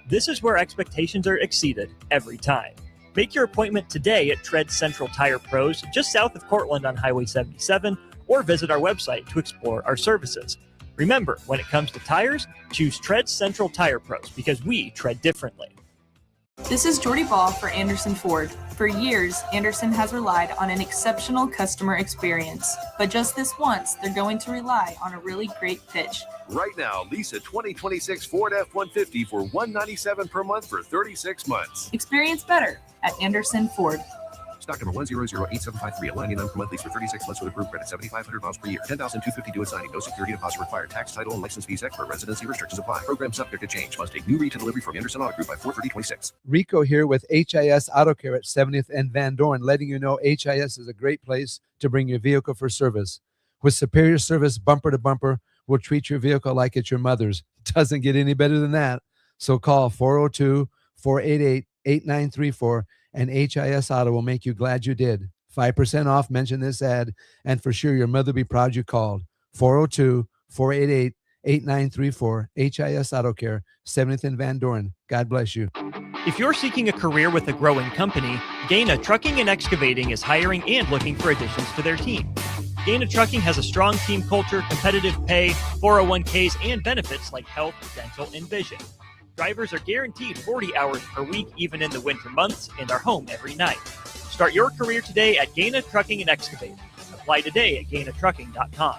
This is where expectations are exceeded every time. Make your appointment today at Tread Central Tire Pros, just south of Cortland on Highway 77, or visit our website to explore our services. Remember, when it comes to tires, choose Tread Central Tire Pros because we tread differently. This is Jordy Ball for Anderson Ford. For years, Anderson has relied on an exceptional customer experience. But just this once, they're going to rely on a really great pitch. Right now, lease a 2026 Ford F-150 for $197 per month for 36 months. Experience better at Anderson Ford. Stock number 1008753. $99 per month lease for 36 months with approved credit. 7,500 miles per year. $10,250 due at signing. No security deposit required. Tax, title, and license fees expert. Residency restrictions apply. Program subject to change. Must take new retail delivery from Anderson Auto Group by 4/30/26. Rico here with HIS Auto Care at 70th and Van Dorn, letting you know HIS is a great place to bring your vehicle for service. With superior service bumper to bumper, we'll treat your vehicle like it's your mother's. Doesn't get any better than that. So call 402-488-8934 and HIS Auto will make you glad you did. 5% off, mention this ad, and for sure your mother will be proud you called. 402-488-8934, HIS Auto Care, 70th and Van Dorn. God bless you. If you're seeking a career with a growing company, Gaina Trucking and Excavating is hiring and looking for additions to their team. Gaina Trucking has a strong team culture, competitive pay, 401ks, and benefits like health, dental, and vision. Drivers are guaranteed 40 hours per week, even in the winter months, and are home every night. Start your career today at Gaina Trucking and Excavating. Apply today at GainaTrucking.com.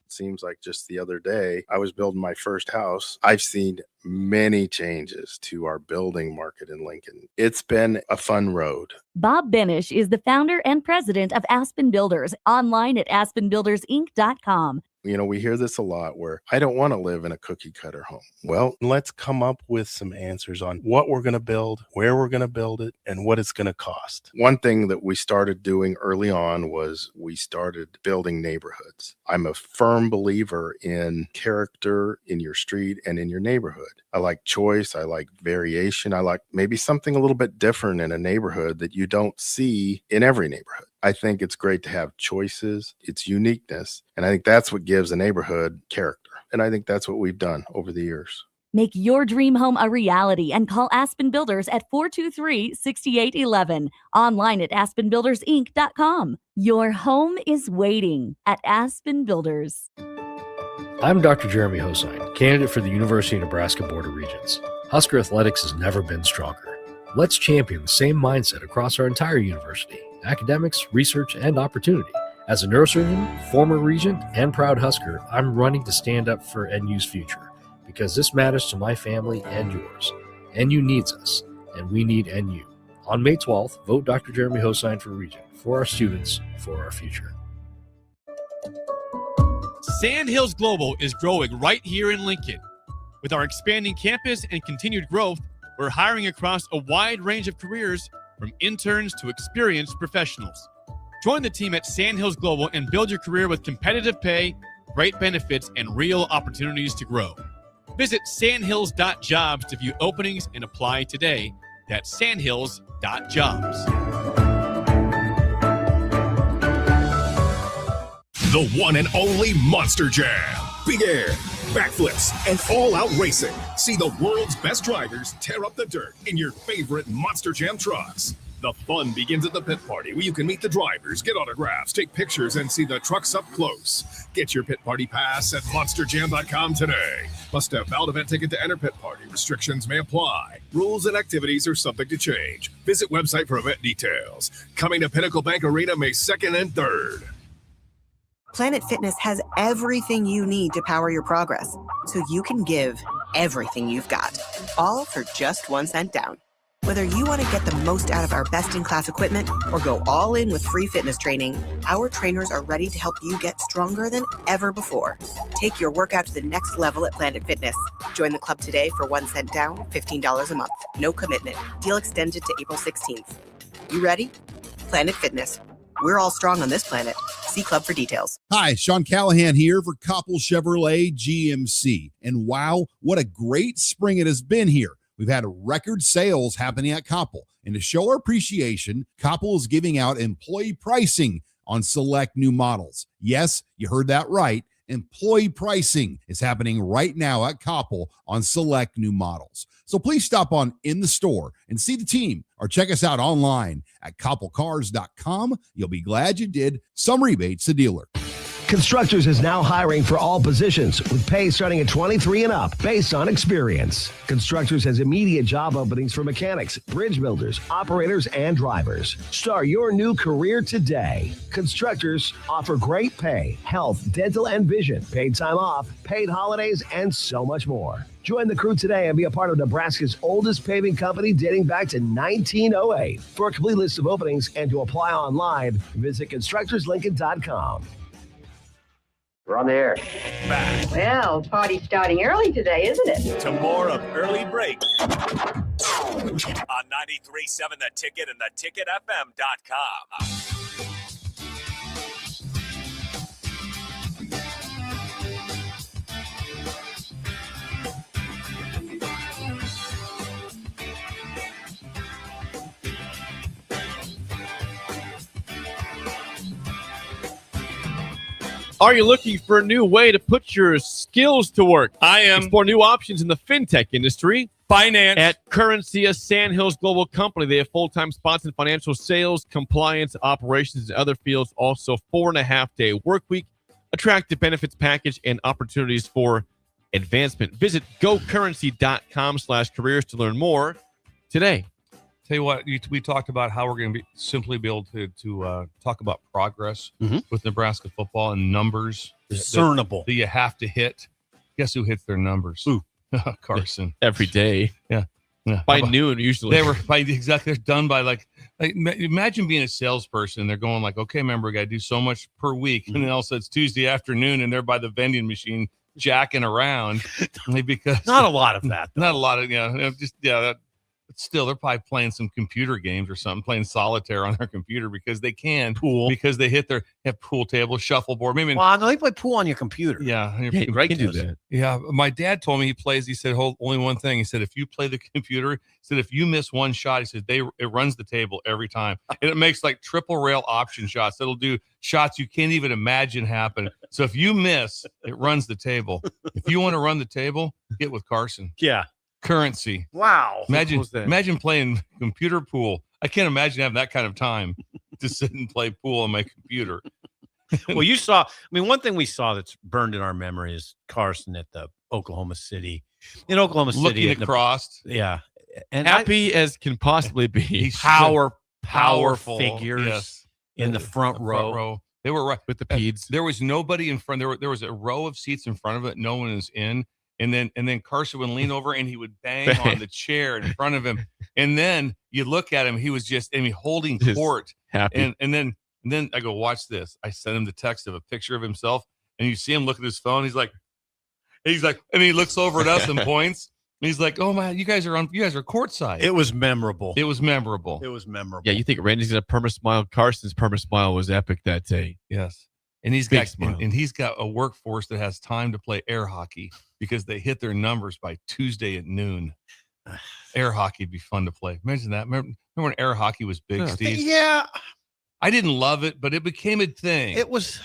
Seems like just the other day, I was building my first house. I've seen many changes to our building market in Lincoln. It's been a fun road. Bob Benish is the founder and president of Aspen Builders, online at aspenbuildersinc.com. You know, we hear this a lot where I don't want to live in a cookie cutter home. Well, let's come up with some answers on what we're going to build, where we're going to build it, and what it's going to cost. One thing that we started doing early on was we started building neighborhoods. I'm a firm believer in character in your street and in your neighborhood. I like choice. I like variation. I like maybe something a little bit different in a neighborhood that you don't see in every neighborhood. I think it's great to have choices, its uniqueness, and I think that's what gives a neighborhood character. And I think that's what we've done over the years. Make your dream home a reality and call Aspen Builders at 423-6811. Online at aspenbuildersinc.com. Your home is waiting at Aspen Builders. I'm Dr. Jeremy Hosine, candidate for the University of Nebraska Board of Regents. Husker athletics has never been stronger. Let's champion the same mindset across our entire university. Academics, research, and opportunity. As a neurosurgeon, former regent, and proud Husker, I'm running to stand up for NU's future because this matters to my family and yours. NU needs us, and we need NU. On May 12th, vote Dr. Jeremy Hosein for Regent, for our students, for our future. Sandhills Global is growing right here in Lincoln. With our expanding campus and continued growth, we're hiring across a wide range of careers, from interns to experienced professionals. Join the team at Sandhills Global and build your career with competitive pay, great benefits, and real opportunities to grow. Visit sandhills.jobs to view openings and apply today. That's sandhills.jobs. The one and only Monster Jam. Big air, backflips, and all-out racing. See the world's best drivers tear up the dirt in your favorite Monster Jam trucks. The fun begins at the pit party, where you can meet the drivers, get autographs, take pictures, and see the trucks up close. Get your pit party pass at monsterjam.com today. Must have valid event ticket to enter pit party. Restrictions may apply. Rules and activities are subject to change. Visit website for event details. Coming to Pinnacle Bank Arena May 2nd and 3rd. Planet Fitness has everything you need to power your progress, so you can give everything you've got, all for just 1 cent down. Whether you want to get the most out of our best-in-class equipment or go all in with free fitness training, our trainers are ready to help you get stronger than ever before. Take your workout to the next level at Planet Fitness. Join the club today for 1 cent down, $15 a month. No commitment. Deal extended to April 16th. You ready? Planet Fitness. We're all strong on this planet. See club for details. Hi, Sean Callahan here for Koppel Chevrolet GMC. And wow, what a great spring it has been here. We've had record sales happening at Koppel. And to show our appreciation, Koppel is giving out employee pricing on select new models. Yes, you heard that right. Employee pricing is happening right now at Koppel on select new models. So please stop on in the store and see the team, or check us out online at koppelcars.com. You'll be glad you did. Some rebates to dealer. Constructors is now hiring for all positions with pay starting at 23 and up based on experience. Constructors has immediate job openings for mechanics, bridge builders, operators, and drivers. Start your new career today. Constructors offer great pay, health, dental, and vision, paid time off, paid holidays, and so much more. Join the crew today and be a part of Nebraska's oldest paving company dating back to 1908. For a complete list of openings and to apply online, visit constructorslincoln.com. We're on the air. Back Well, party's starting early today, isn't it? to more of Early Break on 93.7 The Ticket and theticketfm.com. Are you looking for a new way to put your skills to work? I am. Explore new options in the fintech industry. Finance. At Currency, a Sandhills Global company, they have full-time spots in financial sales, compliance, operations, and other fields. Also, 4.5-day work week, attractive benefits package, and opportunities for advancement. Visit gocurrency.com/careers to learn more today. Tell you what, we talked about how we're going to simply be able to talk about progress with Nebraska football and numbers Discernible. that you have to hit. Guess who hits their numbers? Who? Carson. Every day. Yeah. By noon, usually. They were they're done by like imagine being a salesperson. They're going like, okay, remember, we got to do so much per week. And then also it's Tuesday afternoon and they're by the vending machine jacking around. Because Not a lot of that. not a lot of, but still, they're probably playing some computer games or something, playing solitaire on their computer because they can. Pool. Because they have pool table, shuffleboard. Maybe. Well, no, they play pool on your computer. Yeah. Right, can do that. Yeah. My dad told me he said, only one thing. He said, if you play the computer, he said, if you miss one shot, he said, it runs the table every time. And it makes like triple rail option shots. It'll do shots you can't even imagine happen. So if you miss, it runs the table. If you want to run the table, get with Carson. Yeah. Currency. Wow. Imagine playing computer pool. I can't imagine having that kind of time to sit and play pool on my computer. Well, one thing we saw that's burned in our memory is Carson at the Oklahoma City. In Oklahoma City. Looking across. Yeah. And Happy as can possibly be. Powerful figures in the front row. They were right with the peds. There was nobody in front. There was a row of seats in front of it. No one is in. And then Carson would lean over and he would bang on the chair in front of him. And then you look at him, he was just holding court. Happy. And then I go, watch this. I sent him the text of a picture of himself, and you see him look at his phone. He's like, and he looks over at us and points. And he's like, oh man, you guys are courtside. It was memorable. It was memorable. Yeah, you think Randy's gonna perma smile? Carson's perma smile was epic that day. Yes. And he's Big got smile. and he's got a workforce that has time to play air hockey because they hit their numbers by Tuesday at noon. Air hockey would be fun to play. Imagine that. Remember when air hockey was big, Steve? Yeah. I didn't love it, but it became a thing. It was,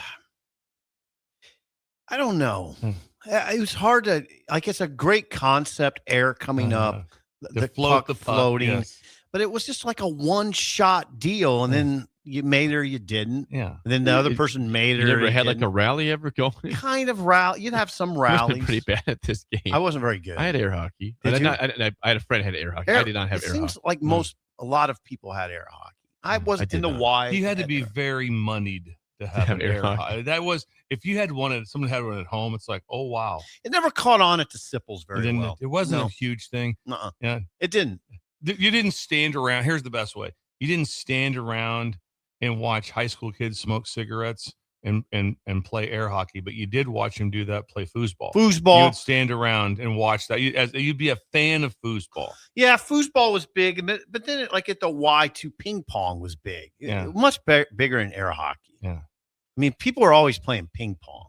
I don't know. It was hard to, like, it's a great concept, air coming up, the puck floating, yes. but it was just like a one-shot deal, and then you made it or you didn't. Yeah. And then the other person made it. You never or had didn't. like a rally ever going? Kind of rally. You'd have some I must have been rallies. pretty bad at this game. I wasn't very good. I had air hockey. Did you? I had a friend who had air hockey. I did not have it air seems hockey. like a lot of people had air hockey. I wasn't did in the not. wide. You had to be very moneyed to have an air hockey. hockey. That was, if you had someone had one at home, it's like, oh wow. It never caught on at the Sipples very well. It wasn't a huge thing. Yeah, it didn't. You didn't stand around. Here's the best way. You didn't stand around and watch high school kids smoke cigarettes and play air hockey, but you did watch them do that, play foosball. Foosball. You would stand around and watch that. You'd be a fan of foosball. Yeah, foosball was big, but then at the Y2 ping pong was big. Yeah. Much bigger in air hockey. Yeah. I mean, people are always playing ping pong,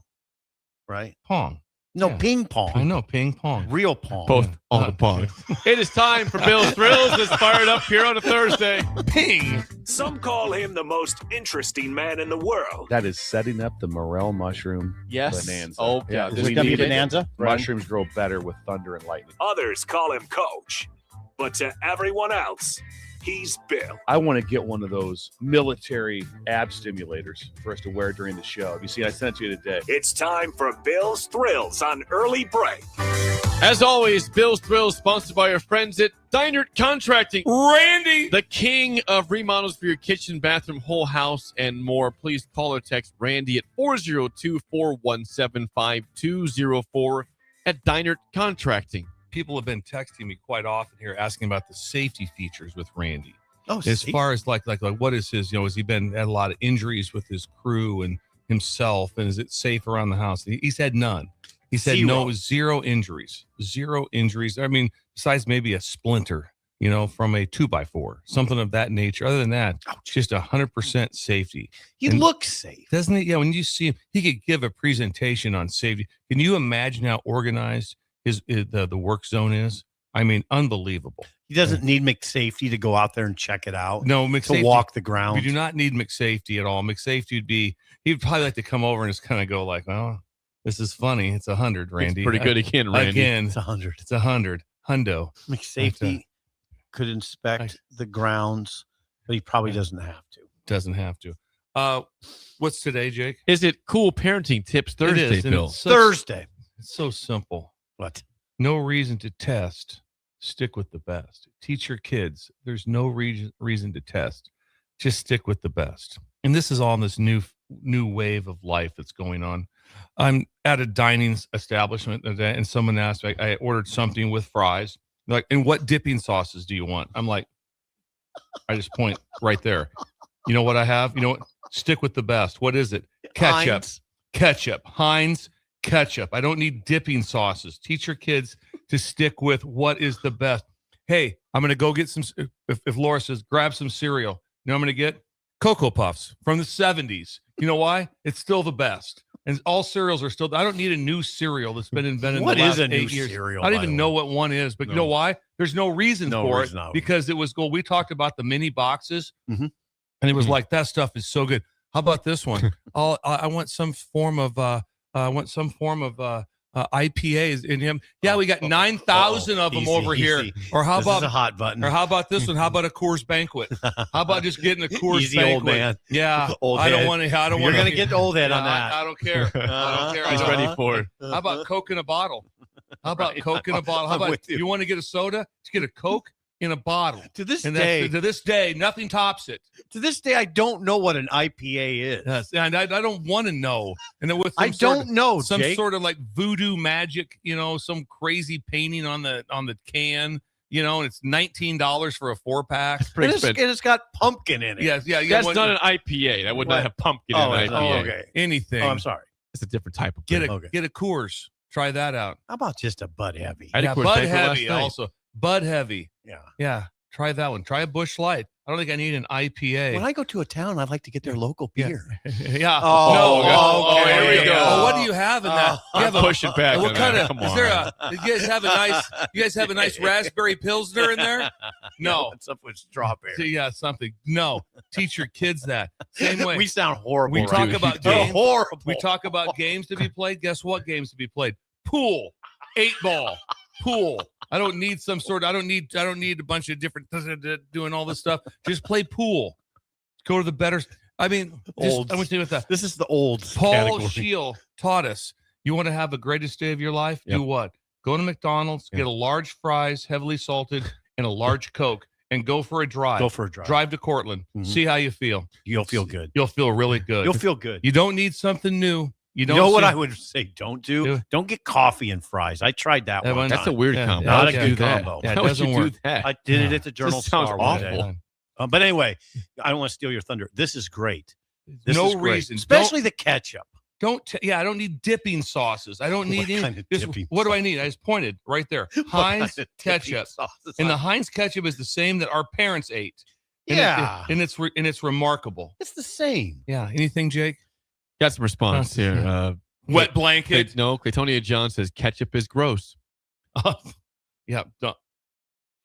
right? Pong. No, Yeah. ping pong. I know, ping pong. Real pong. Both on the pong. It is time for Bill's Thrills. It's fired up here on a Thursday. Ping. Some call him the most interesting man in the world. That is setting up the morel mushroom Yes. bonanza. Oh, yeah. is it gonna be need it. bonanza? Mushrooms grow better with thunder and lightning. Others call him Coach. But to everyone else, he's Bill. I want to get one of those military ab stimulators for us to wear during the show. You see, I sent it to you today. It's time for Bill's Thrills on Early Break. As always, Bill's Thrills sponsored by our friends at Dynert Contracting. Randy, the king of remodels for your kitchen, bathroom, whole house, and more. Please call or text Randy at 402-417-5204 at Dynert Contracting. people have been texting me quite often here asking about the safety features with Randy. Oh, as far as like what is his, has he had a lot of injuries with his crew and himself, and is it safe around the house? He's had none. He said zero injuries. I mean, besides maybe a splinter, from a 2x4, something of that nature. Other than that, just 100% safety. He looks safe, doesn't he? Yeah. When you see him, he could give a presentation on safety. Can you imagine how organized the work zone is? I mean, unbelievable. He doesn't need McSafety to go out there and check it out. No, McSafety, to walk the ground. We do not need McSafety at all. McSafety he'd probably like to come over and just kind of go like, oh, this is funny. It's 100, Randy. It's pretty good again, Randy. Again, it's 100. It's 100. Hundo. McSafety could inspect the grounds, but he probably doesn't have to. Doesn't have to. What's today, Jake? Is it Cool Parenting Tips Thursday, Bill? Thursday. It's so simple. What? No reason to test. Stick with the best. Teach your kids. There's no reason to test. Just stick with the best. And this is all this new wave of life that's going on. I'm at a dining establishment today, and someone asked me, I ordered something with fries. They're like, and what dipping sauces do you want? I'm like, I just point right there. You know what I have? You know what? Stick with the best. What is it? Ketchup. Heinz. Ketchup. Heinz ketchup. I don't need dipping sauces. Teach your kids to stick with what is the best. Hey, I'm going to go get some, if Laura says, grab some cereal. You know what I'm going to get? Cocoa Puffs from the 70s. You know why? It's still the best. And all cereals are still, I don't need a new cereal that's been invented in the last 8 years. Cereal, I don't even know what one is, but you know why? There's no reason for it because it was we talked about the mini boxes and it was like, that stuff is so good. How about this one? I want some form of, IPAs in him. Yeah, we got 9,000 of them over here. Or how about a hot button? Or how about this one? How about a Coors Banquet? How about just getting a Coors Easy, Banquet? old man. Yeah, Old I don't head. want to. You're gonna get old head on that. I don't care. I don't care. He's ready for it. How about Coke in a bottle? How about Coke in a bottle? How about you want to get a soda? Just get a Coke in a bottle. To this day, nothing tops it. To this day, I don't know what an IPA is. Yes, and I don't want to know. And then with I don't know, some Jake. sort of like voodoo magic, some crazy painting on the can, and it's $19 for a 4-pack. It's got pumpkin in it. Yes, yeah. That's not an IPA. That would not have pumpkin in an IPA. Okay. Anything. Oh, I'm sorry. It's a different type of Get beer. a Coors. Try that out. How about just a Bud Heavy? I had a Coors Bud Banquet last Heavy night. also. Bud Heavy. Yeah. Yeah. Try that one. Try a Busch Light. I don't think I need an IPA. When I go to a town, I like to get their local beer. Yeah. Oh, here okay. we go. Oh, what do you have in that? You have pushing back. What on kind that. of? Come Is on. there you guys have a nice raspberry pilsner in there? No. What's up with strawberry? Yeah, something. No. Teach your kids that. Same way. We sound horrible. We talk right? about They're games. horrible. We talk about games to be played. Guess what games to be played? Pool, 8-ball, pool. I don't need a bunch of different doing all this stuff. Just play pool. Go to the better. I mean, I'm going to say with that. This is the old Paul category. Scheel taught us. You want to have the greatest day of your life? Yep. Do what? Go to McDonald's, get a large fries, heavily salted, and a large Coke, and go for a drive. Go for a drive. Drive to Cortland. Mhm. See how you feel. You'll feel good. You'll feel really good. You'll feel good. You don't need something new. You You know what I would say? Don't do. Don't get coffee and fries. I tried that That one. one- That's a time. weird Yeah, combo. Not How a would good you do that? combo. Yeah, it How would doesn't you work. do that? I did it at the Journal This sounds Star one awful. day. But anyway, I don't want to steal your thunder. This is great. This No is great. reason. Especially the ketchup. I don't need dipping sauces. I don't need What any. kind of Just, dipping what do I need? I just pointed right there. Heinz kind of ketchup. dipping sauces? And the Heinz ketchup is the same that our parents ate. And Yeah. and it's remarkable. It's the same. Yeah. Anything, Jake? Got some response here. Wet blanket. Clatonia John says ketchup is gross. Yeah. Done.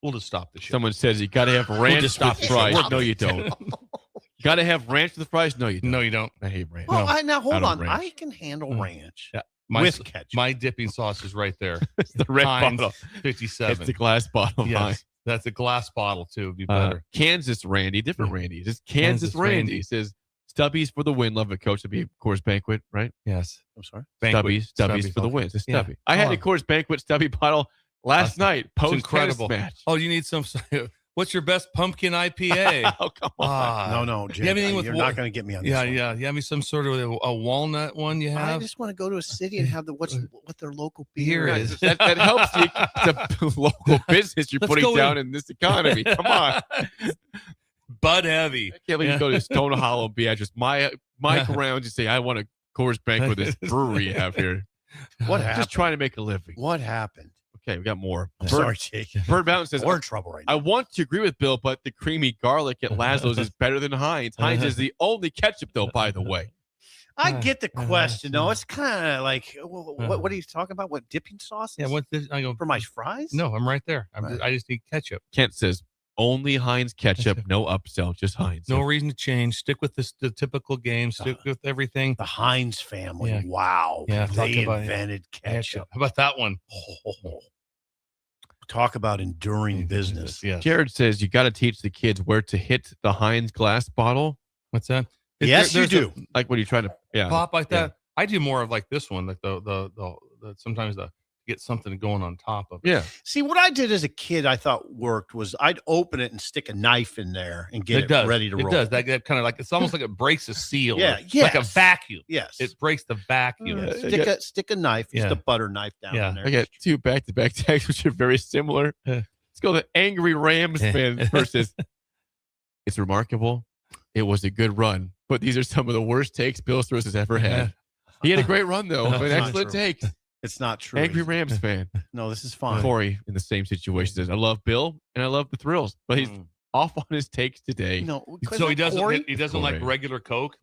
We'll just stop the show. Someone says you got to have ranch just stop with the show. fries. We're No, you don't. You got to have ranch with fries. No, you don't. No, you don't. I hate ranch. Well, No, now hold don't on. ranch. I can handle ranch Yeah. with ketchup. My dipping sauce is right there. It's the red Heinz bottle. 57. It's the glass bottle. Yes. Heinz. That's a glass bottle too. Would be better. Kansas Randy, different Randy. Just Kansas, Kansas Randy. Randy. Says Stubbies for the win. Love it, coach. To be Coors Banquet, right? Yes. I'm sorry. Stubbies for the win. It's a Yeah. Stubby. I had a Coors Banquet Stubby bottle last night. It's Post incredible. match. Oh, you need some. What's your best pumpkin IPA? Oh, come on. No, you Jake. have anything with You're not going to get me on this Yeah, one. yeah. You have me some sort of a walnut one. You I have. just want to go to a city and have what their local Beer beer is. That helps you. It's a local business you're Let's putting go down in this economy. Come on. Bud Heavy. I can't believe you go to Stone Hollow Beatrice. Mike around, you say, I want a Coors Banquet with this brewery you have here. What happened? Just trying to make a living. What happened? Okay, we got more. Sorry, Jake. Bird Mountain says, We're in trouble right now. I want to agree with Bill, but the creamy garlic at Laszlo's is better than Heinz. Heinz is the only ketchup, though, by the way. I get the question, though. It's kind of like, what are you talking about? What, dipping sauce? Yeah. What this? I go For my fries? No, I'm right there. Right. I just need ketchup. Kent says, only Heinz ketchup, no upsell, just Heinz. No reason to change. Stick with the typical game. Stick with everything. The Heinz family. Yeah. Wow. Yeah, They talk about it. invented ketchup. How about that one? Talk about enduring business. Yes. Jared says, you got to teach the kids where to hit the Heinz glass bottle. What's that? Yes, you do. Like, what are you trying to Pop like Yeah. that. I do more of like this one, like the sometimes the get something going on top of it. Yeah. See, what I did as a kid, I thought worked was I'd open it and stick a knife in there and get it ready to roll. It does. That kind of like it's almost like it breaks a seal. Yeah, Like a yes. vacuum. Yes. It breaks the vacuum. Stick a knife, just Yeah. a butter knife down in there. I got two back-to-back tags, which are very similar. Let's go to Angry Rams fan versus it's remarkable. It was a good run, but these are some of the worst takes Bill Strauss has ever had. He had a great run, though. That's An not excellent true. take. It's not true. Angry Rams fan. No, this is fine. Corey, in the same situation, says, I love Bill and I love the thrills, but he's off on his takes today. No, So he doesn't. Corey? He doesn't like Corey. regular Coke.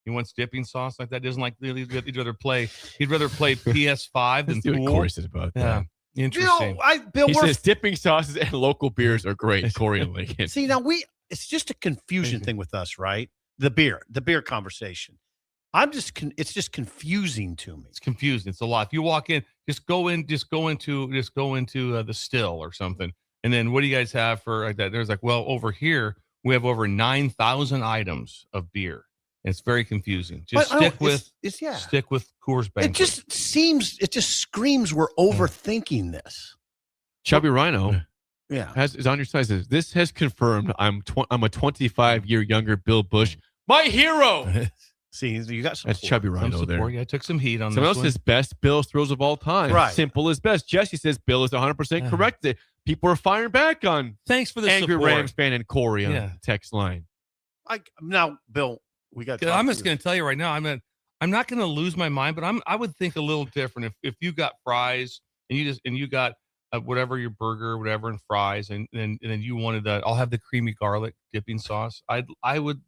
He wants dipping sauce like that. Doesn't like. He'd rather play. He'd rather play PS5 than Let's see what pool. Corey says about Yeah, that. interesting. Bill, He we're says dipping sauces and local beers are great. Corey and Lincoln. see now it's just a confusion thing with us, right? The beer conversation. It's just confusing to me. It's confusing. It's a lot. If you walk in, just go into the still or something, and then what do you guys have for like that? There's like, well, over here we have over 9,000 items of beer. It's very confusing. Just stick with Coors Banquet. It just screams we're overthinking this. Chubby Rhino Yeah. is on your side. Says, this has confirmed I'm a 25-year younger Bill Busch, my hero. See, you got some That's Chubby Rhino there. Yeah, I took some heat on Someone this else one. says best Bill throws of all time. Right. Simple as best. Jesse says Bill is 100% correct. People are firing back on Thanks for the angry support. Rams fan and Corey on the text line. Now, Bill, we got. I'm just going to tell you right now. I'm not going to lose my mind, but I would think a little different if you got fries and you got whatever your burger, whatever, and fries, and then you wanted that. I'll have the creamy garlic dipping sauce. I would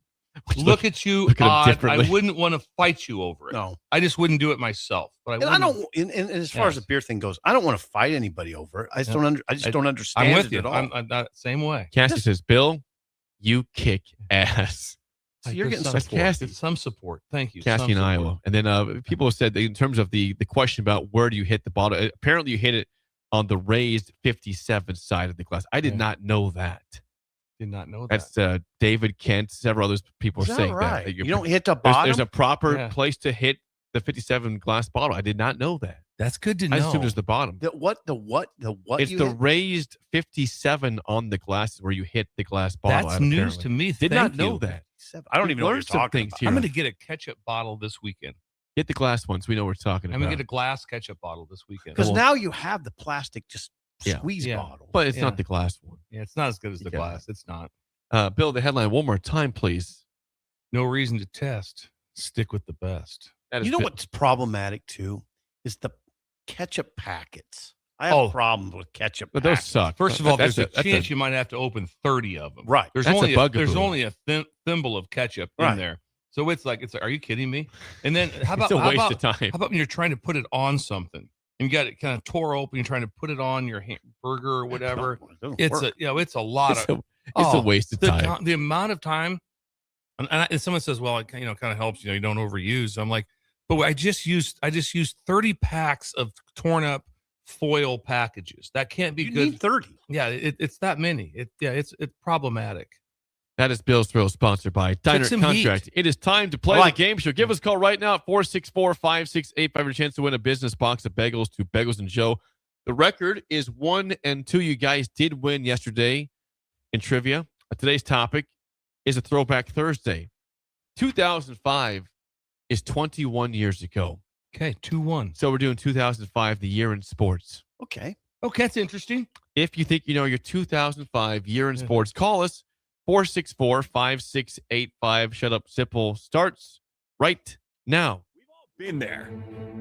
look at you odd. I wouldn't want to fight you over it. No, I just wouldn't do it myself. But I don't. And as far as the beer thing goes, I don't want to fight anybody over it. I just don't understand. I'm with you. At all. I'm not same way. Cassie says, Bill, you kick ass. So you're getting some support. Some support. Thank you. Cassie in Iowa. And then people have said that in terms of the question about where do you hit the bottle, apparently you hit it on the raised 57 side of the glass. I did not know that. Did not know that. That's David Kent. Several other people are saying right? that. You don't hit the bottom. There's a proper place to hit the 57 glass bottle. I did not know that. That's good to know. I assumed it was the bottom. The what? It's the raised 57 on the glass where you hit the glass bottle. That's news to me. Did not know that. I don't even know what you're talking about. I'm going to get a ketchup bottle this weekend. Get the glass ones. We know what we're talking about. I'm going to get a glass ketchup bottle this weekend. Because now you have the plastic squeeze bottle. But it's not the glass one. Yeah, it's not as good as the glass. It's not. Bill, the headline one more time, please. No reason to test. Stick with the best. You know what's problematic too is the ketchup packets. I have problems with ketchup. But packets. those suck. First of all, there's a chance you might have to open 30 of them. Right. There's only a thimble of ketchup in there. So it's like, are you kidding me? And then how about it's a waste of time. How about when you're trying to put it on something and you got it kind of tore open, you're trying to put it on your burger or whatever. It's a lot of. It's a waste of time. The amount of time, and someone says, "Well, it kind of helps. You don't overuse." I'm like, but I just used 30 packs of torn up foil packages. That can't be good. You need 30. Yeah, it's that many. It's problematic. That is Bill's Thrill, sponsored by Diner Contract. It is time to play the game show. Give us a call right now at 464-5685 for a chance to win a business box of bagels to Bagels and Joe. The record is 1-2. You guys did win yesterday in trivia. Today's topic is a Throwback Thursday. 2005 is 21 years ago. Okay, 2-1. So we're doing 2005, the year in sports. Okay, that's interesting. If you think you know your 2005 year in sports, call us. 464-5685. Shut Up Sipple starts right now. Been there.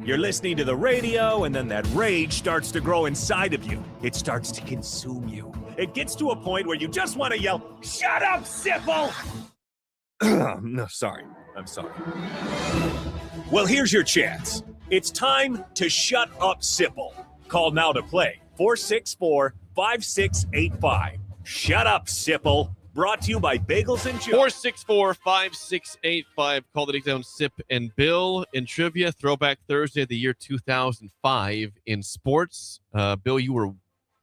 You're listening to the radio, and then that rage starts to grow inside of you. It starts to consume you. It gets to a point where you just want to yell, "Shut up, Sipple!" No, sorry. I'm sorry. Well, here's your chance. It's time to shut up, Sipple. Call now to play. 464-5685. Shut up, Sipple. Brought to you by Bagels and Joe. 464-5685. Call the Takedown Sip and Bill in trivia. Throwback Thursday of the year 2005 in sports. Bill, you were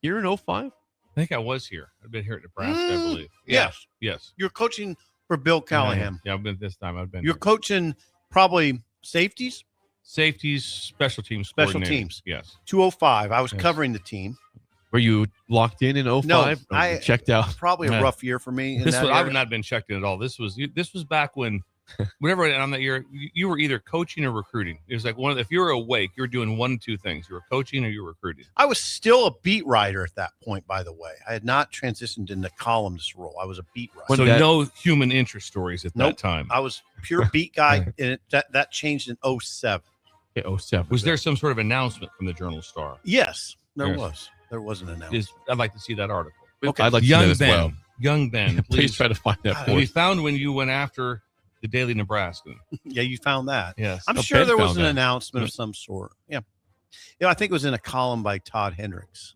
here in 05? I think I was here. I've been here at Nebraska, I believe. Yes. You're coaching for Bill Callahan. Yeah, I've been this time. You're coaching probably safeties? Safeties, special teams. Special teams. Yes. 205. I was covering the team. Were you locked in 05? No, I checked out. Probably a rough year for me. I would not have been checked in at all. This was back when, whatever on that year, you were either coaching or recruiting. It was like if you were awake, you were doing one of two things: you were coaching or you were recruiting. I was still a beat writer at that point. By the way, I had not transitioned into columnist role. I was a beat writer. So no human interest stories at that time. I was pure beat guy, and that changed in 07. Okay, 07. Was there some sort of announcement from the Journal-Star? Yes, there was. There was an announcement. I'd like to see that article. Okay. I'd like to see that as well. Young Ben, please try to find that. We found when you went after the Daily Nebraskan. Yeah, you found that. Yes. I'm sure there was an announcement of some sort. Yeah. I think it was in a column by Todd Hendricks.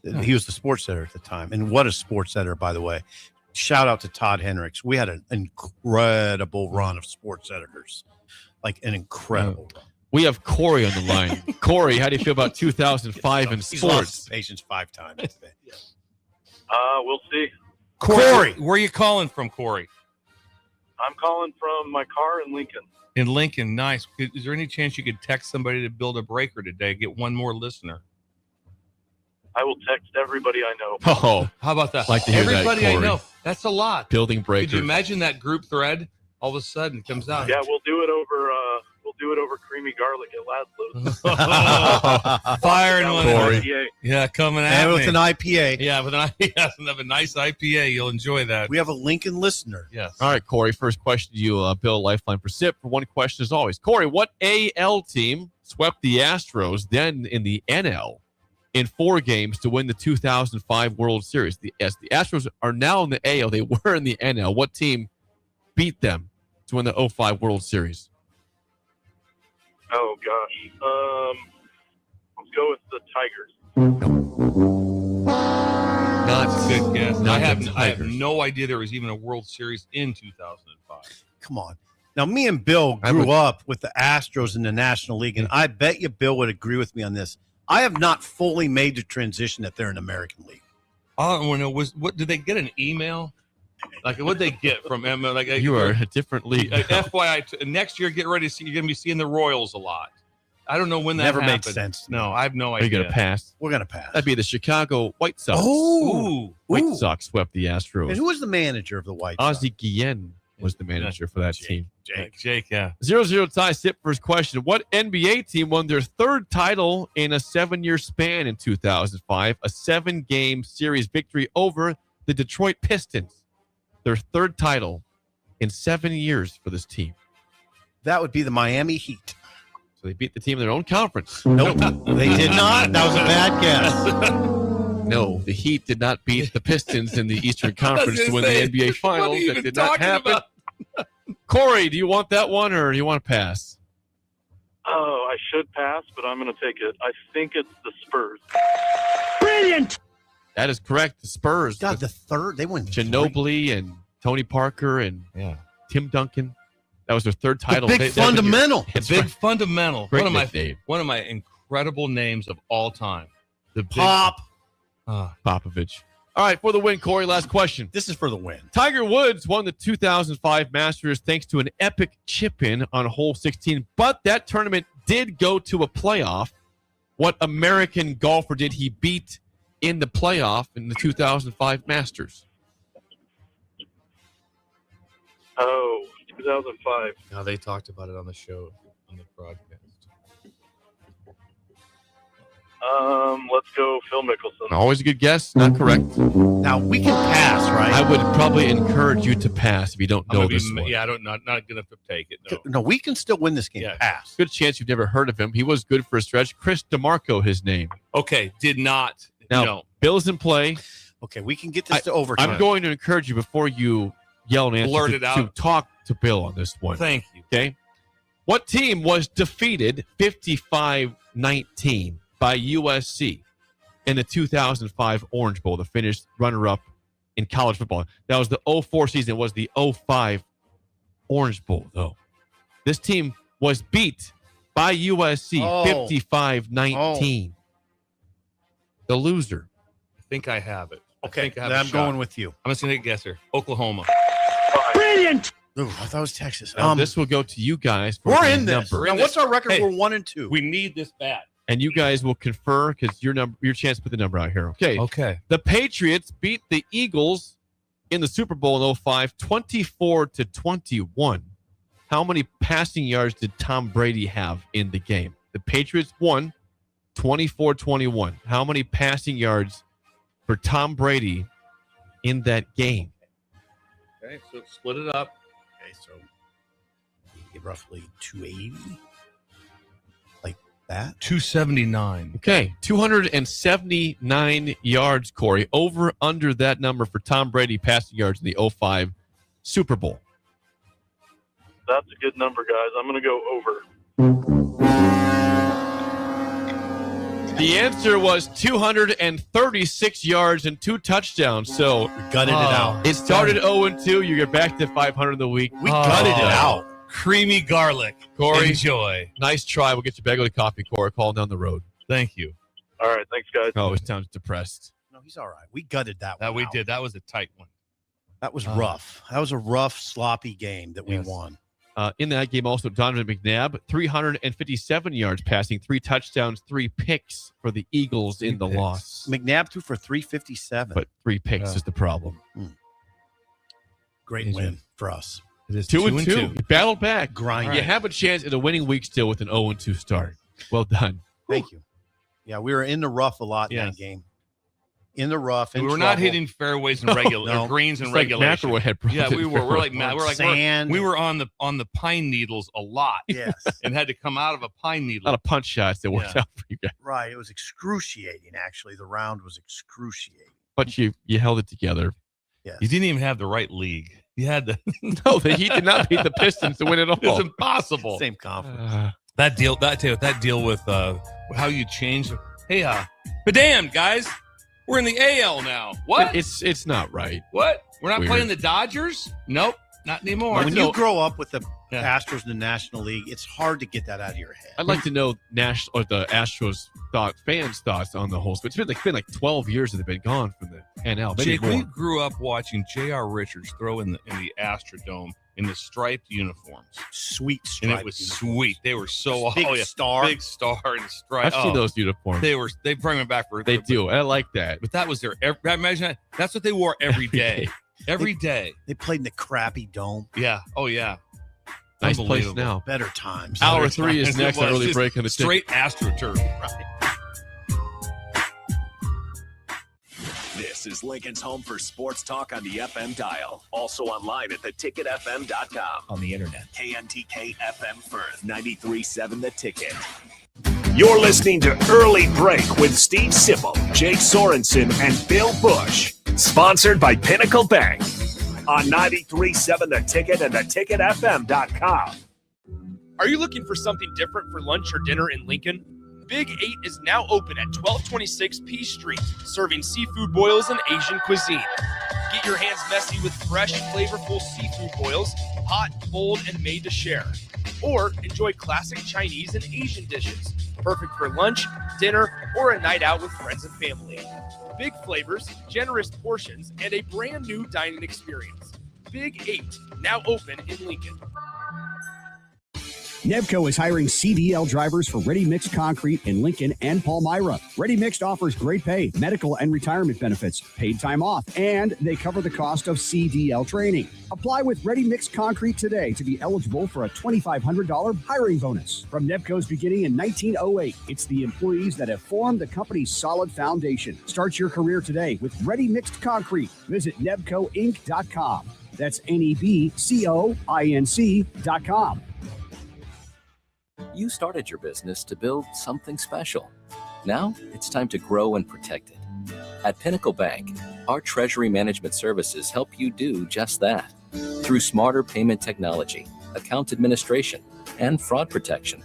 He was the sports editor at the time. And what a sports editor, by the way. Shout out to Todd Hendricks. We had an incredible run of sports editors. Like an incredible run. We have Corey on the line. Corey, how do you feel about 2005 in He's lost sports? his patience 5 times. We'll see. Corey, where are you calling from, Corey? I'm calling from my car in Lincoln. In Lincoln, nice. Is there any chance you could text somebody to build a breaker today? Get one more listener. I will text everybody I know. Oh, How about that? Like to hear that, Everybody I Corey. know. That's a lot. Building breaker. Could you imagine that group thread? All of a sudden it comes out. Yeah, we'll do it over creamy garlic at Laszlo's. Firing one. Corey. IPA. Yeah, coming at And me. with an IPA. Yeah, with an IPA. Have a nice IPA. You'll enjoy that. We have a Lincoln listener. Yes. All right, Corey, first question to you, Bill, Lifeline for SIP. For one question as always. Corey, what AL team swept the Astros, then in the NL, in 4 games to win the 2005 World Series? The Astros are now in the AL. They were in the NL. What team beat them to win the 05 World Series? Oh gosh. Let's go with the Tigers. Not Good guess. Not I have the Tigers. no idea there was even a World Series in 2005. Come on. Now, me and Bill grew up with the Astros in the National League, and I bet you Bill would agree with me on this. I have not fully made the transition that they're an American League. All I want to know was, what did they get an email? Like, what did they get from Emma? Like, You are a different league. FYI, next year, get ready to see. You're going to be seeing the Royals a lot. I don't know when that Never happened. makes sense. No, I have no Are idea. you going to pass? We're going to pass. That'd be the Chicago White Sox. Oh. White Sox swept the Astros. And who was the manager of the White Sox? Ozzie Guillen was the manager for that team. Jake, yeah. 0-0 tie. SIP first question. What NBA team won their 3rd title in a 7-year span in 2005? A 7-game series victory over the Detroit Pistons. Their 3rd title in 7 years for this team. That would be the Miami Heat. So they beat the team in their own conference. Nope, they did not. That was a bad guess. No, the Heat did not beat the Pistons in the Eastern Conference to win the NBA Finals. That did not happen. Corey, do you want that one or do you want to pass? Oh, I should pass, but I'm going to take it. I think it's the Spurs. Brilliant. That is correct. The Spurs. God, the 3rd. They won Ginobili and Tony Parker and Tim Duncan. That was their 3rd title. The big fundamental. The big fundamental. Great One of my incredible names of all time. The big Pop. Popovich. All right, for the win, Corey, last question. This is for the win. Tiger Woods won the 2005 Masters thanks to an epic chip-in on hole 16, but that tournament did go to a playoff. What American golfer did he beat in the playoff in the 2005 Masters? Oh, 2005. Now they talked about it on the show, on the broadcast. Let's go Phil Mickelson. Always a good guess. Not correct. Now, we can pass, right? I would probably encourage you to pass if you don't know this one. Yeah, not going to take it. No. No, we can still win this game. Yeah. Pass. Good chance you've never heard of him. He was good for a stretch. Chris DeMarco, his name. Okay, did not. Now, no. Bill's in play. Okay, we can get this to overtime. I'm going to encourage you before you yell and answer Blurt it to out. talk to Bill on this one. Thank you. Okay. What team was defeated 55-19 by USC in the 2005 Orange Bowl, the finished runner-up in college football? That was the 04 season. It was the 05 Orange Bowl, though. This team was beat by USC 55-19. The loser. I think I have it. Okay, I have I'm going with you. I'm just going to take a guesser. Oklahoma. Brilliant. Ooh, I thought it was Texas. This will go to you guys. For We're the in this. number. Now, what's our record? Hey, We're 1-2. We need this bad. And you guys will confer because your chance to put the number out here. Okay. Okay. The Patriots beat the Eagles in the Super Bowl in 05, 24-21. How many passing yards did Tom Brady have in the game? The Patriots won 24-21. How many passing yards for Tom Brady in that game? Okay, so split it up. Okay, so roughly 280. Like that? 279. Okay, 279 yards, Corey. Over, under that number for Tom Brady passing yards in the 05 Super Bowl. That's a good number, guys. I'm going to go over. The answer was 236 yards and 2 touchdowns. So gutted it out. It started 0-2. You get back to 500 of the week. We gutted it out. Creamy garlic. Corey, enjoy. Nice try. We'll get you a bag of coffee, Corey. Call down the road. Thank you. All right, thanks, guys. Oh, it sounds depressed. No, he's all right. We gutted that one. That we out. did. That was a tight one. That was rough. That was a rough, sloppy game that we won. In that game, also, Donovan McNabb, 357 yards passing, 3 touchdowns, 3 picks for the Eagles in the loss. McNabb threw for 357. But 3 picks is the problem. Great win for us. It is 2-2. You battled back. Grind. You have a chance at a winning week still with an 0-2 start. Well done. Thank you. Yeah, we were in the rough a lot in that game. In the rough. We were not hitting fairways and regular greens and It's like regulation. McElroy had Yeah, we were. We're like sand. we were on the pine needles a lot. Yes. And had to come out of a pine A needle. lot of punch shots that worked out for you guys. Right. It was excruciating, actually. The round was excruciating. But you held it together. Yeah. You didn't even have the right league. You had the No, the Heat did not beat the Pistons to win it all. It's impossible. Same conference. That deal with how you change. Hey, but damn, guys, we're in the AL now. What? It's not right. What? We're not Weird. playing the Dodgers? Nope, not anymore. When you grow up with the Astros in the National League, it's hard to get that out of your head. I'd like to know the Astros fans' thoughts on the whole. It's been like 12 years that they've been gone from the NL. Maybe Jake, more. we grew up watching J.R. Richards throw in the Astrodome in the striped uniforms. Sweet striped And it was sweet. They were so Big star. Big star and stripe. I've seen those uniforms. They bring them back for. They do. I like that. But that was their. Imagine that. That's what they wore every day. Every day. They played in the crappy dome. Yeah. Oh yeah. Nice place now. Better times. Hour Better 3 is times. next. It was Early just break on the straight AstroTurf. Right. This is Lincoln's home for sports talk on the FM dial. Also online at theticketfm.com. On the internet. KNTK FM Firth, 93.7 The Ticket. You're listening to Early Break with Steve Sipple, Jake Sorensen, and Bill Busch. Sponsored by Pinnacle Bank. On 93.7 The Ticket and theticketfm.com. Are you looking for something different for lunch or dinner in Lincoln? Big 8 is now open at 1226 P Street, serving seafood boils and Asian cuisine. Get your hands messy with fresh, flavorful seafood boils, hot, cold, and made to share. Or enjoy classic Chinese and Asian dishes, perfect for lunch, dinner, or a night out with friends and family. Big flavors, generous portions, and a brand new dining experience. Big 8, now open in Lincoln. Nebco is hiring CDL drivers for Ready Mixed Concrete in Lincoln and Palmyra. Ready Mixed offers great pay, medical and retirement benefits, paid time off, and they cover the cost of CDL training. Apply with Ready Mixed Concrete today to be eligible for a $2,500 hiring bonus. From Nebco's beginning in 1908, it's the employees that have formed the company's solid foundation. Start your career today with Ready Mixed Concrete. Visit nebcoinc.com. That's NEBCOINC.com. You started your business to build something special. Now it's time to grow and protect it. At Pinnacle Bank, our treasury management services help you do just that. Through smarter payment technology, account administration, and fraud protection.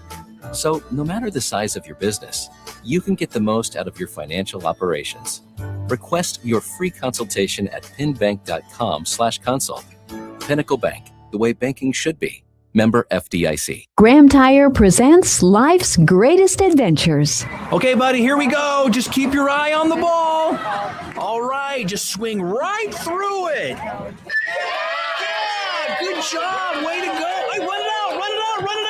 So no matter the size of your business, you can get the most out of your financial operations. Request your free consultation at pinbank.com/consult. Pinnacle Bank, the way banking should be. Member FDIC. Graham Tire presents life's greatest adventures. Okay, buddy, here we go. Just keep your eye on the ball. All right, just swing right through it. Yeah, good job. Way to go. Hey, run it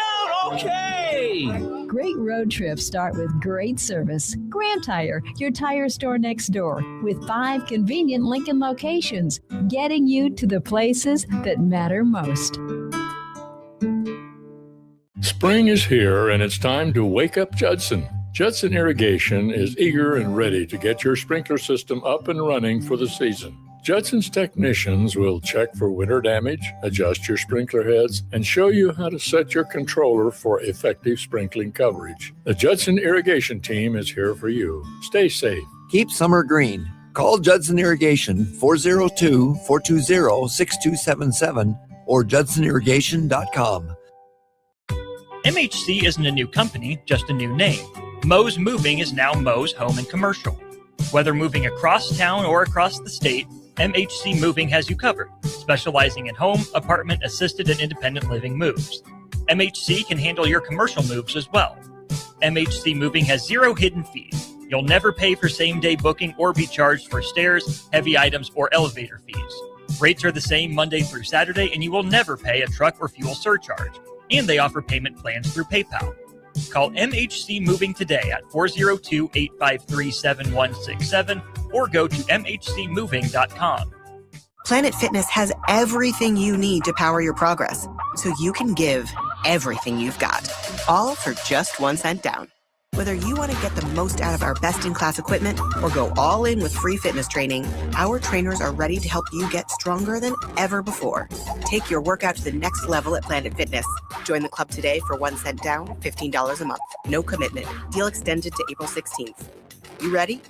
out. Okay. Great road trips start with great service. Graham Tire, your tire store next door, with 5 convenient Lincoln locations, getting you to the places that matter most. Spring is here, and it's time to wake up Judson. Judson Irrigation is eager and ready to get your sprinkler system up and running for the season. Judson's technicians will check for winter damage, adjust your sprinkler heads, and show you how to set your controller for effective sprinkling coverage. The Judson Irrigation team is here for you. Stay safe. Keep summer green. Call Judson Irrigation 402-420-6277 or judsonirrigation.com. MHC isn't a new company, just a new name. Moe's Moving is now Moe's Home and Commercial. Whether moving across town or across the state, MHC Moving has you covered, specializing in home, apartment, assisted, and independent living moves. MHC can handle your commercial moves as well. MHC Moving has 0 hidden fees. You'll never pay for same-day booking or be charged for stairs, heavy items, or elevator fees. Rates are the same Monday through Saturday, and you will never pay a truck or fuel surcharge. And they offer payment plans through PayPal. Call MHC Moving today at 402-853-7167 or go to mhcmoving.com. Planet Fitness has everything you need to power your progress, so you can give everything you've got, all for just 1 cent down. Whether you want to get the most out of our best-in-class equipment or go all in with free fitness training, our trainers are ready to help you get stronger than ever before. Take your workout to the next level at Planet Fitness. Join the club today for 1 cent down, $15 a month. No commitment. Deal extended to April 16th. You ready?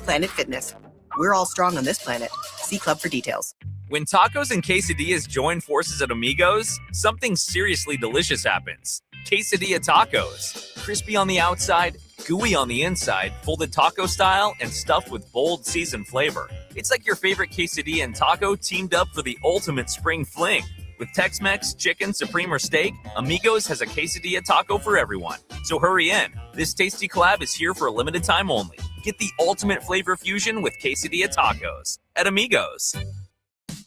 Planet Fitness. We're all strong on this planet. See club for details. When tacos and quesadillas join forces at Amigos, something seriously delicious happens. Quesadilla tacos. Crispy on the outside, gooey on the inside, folded taco style, and stuffed with bold seasoned flavor. It's like your favorite quesadilla and taco teamed up for the ultimate spring fling. With Tex-Mex, chicken, supreme, or steak, Amigos has a quesadilla taco for everyone. So hurry in. This tasty collab is here for a limited time only. Get the ultimate flavor fusion with quesadilla tacos at Amigos.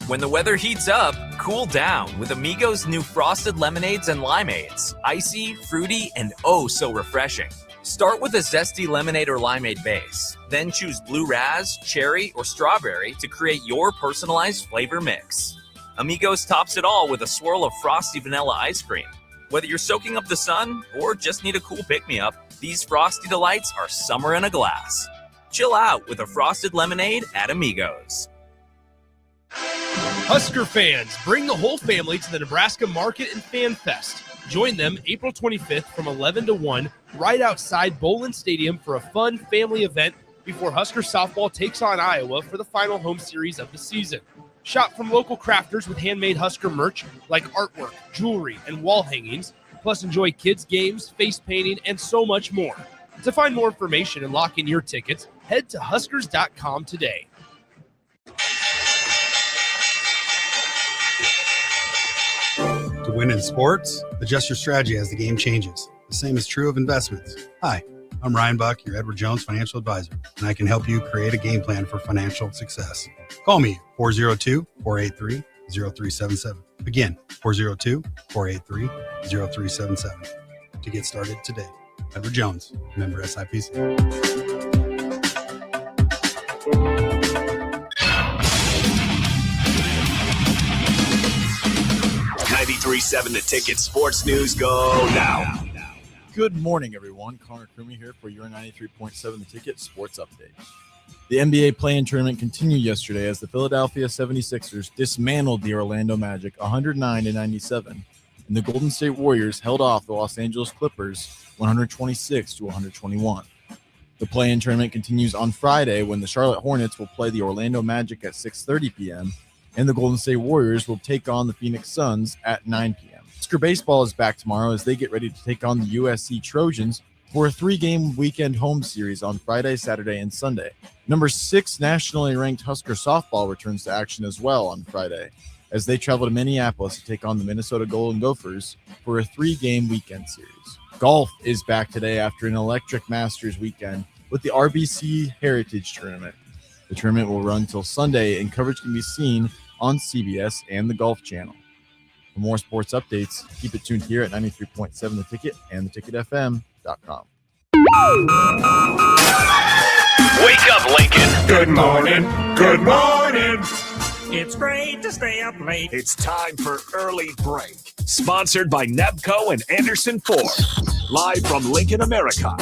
When the weather heats up, cool down with Amigos' new frosted lemonades and limeades. Icy, fruity, and oh so refreshing. Start with a zesty lemonade or limeade base. Then choose blue raz, cherry, or strawberry to create your personalized flavor mix. Amigos tops it all with a swirl of frosty vanilla ice cream. Whether you're soaking up the sun or just need a cool pick-me-up, these frosty delights are summer in a glass. Chill out with a frosted lemonade at Amigos. Husker fans, bring the whole family to the Nebraska Market and Fan Fest. Join them April 25th from 11 to 1 right outside Bowlin Stadium for a fun family event before Husker softball takes on Iowa for the final home series of the season. Shop from local crafters with handmade Husker merch like artwork, jewelry, and wall hangings, plus enjoy kids' games, face painting, and so much more. To find more information and lock in your tickets, head to Huskers.com today. To win in sports, adjust your strategy as the game changes. The same is true of investments. Hi, I'm Ryan Buck, your Edward Jones financial advisor, and I can help you create a game plan for financial success. Call me 402-483-0377. Again, 402-483-0377 to get started today. Edward Jones, member SIPC. 93.7 The Ticket Sports News go now. Good morning, everyone. Connor Crumey here for your 93.7 The Ticket Sports Update. The NBA play-in tournament continued yesterday as the Philadelphia 76ers dismantled the Orlando Magic 109-97, and the Golden State Warriors held off the Los Angeles Clippers 126-121. The play-in tournament continues on Friday when the Charlotte Hornets will play the Orlando Magic at 6:30 p.m., and the Golden State Warriors will take on the Phoenix Suns at 9 p.m. Husker baseball is back tomorrow as they get ready to take on the USC Trojans for a 3-game weekend home series on Friday, Saturday, and Sunday. Number 6 nationally ranked Husker softball returns to action as well on Friday as they travel to Minneapolis to take on the Minnesota Golden Gophers for a 3-game weekend series. Golf is back today after an electric Masters weekend with the RBC Heritage Tournament. The tournament will run till Sunday, and coverage can be seen on CBS and the Golf Channel. For more sports updates, keep it tuned here at 93.7 The Ticket and theticketfm.com. Wake up, Lincoln. Good morning. Good morning. It's great to stay up late. It's time for Early Break. Sponsored by Nebco and Anderson Ford. Live from Lincoln, America.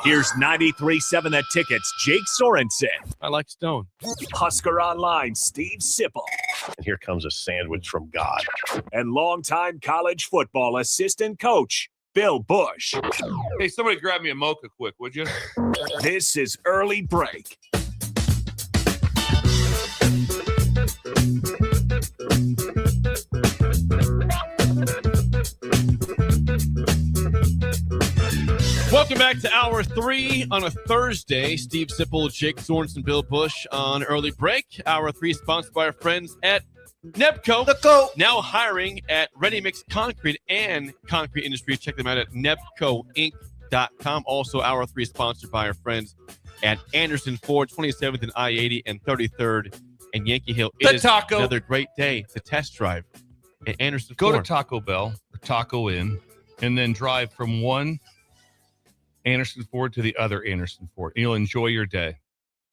Here's 93.7 The Ticket's Jake Sorensen. I like Stone. Husker Online, Steve Sipple. And here comes a sandwich from God. And longtime college football assistant coach, Bill Busch. Hey, somebody grab me a mocha quick, would you? This is Early Break. Welcome back to Hour 3 on a Thursday. Steve Sipple, Jake Sorensen, Bill Busch on Early Break. Hour 3 sponsored by our friends at Nebco. Now hiring at Ready Mix Concrete and Concrete Industry. Check them out at nebcoinc.com. Also, Hour 3 sponsored by our friends at Anderson Ford, 27th and I-80 and 33rd and Yankee Hill. The It is taco. another great day to test drive at Anderson Go Ford. to Taco Bell or Taco Inn and then drive from one Anderson Ford to the other Anderson Ford. You'll enjoy your day.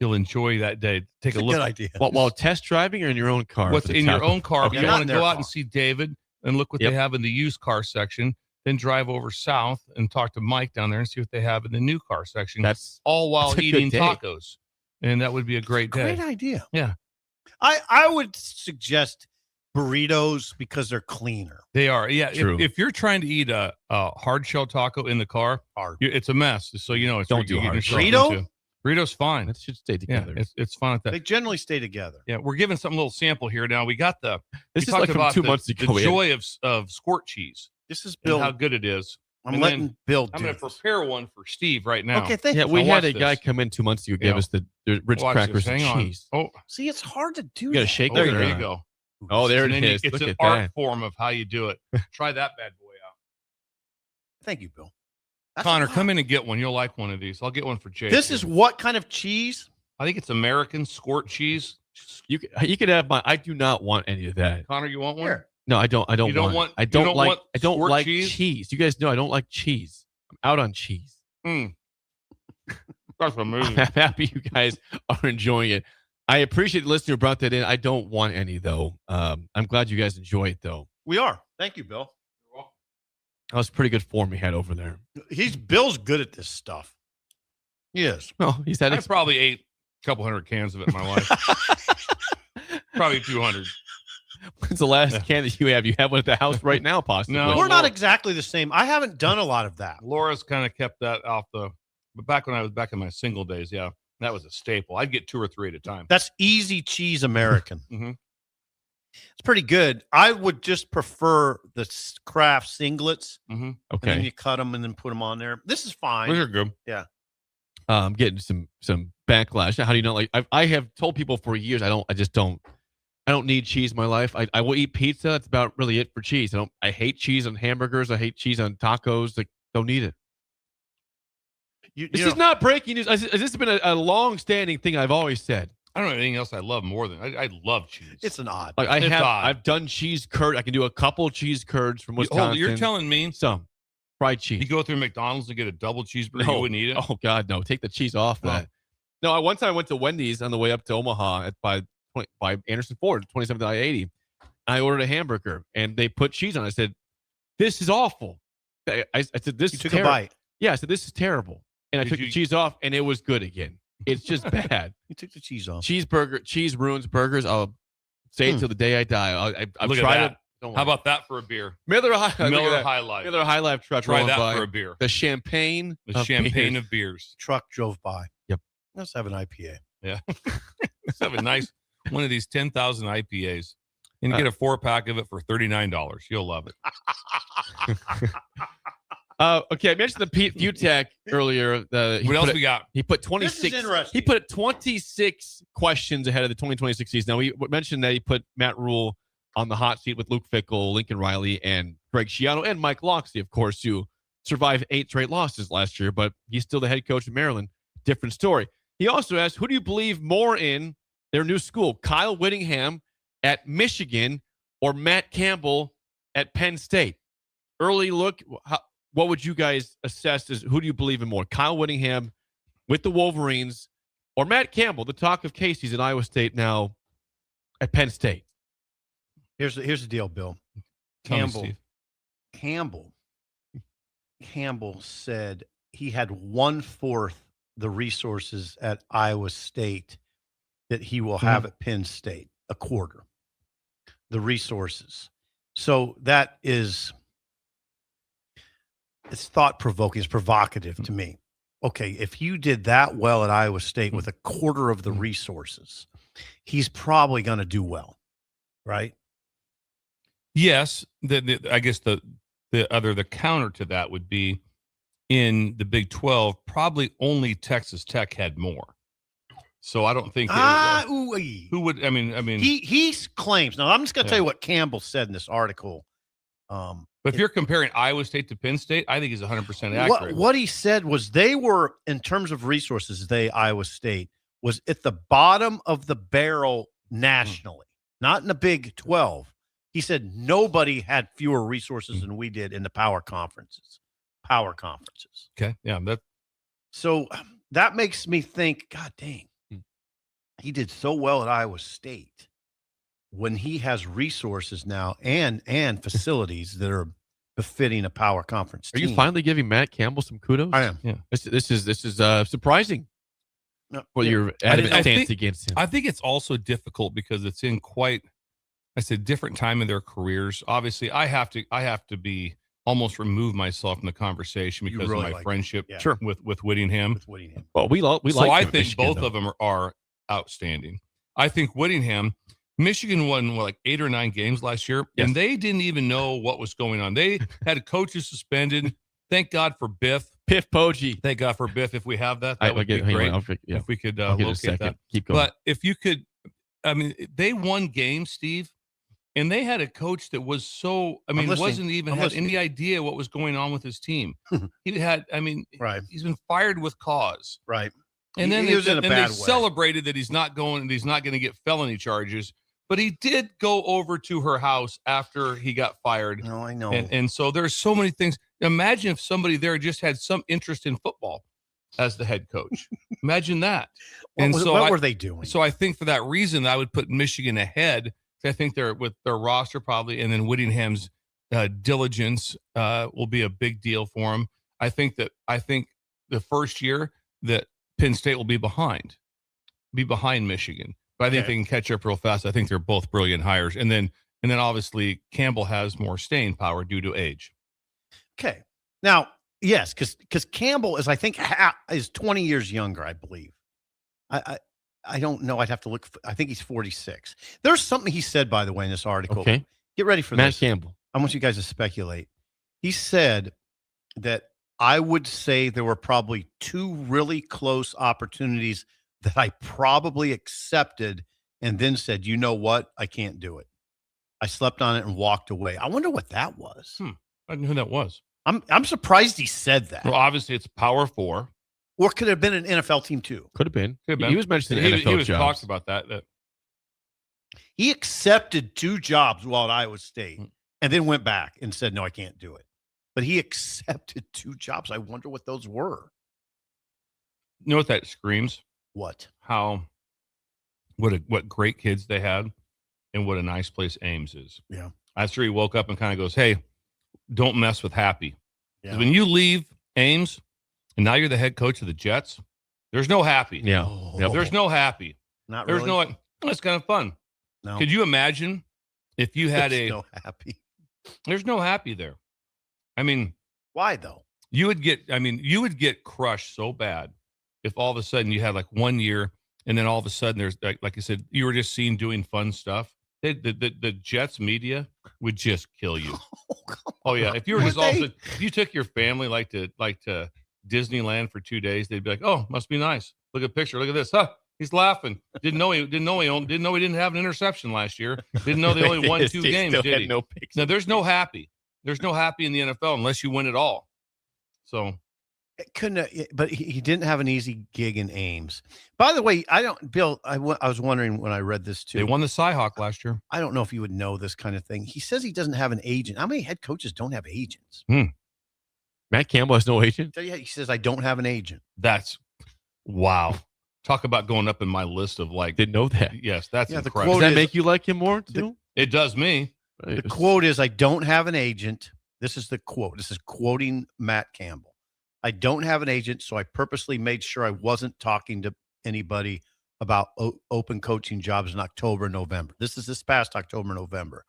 You'll enjoy that day. Take a look. Good idea. While test driving or in your own car? What's for the in your taco? own car, Okay. but you Not want in to their go out car. and see David and look what Yep. they have in the used car section, then drive over south and talk to Mike down there and see what they have in the new car section. That's all while that's a good eating day. tacos. And that would be a great day. Great idea. Yeah. I would suggest burritos because they're cleaner. They are. Yeah. True. If you're trying to eat a hard shell taco in the car, it's a mess. So, it's Don't what do you're getting hard yourself shell. into. Burrito's fine. That should stay Yeah, together. it's fine with that. They generally stay together. Yeah, we're giving some little sample here now. We got This we is talked like from about 2 months ago. the We had- joy of squirt cheese This is and Bill. how good it is. I'm and letting then Bill do I'm going to this. prepare one for Steve right now. Okay, thank Yeah, you. we Now had watch a guy this. come in 2 months ago, give Yeah. us the Ritz Watch crackers this. and Hang on. cheese. Oh, See, it's hard to do. You got to that. shake oh, it. there or you not? go. Oh, there And it then is. It's Look an at art that. form of how you do it. Try that bad boy out. Thank you, Bill. That's Connor, a lot. come in and get one. You'll like one of these. I'll get one for Jay. This is what kind of cheese? I think it's American squirt cheese. You could have my. I do not want any of that. Connor, you want one? Here. No, I don't. I don't You don't want. want- I you don't don't like. want I don't squirt like cheese? cheese. You guys know I don't like cheese. I'm out on cheese. That's amazing. I'm happy you guys are enjoying it. I appreciate the listener who brought that in. I don't want any though. I'm glad you guys enjoy it though. We are. Thank you, Bill. That was pretty good form he had over there. Bill's good at this stuff. He is. Oh, he's had. I probably ate a couple hundred cans of it in my life. Probably 200. When's the last can that you have? You have one at the house right now, possibly. No. We're not exactly the same. I haven't done a lot of that. Laura's kind of kept that off but back when I was back in my single days, yeah, that was a staple. I'd get 2 or 3 at a time. That's easy cheese American. Mhm. It's pretty good. I would just prefer the Kraft singlets. Mm-hmm. And Okay. then you cut them and then put them on there. This is fine. Those are good. Yeah. I'm getting some backlash. How do you not like? I have told people for years I just don't need cheese in my life. I will eat pizza. That's about really it for cheese. I hate cheese on hamburgers. I hate cheese on tacos. Like, don't need it. This is not breaking news. This has been a long-standing thing I've always said. I don't know anything else I love more than I love cheese. It's an odd. Like I've done cheese curd. I can do a couple cheese curds from Wisconsin. You're telling me some fried cheese. You go through McDonald's and get a double cheeseburger, No. you wouldn't eat it? Oh God, no! Take the cheese off that. No, one time I went to Wendy's on the way up to Omaha by Anderson Ford, 27th I-80. I ordered a hamburger and they put cheese on it. I said, "This is awful." I said, "This is took terrible." a bite. Yeah, I said, "This is terrible," and I took the cheese off, and it was good again. It's just bad. You took the cheese off. Cheese ruins burgers. I'll say it till the day I die. I've Look at tried that. it. Don't How worry. about that for a beer? Miller High Life. Miller High Life truck. Try rolling that by. for a beer. The champagne. The of champagne beers. of beers. Truck drove by. Yep. Let's have an IPA. Yeah. Let's have a nice one of these 10,000 IPAs and get a 4-pack of it for $39. You'll love it. Okay, I mentioned the Pete Futak earlier. What else we got? He put This 26. is interesting. He put 26 questions ahead of the 2026 season. Now we mentioned that he put Matt Rhule on the hot seat with Luke Fickell, Lincoln Riley, and Greg Schiano, and Mike Loxley, of course, who survived 8 straight losses last year, but he's still the head coach of Maryland. Different story. He also asked, who do you believe more in their new school, Kyle Whittingham at Michigan or Matt Campbell at Penn State? Early look, what would you guys assess as who do you believe in more, Kyle Whittingham with the Wolverines or Matt Campbell, the talk of Casey's at Iowa State, now at Penn State? Here's the deal, Bill. Tell me, Steve. Campbell said he had 1/4 the resources at Iowa State that he will have at Penn State, a quarter the resources. So that is, it's thought-provoking. It's provocative to me. Okay, if you did that well at Iowa State with a quarter of the resources, he's probably going to do well, right? Yes. I guess the counter to that would be in the Big 12, probably only Texas Tech had more. So I don't think who would. I mean, he claims. Now I'm just going to tell you what Campbell said in this article. But if you're comparing Iowa State to Penn State, I think he's 100% accurate. What he said was they were, in terms of resources, Iowa State was at the bottom of the barrel nationally, not in the Big 12. He said nobody had fewer resources than we did in the power conferences. Okay. Yeah. So that makes me think, God dang, he did so well at Iowa State when he has resources now and facilities that are befitting a power conference Are team. you finally giving Matt Campbell some kudos? I am. Yeah. This is surprising. No, for your stance against him. I think it's also difficult because it's in quite, I said, different time in their careers. Obviously, I have to be almost remove myself from the conversation because really of my like friendship Sure. with Whittingham. Well, we So like I him, think Michigan, both though. of them are outstanding. I think Whittingham, Michigan won like 8 or 9 games last year, and they didn't even know what was going on. They had coaches suspended. Thank God for Biff. Piff Poggi. Thank God for Biff. If we have that, I would get- be hang on, great. I'll If we could I'll get a locate second. that. Keep going. But if you could, I mean, they won games, Steve, and they had a coach that was so, I mean, wasn't even had any idea what was going on with his team. He had, I mean, he's been fired with cause. Right. And then he was in a bad way. celebrated that he's not going to get felony charges. But he did go over to her house after he got fired. No, I know. And so there's so many things. Imagine if somebody there just had some interest in football as the head coach. Imagine that. What were they doing? So I think for that reason, I would put Michigan ahead. I think they're with their roster probably, and then Whittingham's diligence will be a big deal for him. I think the first year that Penn State will be behind Michigan. But I think they can catch up real fast. I think they're both brilliant hires. And then obviously Campbell has more staying power due to age. Okay. Now, yes, because Campbell is, I think, is 20 years younger, I believe. I don't know. I'd have to look. I think he's 46. There's something he said, by the way, in this article. Okay. Get ready for Matt this. Campbell. I want you guys to speculate. He said that I would say there were probably 2 really close opportunities that I probably accepted and then said, you know what? I can't do it. I slept on it and walked away. I wonder what that was. I didn't know who that was. I'm surprised he said that. Well, obviously it's Power 4. Or could it have been an NFL team too? Could have been. He was mentioning NFL He was jobs. talked about that. He accepted 2 jobs while at Iowa State and then went back and said, no, I can't do it. But he accepted 2 jobs. I wonder what those were. You know what that screams? What? What great kids they had and what a nice place Ames is. Yeah. I'm sure he woke up and kind of goes, hey, don't mess with Happy. Yeah. When you leave Ames and now you're the head coach of the Jets, there's no Happy. Yeah. There's no Happy. Not There's really. It's kind of fun. No. Could you imagine if you had There's no Happy. There's no Happy there. I mean, why though? You would get crushed so bad if all of a sudden you had like 1 year and then all of a sudden there's like I said, you were just seen doing fun stuff. The Jets media would just kill you. Oh yeah. If you were just if you took your family like to Disneyland for 2 days, they'd be like, oh, must be nice. Look at the picture. Look at this. Huh? He's laughing. Didn't know he didn't have an interception last year. Didn't know they only won 2 games. Did he? No, there's no Happy. There's no Happy in the NFL unless you win it all. So it couldn't, but he didn't have an easy gig in Ames. By the way, Bill, I was wondering when I read this too. They won the Cyhawk last year. I don't know if you would know this kind of thing. He says he doesn't have an agent. How many head coaches don't have agents? Matt Campbell has no agent? Yeah, he says, I don't have an agent. That's wow. Talk about going up in my list of like. Didn't know that. Yes, that's incredible. Does that make you like him more too? It does me. The quote is, I don't have an agent. This is the quote. This is quoting Matt Campbell. I don't have an agent, so I purposely made sure I wasn't talking to anybody about open coaching jobs in October and November. This is this past October and November.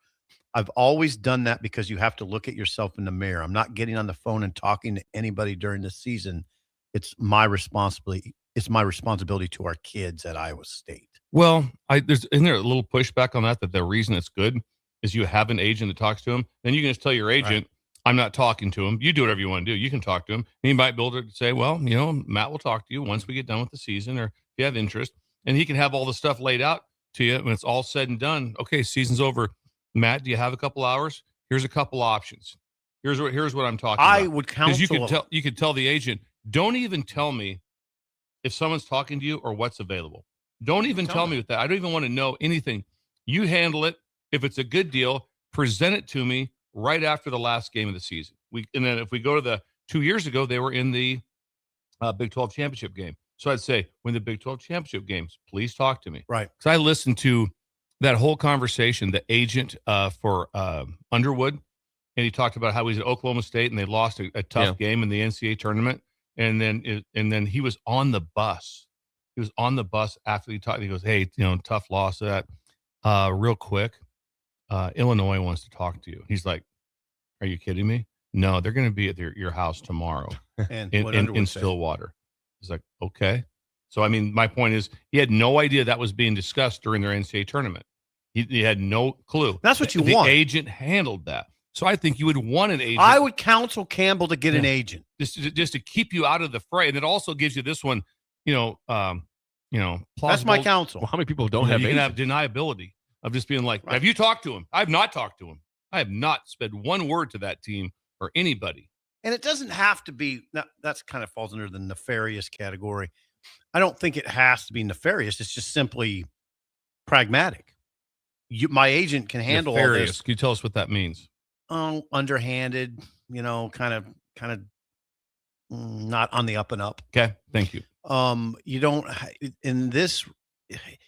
I've always done that because you have to look at yourself in the mirror. I'm not getting on the phone and talking to anybody during the season. It's my responsibility. It's my responsibility to our kids at Iowa State. Well, isn't there a little pushback on that the reason it's good is you have an agent that talks to him. Then you can just tell your agent, I'm not talking to him. You do whatever you want to do. You can talk to him. And he might be able to say, well, Matt will talk to you once we get done with the season, or if you have interest. And he can have all the stuff laid out to you when it's all said and done. Okay, season's over. Matt, do you have a couple hours? Here's a couple options. Here's what I'm talking about. I would counsel. You could tell the agent, don't even tell me if someone's talking to you or what's available. Don't even tell me with that. I don't even want to know anything. You handle it. If it's a good deal, present it to me right after the last game of the season. And then if we go to the 2 years ago, they were in the Big 12 championship game. So I'd say, when the Big 12 championship games, please talk to me. Right. Because I listened to that whole conversation, the agent for Underwood, and he talked about how he's at Oklahoma State and they lost a tough game in the NCAA tournament. And then he was on the bus. He was on the bus after he talked. He goes, hey, tough loss of that. Real quick, Illinois wants to talk to you. He's like, are you kidding me? No, they're going to be at your house tomorrow in Stillwater. He's like, okay. So, I mean, my point is he had no idea that was being discussed during their NCAA tournament. He had no clue. That's what you the want. The agent handled that. So I think you would want an agent. I would counsel Campbell to get an agent. Just to keep you out of the fray. And it also gives you this one, that's my counsel. Well, how many people don't have you agents? can have deniability of just being like, have you talked to him? I have not talked to him. I have not said one word to that team or anybody. And it doesn't have to be, that's kind of falls under the nefarious category. I don't think it has to be nefarious. It's just simply pragmatic. My agent can handle all this. Can you tell us what that means? Underhanded, kind of not on the up and up. Okay. Thank you. You don't, in this,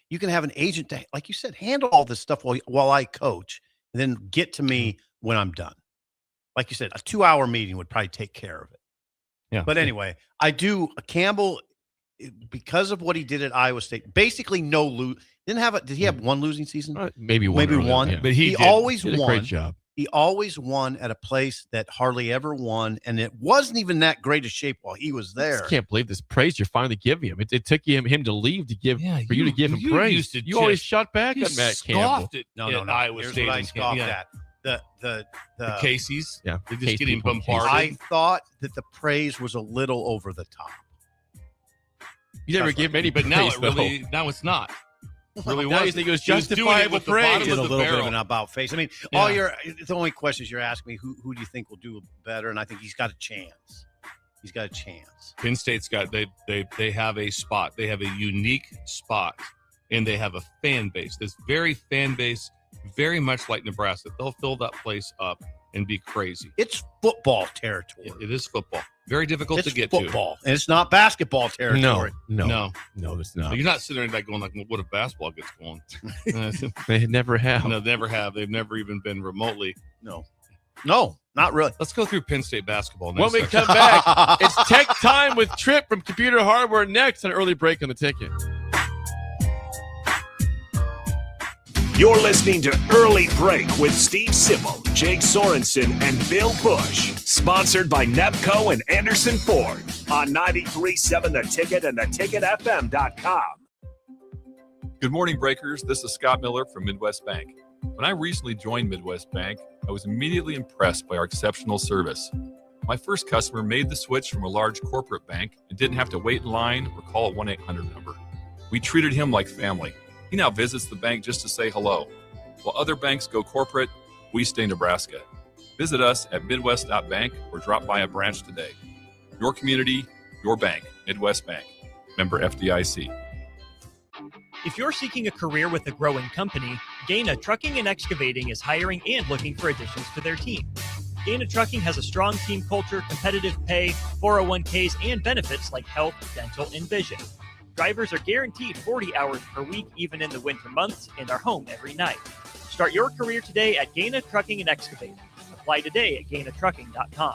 you can have an agent to, like you said, handle all this stuff while I coach, and then get to me when I'm done. Like you said, a 2-hour meeting would probably take care of it. Yeah. But anyway, Campbell, because of what he did at Iowa State, basically did he have one losing season? Maybe one. Yeah. But he always did won. A great job. He always won at a place that hardly ever won, and it wasn't even that great a shape while he was there. I just can't believe this praise you're finally giving him. It took him to leave to give for you to give him praise. You always shot back at Matt Campbell. No. Iowa Here's State what I scoffed at. The Casey's. Yeah. They're just Casey getting Pump bombarded. I thought that the praise was a little over the top. You never give any, but now now it's not. Really now was. you think it was He was doing justifiable with the praise. bottom Did of a the little bit of barrel. an about face. I mean, the only questions you're asking me, who do you think will do better? And I think he's got a chance. He's got a chance. Penn State's got they have a spot. They have a unique spot, and they have a fan base. This very fan base, very much like Nebraska. They'll fill that place up and be crazy. It's football territory. It is football. Very difficult It's to get football, and it's not basketball territory. No, it's not. You're not sitting there like going like, well, what if basketball gets going? They never have. No, never have. They've never even been remotely. No, not really. Let's go through Penn State basketball When next we come back, it's tech time with Tripp from Computer Hardware next. An early break on the ticket. You're listening to Early Break with Steve Sipple, Jake Sorensen, and Bill Busch. Sponsored by Nepco and Anderson Ford on 93.7 The Ticket and theticketfm.com. Good morning, Breakers. This is Scott Miller from Midwest Bank. When I recently joined Midwest Bank, I was immediately impressed by our exceptional service. My first customer made the switch from a large corporate bank and didn't have to wait in line or call a 1-800 number. We treated him like family. He now visits the bank just to say hello. While other banks go corporate, we stay Nebraska. Visit us at midwest.bank or drop by a branch today. Your community, your bank. Midwest Bank. Member FDIC. If you're seeking a career with a growing company, Gaina Trucking and Excavating is hiring and looking for additions to their team. Gaina Trucking has a strong team culture, competitive pay, 401ks, and benefits like health, dental, and vision. Drivers are guaranteed 40 hours per week, even in the winter months, and are home every night. Start your career today at Gaina Trucking and Excavating. Apply today at GainaTrucking.com.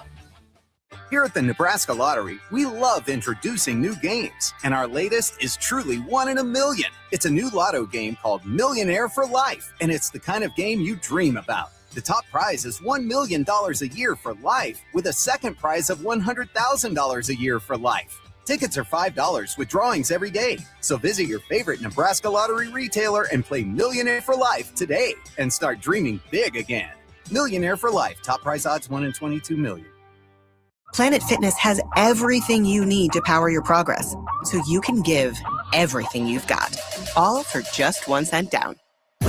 Here at the Nebraska Lottery, we love introducing new games, and our latest is truly 1 in a million. It's a new lotto game called Millionaire for Life, and it's the kind of game you dream about. The top prize is $1 million a year for life, with a second prize of $100,000 a year for life. Tickets are $5 with drawings every day. So visit your favorite Nebraska Lottery retailer and play Millionaire for Life today and start dreaming big again. Millionaire for Life. Top prize odds 1 in 22 million. Planet Fitness has everything you need to power your progress, so you can give everything you've got, all for just 1 cent down.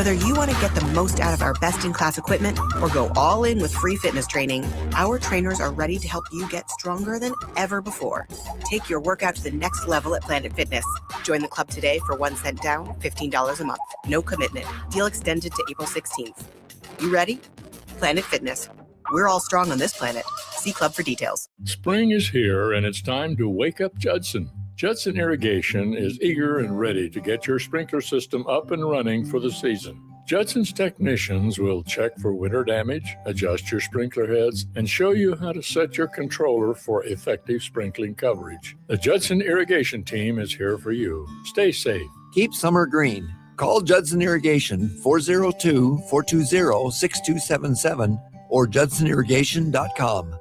Whether you want to get the most out of our best-in-class equipment or go all in with free fitness training, our trainers are ready to help you get stronger than ever before. Take your workout to the next level at Planet Fitness. Join the club today for 1 cent down, $15 a month. No commitment. Deal extended to April 16th. You ready? Planet Fitness. We're all strong on this planet. See club for details. Spring is here, and it's time to wake up Judson. Judson Irrigation is eager and ready to get your sprinkler system up and running for the season. Judson's technicians will check for winter damage, adjust your sprinkler heads, and show you how to set your controller for effective sprinkling coverage. The Judson Irrigation team is here for you. Stay safe. Keep summer green. Call Judson Irrigation 402-420-6277 or judsonirrigation.com.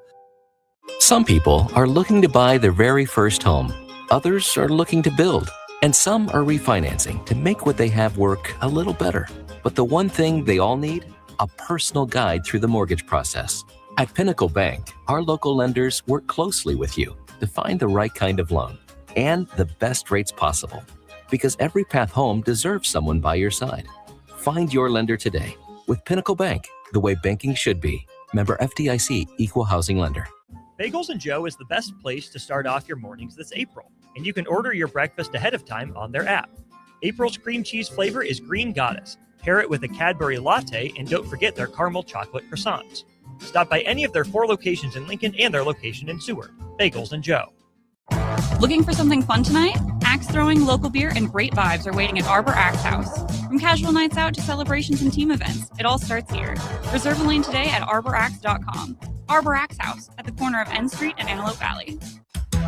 Some people are looking to buy their very first home. Others are looking to build. And some are refinancing to make what they have work a little better. But the one thing they all need? A personal guide through the mortgage process. At Pinnacle Bank, our local lenders work closely with you to find the right kind of loan and the best rates possible. Because every path home deserves someone by your side. Find your lender today with Pinnacle Bank, the way banking should be. Member FDIC, Equal Housing Lender. Bagels & Joe is the best place to start off your mornings this April, and you can order your breakfast ahead of time on their app. April's cream cheese flavor is Green Goddess. Pair it with a Cadbury latte, and don't forget their caramel chocolate croissants. Stop by any of their 4 locations in Lincoln and their location in Seward. Bagels & Joe. Looking for something fun tonight? Axe throwing, local beer, and great vibes are waiting at Arbor Axe House. From casual nights out to celebrations and team events, it all starts here. Reserve a lane today at arbораxe.com. Arbor Axe House at the corner of N Street and Antelope Valley.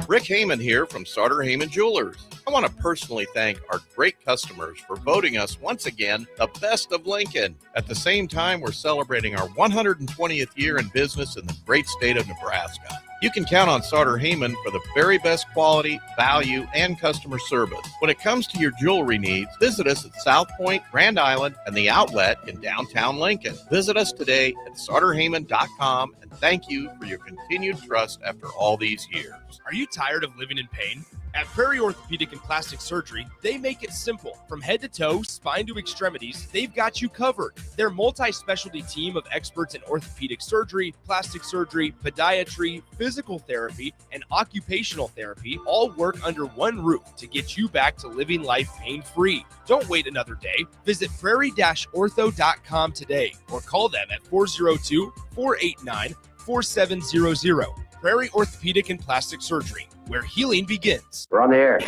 Rick Heyman here from Sauter Heyman Jewelers. I want to personally thank our great customers for voting us once again the best of Lincoln. At the same time, we're celebrating our 120th year in business in the great state of Nebraska. You can count on Sauter Heyman for the very best quality, value, and customer service. When it comes to your jewelry needs, visit us at South Point, Grand Island, and the Outlet in downtown Lincoln. Visit us today at sauterheyman.com, and thank you for your continued trust after all these years. Are you tired of living in pain? At Prairie Orthopedic and Plastic Surgery, they make it simple. From head to toe, spine to extremities, they've got you covered. Their multi-specialty team of experts in orthopedic surgery, plastic surgery, podiatry, physical therapy, and occupational therapy all work under one roof to get you back to living life pain-free. Don't wait another day. Visit prairie-ortho.com today or call them at 402-489-4700. Prairie Orthopedic and Plastic Surgery, where healing begins. We're on the air.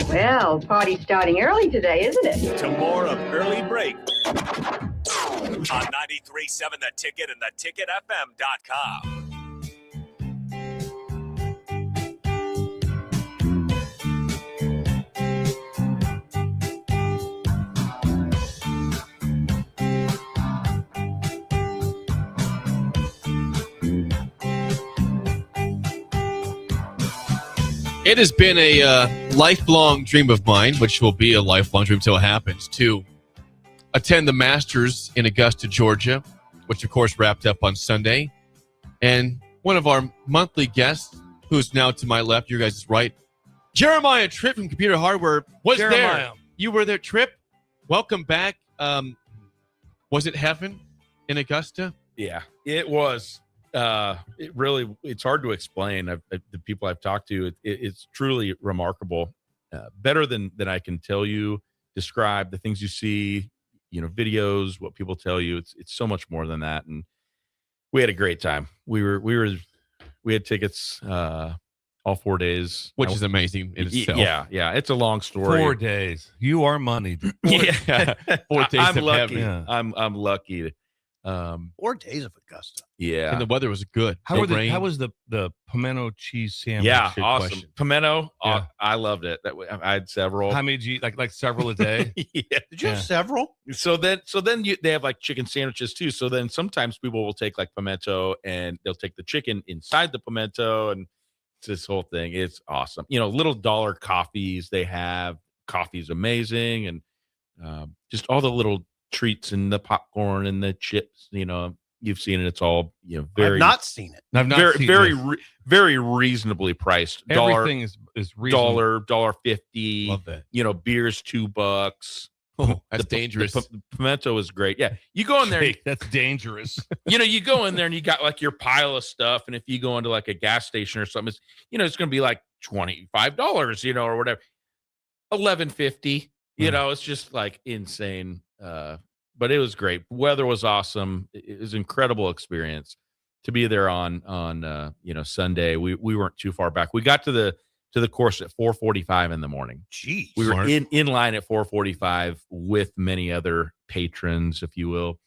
Well, party's starting early today, isn't it? To more of Early Break on 93.7 The Ticket and theticketfm.com. It has been a lifelong dream of mine, which will be a lifelong dream until it happens, to attend the Masters in Augusta, Georgia, which, of course, wrapped up on Sunday. And one of our monthly guests, who's now to my left, your guys' right, Jeremiah Tripp from Computer Hardware, was there. You were there, Tripp. Welcome back. Was it heaven in Augusta? Yeah, it was. It's hard to explain. The people I've talked to, it's truly remarkable. Better than I can tell you, describe the things you see, videos, what people tell you. It's so much more than that. And we had a great time. We had tickets, all 4 days, which is amazing in itself. Yeah. It's a long story. 4 days. You are money. 4 days I'm of lucky. heaven. I'm lucky. 4 days of Augusta. Yeah. And the weather was good. How was the pimento cheese sandwich? Yeah, Good awesome. question. Pimento. Yeah. I loved it. I had several. How many did you like several a day? Yeah. Did you have several? So then they have like chicken sandwiches too. So then sometimes people will take like pimento and they'll take the chicken inside the pimento, and it's this whole thing. It's awesome. Little dollar coffees they have. Coffee's amazing, and just all the little treats and the popcorn and the chips. You've seen it. It's all very. I've not seen it. I've not seen this. Very reasonably priced. Everything is reasonable. $1.50. Love that. Beer's $2. Oh, that's dangerous. The pimento is great. Yeah. You go in there. That's dangerous. You go in there and you got like your pile of stuff. And if you go into like a gas station or something, it's going to be like $25, or whatever. $11.50. It's just like insane. But it was great. Weather was awesome. It was an incredible experience to be there on Sunday. We weren't too far back. We got to the course at 4:45 in the morning. Jeez. We were in line at 4:45 with many other patrons, if you will.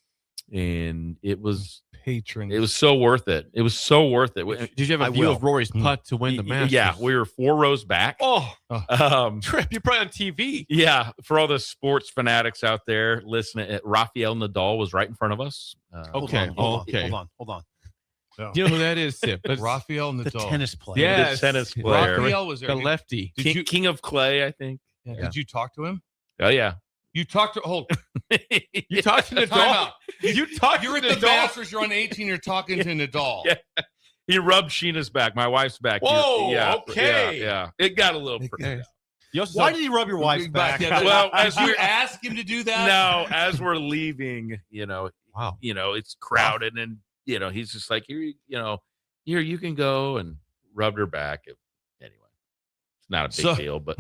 And it was patrons. It was so worth it. It was so worth it. Did you have a view of Rory's putt to win the Masters? Yeah, we were 4 rows back. Trip, you're probably on TV. Yeah, for all the sports fanatics out there listening, Rafael Nadal was right in front of us. Hold on. You know who that is, Sip? Rafael Nadal. The tennis player. Yes. The tennis player. Rafael was there. The lefty. King of clay, I think. Yeah. Did you talk to him? Oh, yeah. You talked to You talked to Nadal. You're at the Masters. You're on 18. You're talking to Nadal. Yeah. He rubbed Sheena's back, my wife's back. Whoa, okay. Yeah. It got a little. Why did he rub your wife's back? Well, as you ask him to do that. No, as we're leaving, wow, it's crowded, and he's just like, here, here you can go, and rubbed her back. Anyway, it's not a big deal, but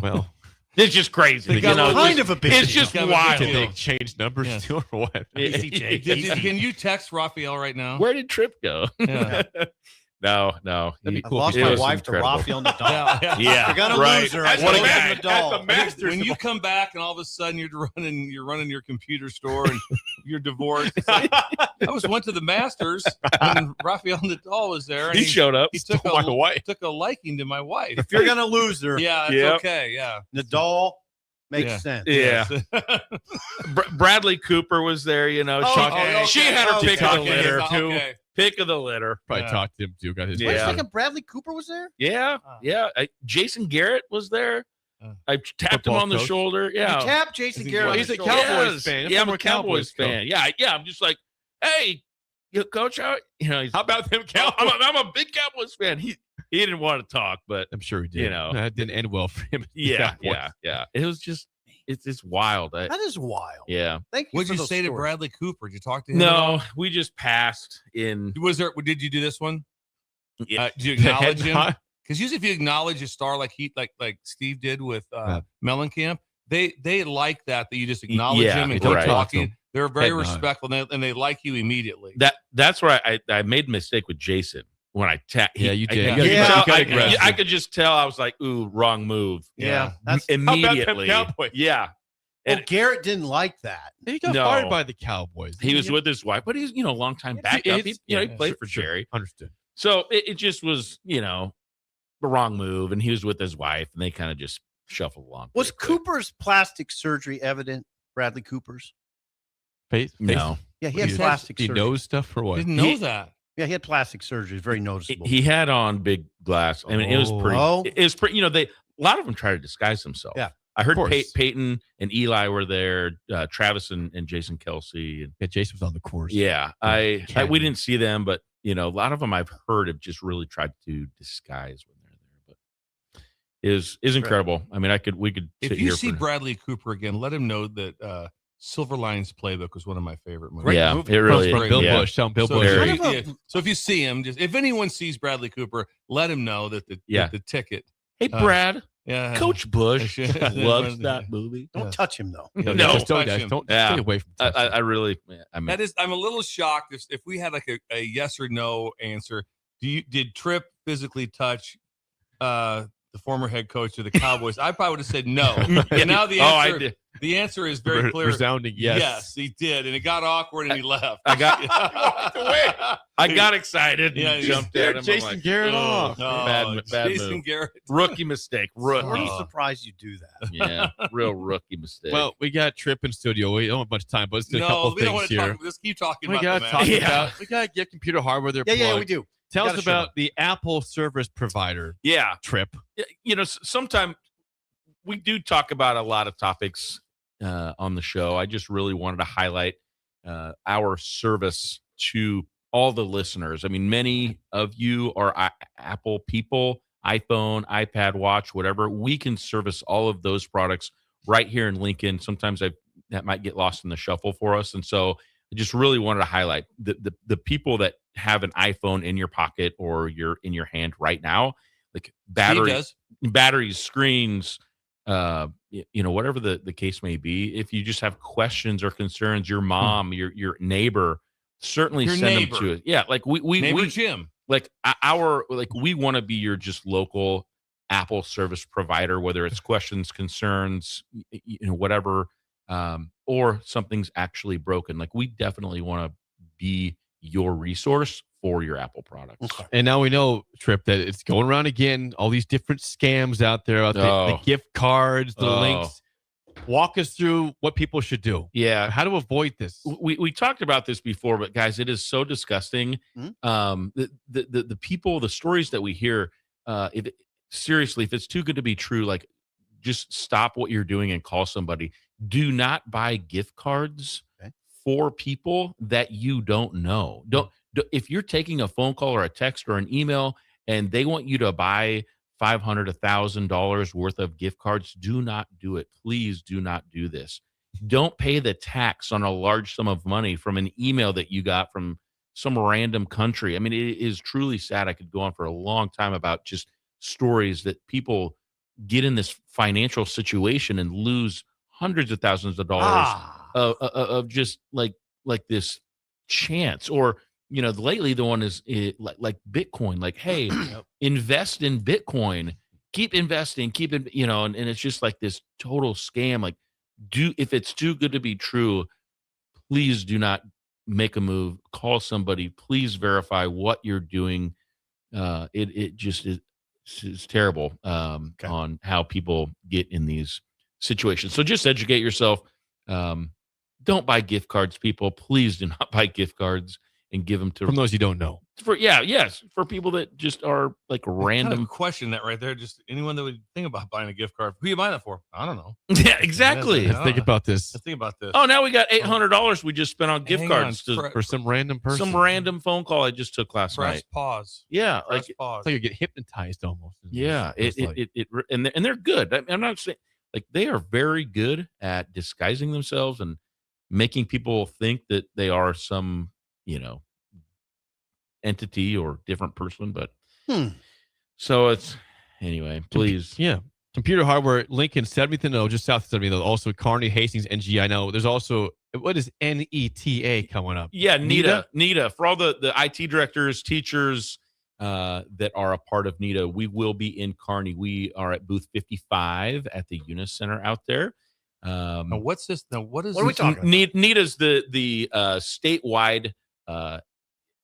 it's just crazy. Kind of a big. It's just wild. Did they change numbers too, or what? Easy, Jake. Can you text Rafael right now? Where did Trip go? Yeah. No. I lost my wife to Rafael Nadal. Yeah, you're gonna lose her. At the Masters. When you come back and all of a sudden you're running your computer store and you're divorced. It's like, I went to the Masters and Rafael Nadal was there. And he showed up. He took a liking to my wife. If you're gonna lose her, it's okay. Yeah, Nadal makes sense. Yeah. Bradley Cooper was there. She had her pick of the litter too. Okay. Pick of the litter. Probably talked to him too. Got his. Wait a second, Bradley Cooper was there? Yeah. Jason Garrett was there. I tapped him on the shoulder. Yeah. You tapped Jason Garrett. He's a Cowboys fan. Yeah, I'm a Cowboys fan. Yeah. I'm just like, hey, coach, how about them Cowboys? I'm a big Cowboys fan. He didn't want to talk, but I'm sure he did. That didn't end well for him. Yeah. It was just. It's wild. That is wild. Yeah. Thank you. What'd you say to Bradley Cooper? Did you talk to him? No, we just passed in. Did you do this one? Yeah. Did you acknowledge him? Because usually, if you acknowledge a star like Steve did with Mellencamp, they like that you just acknowledge him and keep talking. They're very respectful and they like you immediately. That's where I made a mistake with Jason. When I tapped, you did. I could just tell. I was like, "Ooh, wrong move." Yeah, that's immediately. Yeah, and Garrett didn't like that. He got fired by the Cowboys. He was with his wife, but he's a long time backup. He played for Jerry. Understood. So it just was the wrong move, and he was with his wife, and they kind of just shuffled along. Was Cooper's plastic surgery evident? Bradley Cooper's face? No. Yeah, he had plastic surgery. He knows stuff or what? Didn't know that. Yeah, he had plastic surgery. Very noticeable. He had on big glass. I mean, it was pretty. It was pretty. A lot of them try to disguise themselves. Yeah, I heard Peyton and Eli were there. Travis and Jason Kelsey. And, Jason was on the course. Yeah, we didn't see them, but a lot of them I've heard have just really tried to disguise when they're there. But is incredible. I mean, we could. If you see Bradley Cooper again, let him know that. Silver Linings Playbook was one of my favorite movies. Yeah, movie. It really is. Bill Busch. Tell him Bill Busch. So if you see him, if anyone sees Bradley Cooper, let him know that the ticket. Hey, Brad. Yeah, Coach Busch loves that movie. Don't touch him though. No, don't touch him. Don't stay away from. I really. I mean, I'm a little shocked if we had like a yes or no answer. Did Tripp physically touch the former head coach of the Cowboys? I probably would have said no. And now the answer. I did. The answer is very clear. Resounding yes. Yes, he did. And it got awkward and he left. I got excited and jumped in. Jason Garrett off. Bad Jason move. Garrett. Rookie mistake. I'm surprised you do that. Yeah, real rookie mistake. Well, we got Tripp in studio. We don't have much time, but let's do a couple we don't things want to here. Let's keep talking We about got to talk about. We got to get computer hardware there. Yeah, we do. Tell us about the Apple service provider. Yeah, Tripp. Sometimes we do talk about a lot of topics on the show. I just really wanted to highlight our service to all the listeners. I mean, many of you are Apple people, iPhone, iPad, Watch, whatever. We can service all of those products right here in Lincoln. Sometimes I've that might get lost in the shuffle for us. And so I just really wanted to highlight the people that have an iPhone in your pocket or you're in your hand right now, like batteries, screens, whatever the case may be. If you just have questions or concerns, your mom, your neighbor, certainly Your send neighbor. them to it. Yeah, like we Jim. Like we want to be your just local Apple service provider, whether it's questions, concerns, whatever, or something's actually broken. Like we definitely want to be your resource for your Apple products. Okay. And now we know, Trip, that it's going around again. All these different scams out there, the gift cards, the links. Walk us through what people should do. Yeah. How to avoid this. We talked about this before, but guys, it is so disgusting. The people, the stories that we hear, seriously, if it's too good to be true, like just stop what you're doing and call somebody. Do not buy gift cards for people that you don't know. If you're taking a phone call or a text or an email and they want you to buy $500, $1,000 worth of gift cards, do not do it. Please do not do this. Don't pay the tax on a large sum of money from an email that you got from some random country. I mean, it is truly sad. I could go on for a long time about just stories that people get in this financial situation and lose hundreds of thousands of dollars of just like this chance. Or lately the one is like Bitcoin. Like, hey, invest in Bitcoin. Keep investing. Keep it. And it's just like this total scam. Like, if it's too good to be true, please do not make a move. Call somebody. Please verify what you're doing. It just is terrible on how people get in these situations. So just educate yourself. Don't buy gift cards, people. Please do not buy gift cards and give them to from those you don't know. For people that just are like random. Kind of question that right there. Just anyone that would think about buying a gift card. Who you buying that for? I don't know. Yeah, exactly. Let's think about this. Oh, now we got $800 we just spent on gift cards for some random person. Some random phone call I just took last night. Pause. Yeah, Press pause. It's like you get hypnotized almost. Yeah, and they're good. I'm not saying like they are very good at disguising themselves and making people think that they are some entity or different person, but so it's anyway. Please, Computer Hardware, Lincoln, 70th and O, just south of 70th. Also, Kearney, Hastings, NG. I know there's also what is NETA coming up? Yeah, NETA for all the IT directors, teachers that are a part of NETA. We will be in Kearney. We are at booth 55 at the Unis Center out there. Now what's this? Now what are we talking about? NETA's the statewide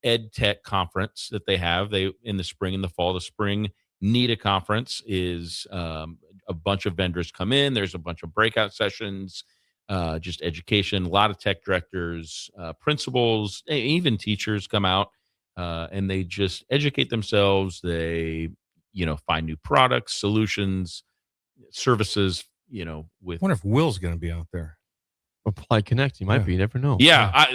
ed tech conference that they have. They in the spring and the fall. The spring NETA conference is a bunch of vendors come in. There's a bunch of breakout sessions, just education. A lot of tech directors, principals, even teachers come out and they just educate themselves. They find new products, solutions, services. With I wonder if Will's going to be out there. Applied Connect, you might be. You never know. Yeah,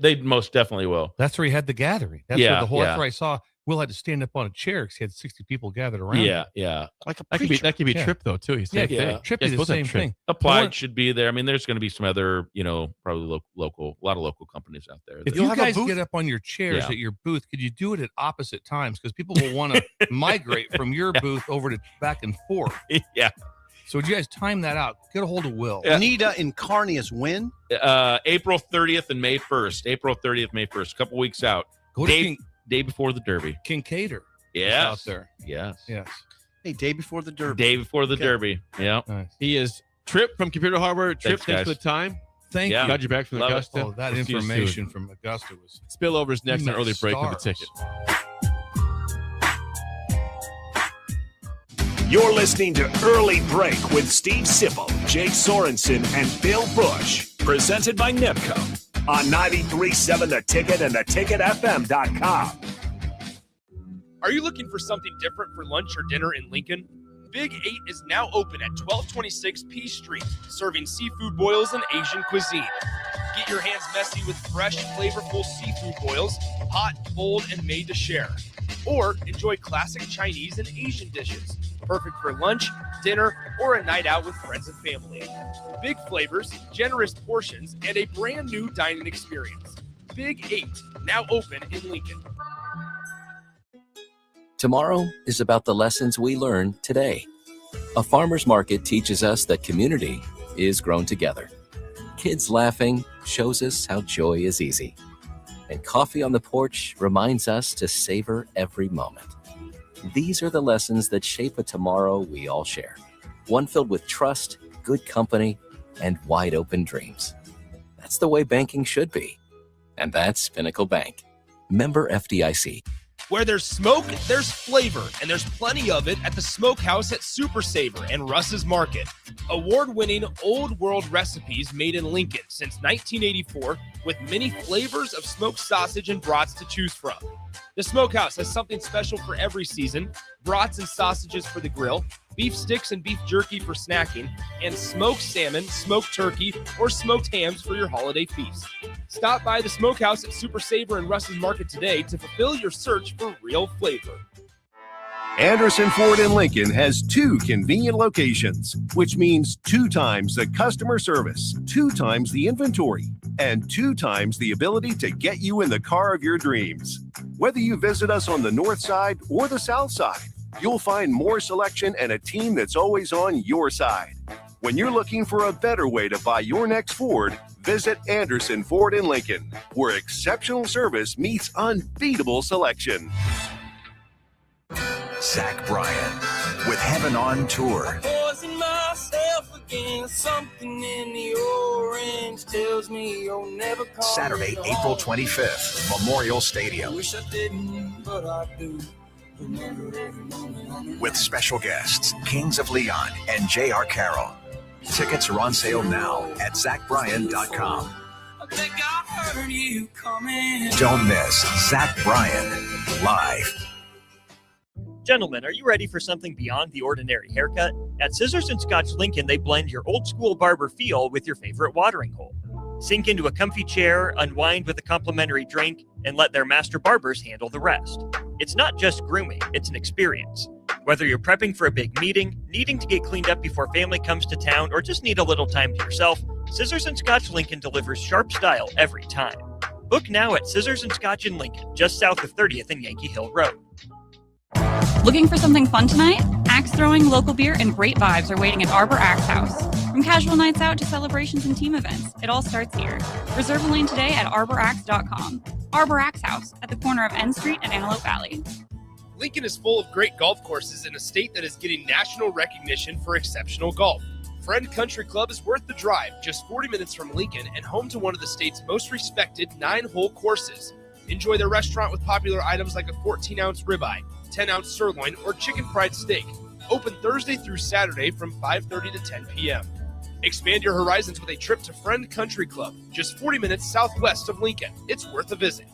they most definitely will. That's where he had the gathering. That's where that's where I saw Will had to stand up on a chair because he had 60 people gathered around. Yeah. Like that could be Trip though too. Trip is the same thing. Applied should be there. I mean, there's going to be some other, probably a lot of local companies out there. If you guys get up on your chairs at your booth, could you do it at opposite times? Because people will want to migrate from your booth over to back and forth. Yeah. So would you guys time that out? Get a hold of Will. NETA in Kearney is when? April 30th and May 1st. April 30th, May 1st. A couple weeks out. Day before the Derby. Kincaidor. Yes. Out there. Yes. Hey, day before the Derby. Day before the Derby. Yeah. Nice. He is Trip from Computer Hardware. Trip, thanks for the time. Thank you. Got you back from Augusta. Oh, that information from Augusta was spillovers next and early break of the ticket. You're listening to Early Break with Steve Sipple, Jake Sorensen, and Bill Busch. Presented by NIPCO on 93.7 The Ticket and theticketfm.com. Are you looking for something different for lunch or dinner in Lincoln? Big 8 is now open at 1226 P Street, serving seafood boils and Asian cuisine. Get your hands messy with fresh, flavorful seafood boils, hot, bold, and made to share. Or enjoy classic Chinese and Asian dishes. Perfect for lunch, dinner, or a night out with friends and family. Big flavors, generous portions, and a brand new dining experience. Big 8, now open in Lincoln. Tomorrow is about the lessons we learn today. A farmer's market teaches us that community is grown together. Kids laughing shows us how joy is easy. And coffee on the porch reminds us to savor every moment. These are the lessons that shape a tomorrow we all share. One filled with trust, good company, and wide open dreams. That's the way banking should be. And that's Pinnacle Bank. Member FDIC. Where there's smoke, there's flavor, and there's plenty of it at the Smokehouse at Super Savor and Russ's Market. Award-winning old world recipes made in Lincoln since 1984 with many flavors of smoked sausage and brats to choose from. The Smokehouse has something special for every season: brats and sausages for the grill, beef sticks and beef jerky for snacking, and smoked salmon, smoked turkey, or smoked hams for your holiday feast. Stop by the Smokehouse at Super Savor and Russ's Market today to fulfill your search for real flavor. Anderson Ford in Lincoln has 2 convenient locations, which means 2 times the customer service, 2 times the inventory, and 2 times the ability to get you in the car of your dreams. Whether you visit us on the north side or the south side, you'll find more selection and a team that's always on your side. When you're looking for a better way to buy your next Ford, visit Anderson Ford in Lincoln, where exceptional service meets unbeatable selection. Zach Bryan with Heaven on Tour. Saturday, April 25th, Memorial Stadium. With special guests, Kings of Leon and J.R. Carroll. Tickets are on sale now at ZachBryan.com. Don't miss Zach Bryan live. Gentlemen, are you ready for something beyond the ordinary haircut? At Scissors & Scotch Lincoln, they blend your old school barber feel with your favorite watering hole. Sink into a comfy chair, unwind with a complimentary drink, and let their master barbers handle the rest. It's not just grooming, it's an experience. Whether you're prepping for a big meeting, needing to get cleaned up before family comes to town, or just need a little time to yourself, Scissors & Scotch Lincoln delivers sharp style every time. Book now at Scissors & Scotch in Lincoln, just south of 30th and Yankee Hill Road. Looking for something fun tonight? Axe throwing, local beer, and great vibes are waiting at Arbor Axe House. From casual nights out to celebrations and team events, it all starts here. Reserve a lane today at arbораxe.com. Arbor Axe House at the corner of N Street and Antelope Valley. Lincoln is full of great golf courses in a state that is getting national recognition for exceptional golf. Friend Country Club is worth the drive, just 40 minutes from Lincoln and home to one of the state's most respected 9-hole courses. Enjoy their restaurant with popular items like a 14-ounce ribeye, 10-ounce sirloin, or chicken fried steak. Open Thursday through Saturday from 5:30 to 10 p.m. Expand your horizons with a trip to Friend Country Club, just 40 minutes southwest of Lincoln. It's worth a visit.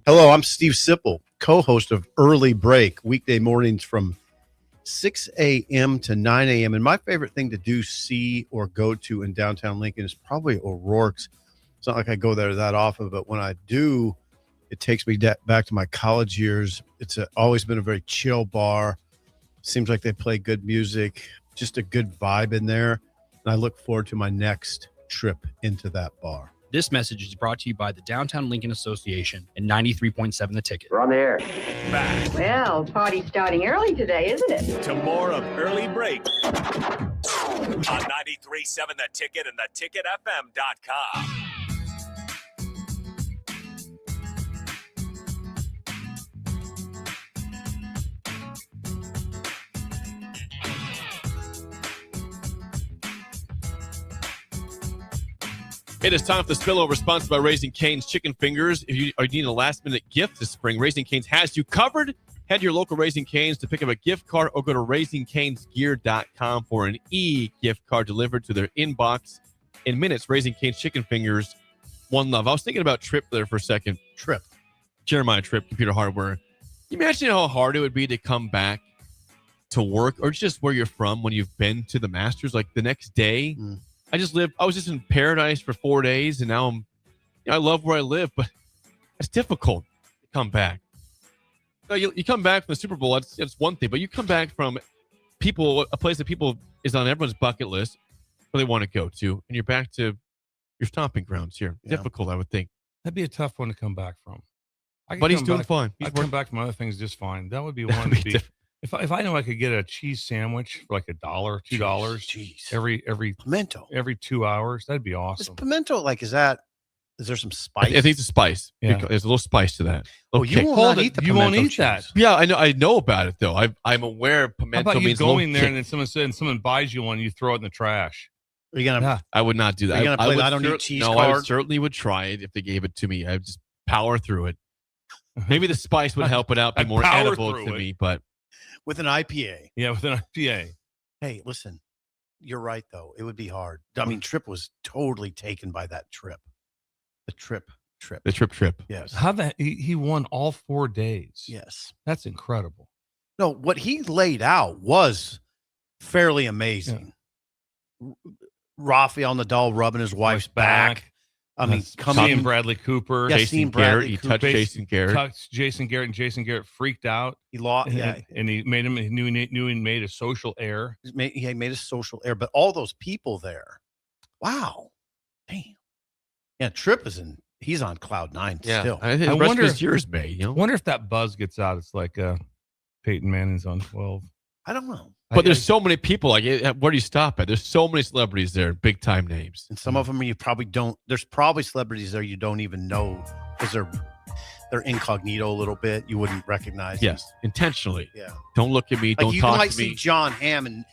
Hello, I'm Steve Sipple, co-host of Early Break, weekday mornings from 6 a.m. to 9 a.m. And my favorite thing to do, see, or go to in downtown Lincoln is probably O'Rourke's. It's not like I go there that often, but when I do, it takes me back to my college years. It's always been a very chill bar. Seems like they play good music, just a good vibe in there. And I look forward to my next trip into that bar. This message is brought to you by the Downtown Lincoln Association and 93.7 The Ticket. We're on the air. Back Well, party's starting early today, isn't it? to more of Early Break on 93.7 The Ticket and theticketfm.com. It is time for the Spillover, sponsored by Raising Cane's Chicken Fingers. If you are needing a last-minute gift this spring, Raising Cane's has you covered. Head to your local Raising Cane's to pick up a gift card or go to RaisingCanesGear.com for an e-gift card delivered to their inbox in minutes. Raising Cane's Chicken Fingers, one love. I was thinking about Tripp there for a second. Tripp. Jeremiah Tripp, Computer Hardware. You imagine how hard it would be to come back to work or just where you're from when you've been to the Masters, like the next day. I was just in paradise for 4 days, and now I love where I live, but it's difficult to come back. You come back from the Super Bowl, that's one thing, but you come back from a place that people is on everyone's bucket list, where they want to go to, and you're back to your stomping grounds here. Yeah. Difficult, I would think. That'd be a tough one to come back from. But he's doing fine. I'd come back from other things just fine. That would be one to be. If I know I could get a cheese sandwich for like $1, $2 every pimento every 2 hours, that'd be Is awesome. pimento is there some spice? I think it's a spice. Yeah. There's a little spice to that. Oh, you will not eat the You won't pimento eat that. cheese. Yeah, I know about it though. I'm aware How pimento about you means going there little and then someone buys you one, you throw it in the trash? Are you gonna? I would not do that. Are you gonna play would I don't eat cheese No, card? I certainly would try it if they gave it to me. I'd just power through it. Maybe the spice would help it out, be I'd more power edible through to it. me. But With an IPA. Yeah, with an IPA. Hey, listen, you're right though. It would be hard. I mean, Tripp was totally taken by that trip. The trip. the trip. Yes. How that he won all 4 days. Yes. That's incredible. No, what he laid out was fairly amazing. Rafael Nadal rubbing his wife's back. I mean, seeing Bradley Cooper. Yeah, Jason seeing Garrett. Bradley He Cooper. touched Jason Garrett. Touched Jason Garrett, and Jason Garrett freaked out. He lost. Yeah, and he made him. He knew he made a social error. he made a social error. But all those people there, wow, damn. Yeah, Tripp he's on cloud 9 still. I think the rest of his year's May. You know, wonder if that buzz gets out. It's like Peyton Manning's on 12. I don't know. but there's so many people. Like, where do you stop at? There's so many celebrities there, big time names, And some of them you probably don't. There's probably celebrities there you don't even know because they're incognito a little bit. You wouldn't recognize. them. Yes, intentionally. Yeah. Don't look at me. Like Don't you talk might to see me. John Hamm and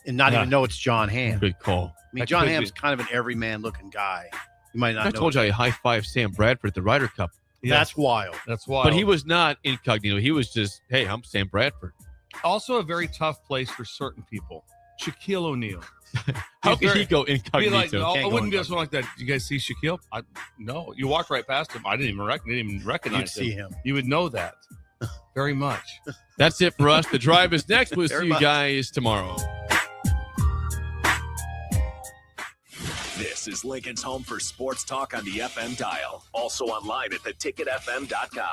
not even know it's John Hamm. Good call. I mean, John Hamm's kind of an everyman looking guy. You might not. I know told you I high five Sam Bradford at the Ryder Cup. That's wild. That's wild. But he was not incognito. He was just, hey, I'm Sam Bradford. Also a very tough place for certain people. Shaquille O'Neal. How could he go incognito? Be like, no, I wouldn't be something like that. You guys see Shaquille? No, you walked right past him. I didn't even recognize You'd see him. You would know that very much. That's it for us. The drive is next. We'll see you much. guys tomorrow. This is Lincoln's home for sports talk on the FM dial. Also online at theticketfm.com.